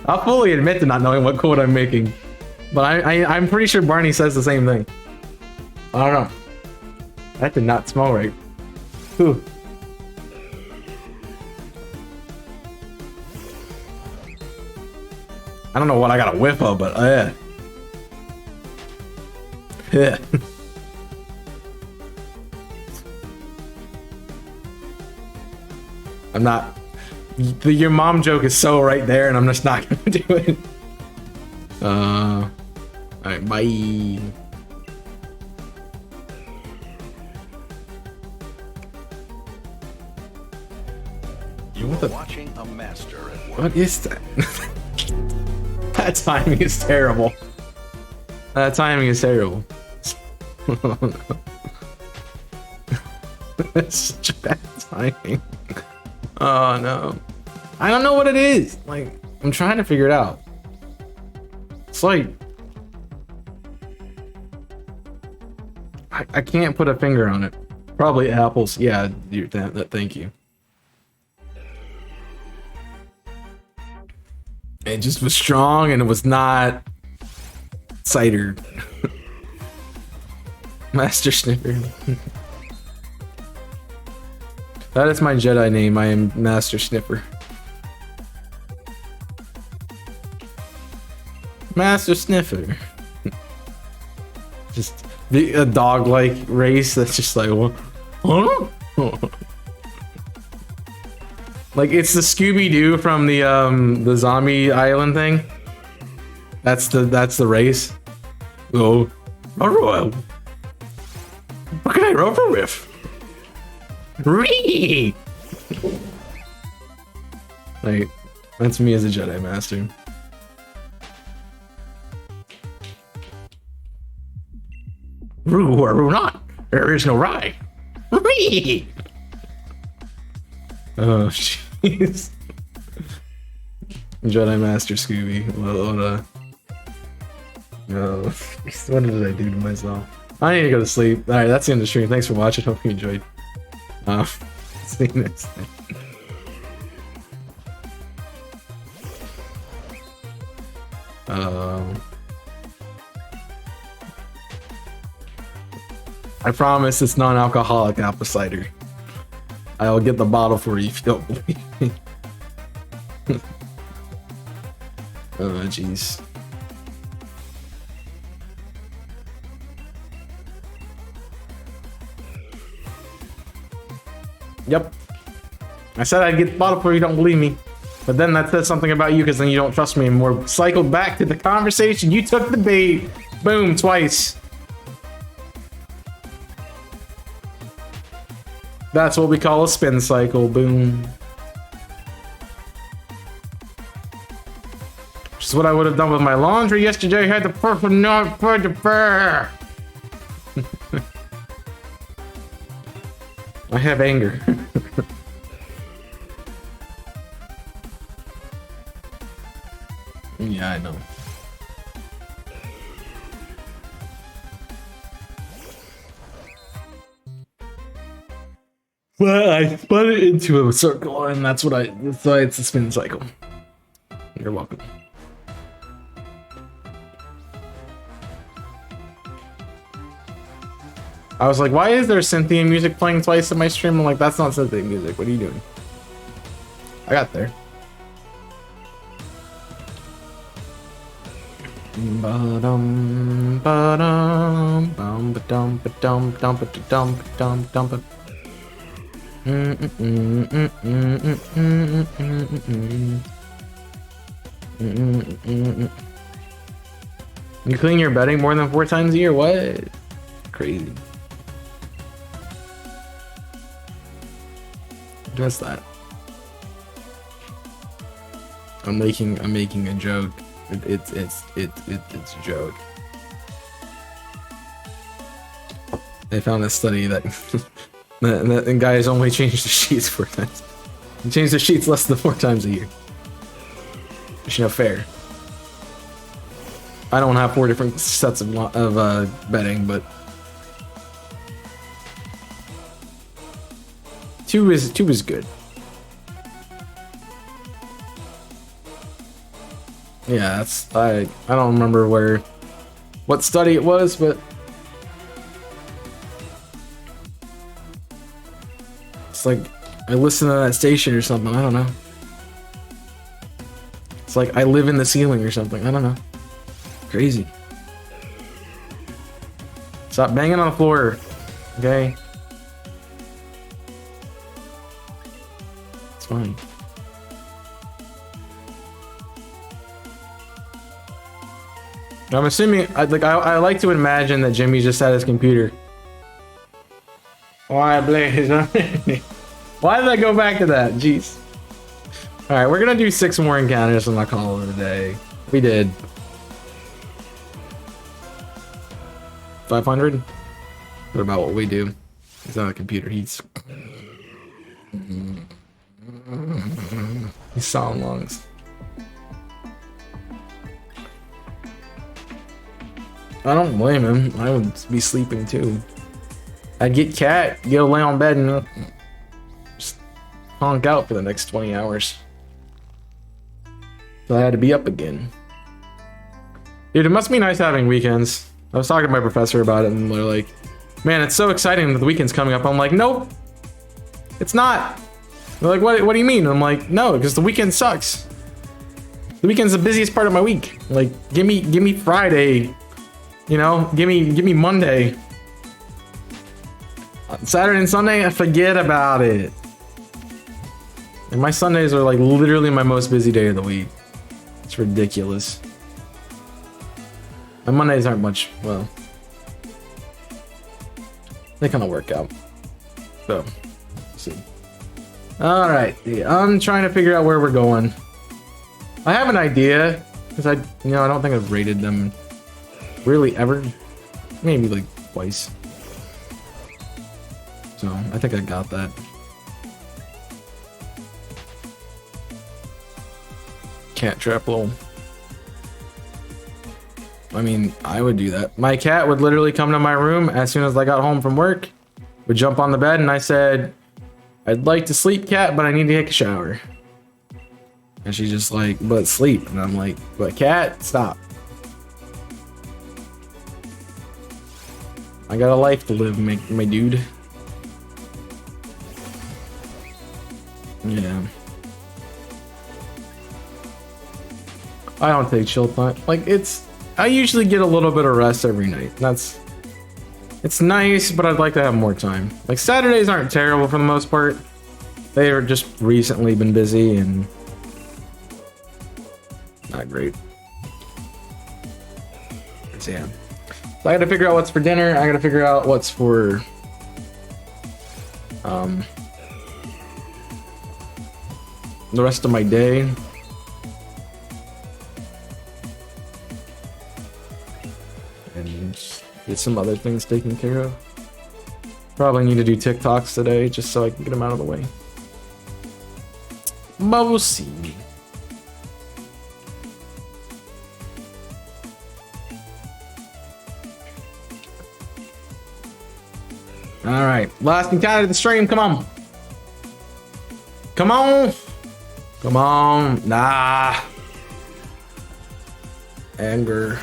I'll fully admit to not knowing what code I'm making, but I'm pretty sure Barney says the same thing. I don't know. That did not smell right. Whew. I don't know what I got a whiff of, but yeah. Yeah. I'm not. Your mom joke is so right there, and I'm just not gonna do it. Alright, bye. You are watching a master at work. What is that? That timing is terrible. That timing is terrible. Oh, no. That's such bad timing. Oh no. I don't know what it is. Like, I'm trying to figure it out. It's like I can't put a finger on it. Probably apples. Yeah, thank you. It just was strong, and it was not cider. Master Sniffer. That is my Jedi name. I am Master Sniffer. Master Sniffer. Just a dog-like race that's just like, what? Huh? Like, it's the Scooby-Doo from the zombie island thing. That's the race. Oh, What can I rover with? Ree! Like, that's me as a Jedi Master. Rue or rue not, there is no rye. Ree! Oh, jeez. Jedi Master Scooby. What did I do to myself? I need to go to sleep. Alright, that's the end of the stream. Thanks for watching. Hope you enjoyed. See you next time. I promise it's non-alcoholic apple cider. I'll get the bottle for you if you don't believe me. Oh, jeez. Yep. I said I'd get the bottle for you, don't believe me. But then that says something about you because then you don't trust me anymore. Cycled back to the conversation. You took the bait. Boom, twice. That's what we call a spin cycle. Boom. Which is what I would have done with my laundry yesterday. I had the perfect not for the fur. I have anger. Yeah, I know. But I spun it into a circle, and that's why it's a spin cycle. You're welcome. I was like, why is there Cynthia music playing twice in my stream? I'm like, that's not Cynthia music. What are you doing? I got there. Ba-dum, ba-dum, bum, ba-dum, ba-dum, dum, ba-dum, ba-dum, dum, ba. You clean your bedding more than 4 times a year? What? Crazy. Just that. I'm making a joke. It's a joke. They found a study that that guys only change the sheets 4 times. They change the sheets less than 4 times a year. Which, you know, fair. I don't have 4 different sets of bedding, but 2 is good. Yeah, that's I don't remember what study it was, but it's like I listen to that station or something. I don't know. It's like I live in the ceiling or something. I don't know. Crazy. Stop banging on the floor, okay? It's fine. I'm assuming, I like to imagine that Jimmy's just at his computer. Why, Blaze? Why did I go back to that? Jeez. Alright, we're gonna do 6 more encounters and I'll call it a day. We did. 500? What about what we do? He's on the computer. He's sound lungs. I don't blame him. I would be sleeping too. I'd get Cat, go lay on bed and just honk out for the next 20 hours. So I had to be up again. Dude, it must be nice having weekends. I was talking to my professor about it and they're like, man, it's so exciting that the weekend's coming up. I'm like, nope, it's not. They're like, what do you mean? I'm like, no, because the weekend sucks. The weekend's the busiest part of my week. Like, give me Friday. You know, give me Monday. Saturday and Sunday, I forget about it. And my Sundays are like literally my most busy day of the week. It's ridiculous. My Mondays aren't much, well. they kind of work out. So, let's see. All right, I'm trying to figure out where we're going. I have an idea because I don't think I've rated them really ever. Maybe like twice. So I think I got that. Cat trap lol. I mean, I would do that. My cat would literally come to my room as soon as I got home from work, would jump on the bed, and I said, "I'd like to sleep, cat, but I need to take a shower." And she's just like, "But sleep." And I'm like, "But cat, stop. I got a life to live, my dude." Yeah. I don't take chill time. Like, I usually get a little bit of rest every night. It's nice, but I'd like to have more time. Like, Saturdays aren't terrible for the most part. They are just recently been busy and not great. So yeah. So I gotta figure out what's for dinner. I gotta figure out what's for the rest of my day. And get some other things taken care of. Probably need to do TikToks today just so I can get them out of the way. But we'll see. All right, last encounter of the stream. Come on. Come on. Come on. Nah. Anger.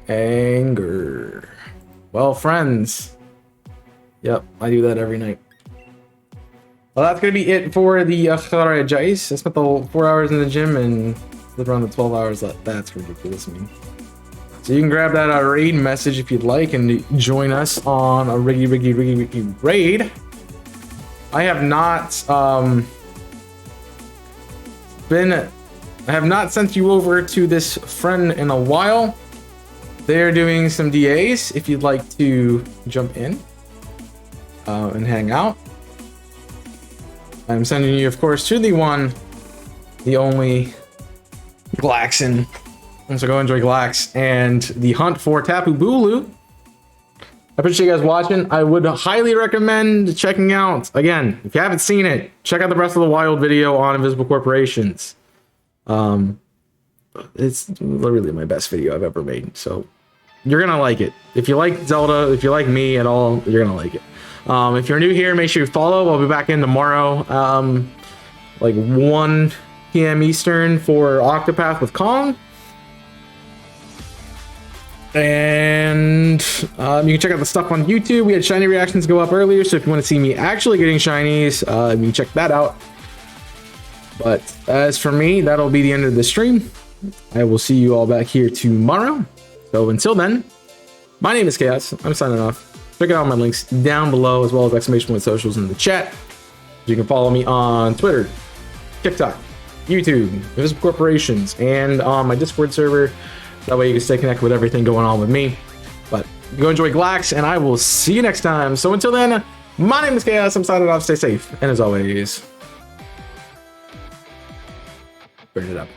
Anger. Well, friends. Yep, I do that every night. Well, that's gonna be it for the Regice. I spent the whole 4 hours in the gym and lived around the 12 hours left. That's ridiculous, man. So you can grab that raid message if you'd like and join us on a Riggy raid. I have not sent you over to this friend in a while. They're doing some DAs if you'd like to jump in and hang out. I'm sending you, of course, to the one, the only Glaxon. So go enjoy Glax and the hunt for Tapu Bulu. I appreciate you guys watching. I would highly recommend checking out, again, if you haven't seen it, check out the Breath of the Wild video on Invisible Corporations. It's literally my best video I've ever made. So you're gonna like it. If you like Zelda, if you like me at all, you're gonna like it. If you're new here, make sure you follow. I'll be back in tomorrow, like 1 p.m. Eastern for Octopath with Kong. And you can check out the stuff on YouTube. We had shiny reactions go up earlier, so if you want to see me actually getting shinies, you can check that out. But as for me, that'll be the end of the stream. I will see you all back here tomorrow. So until then, my name is Chaos. I'm signing off. Check out my links down below, as well as exclamation point socials in the chat. You can follow me on Twitter, TikTok, YouTube, Invisible Corporations, and on my Discord server. That way you can stay connected with everything going on with me. But go enjoy Glax, and I will see you next time. So until then, my name is Chaos. I'm signing off. Stay safe. And as always, burn it up.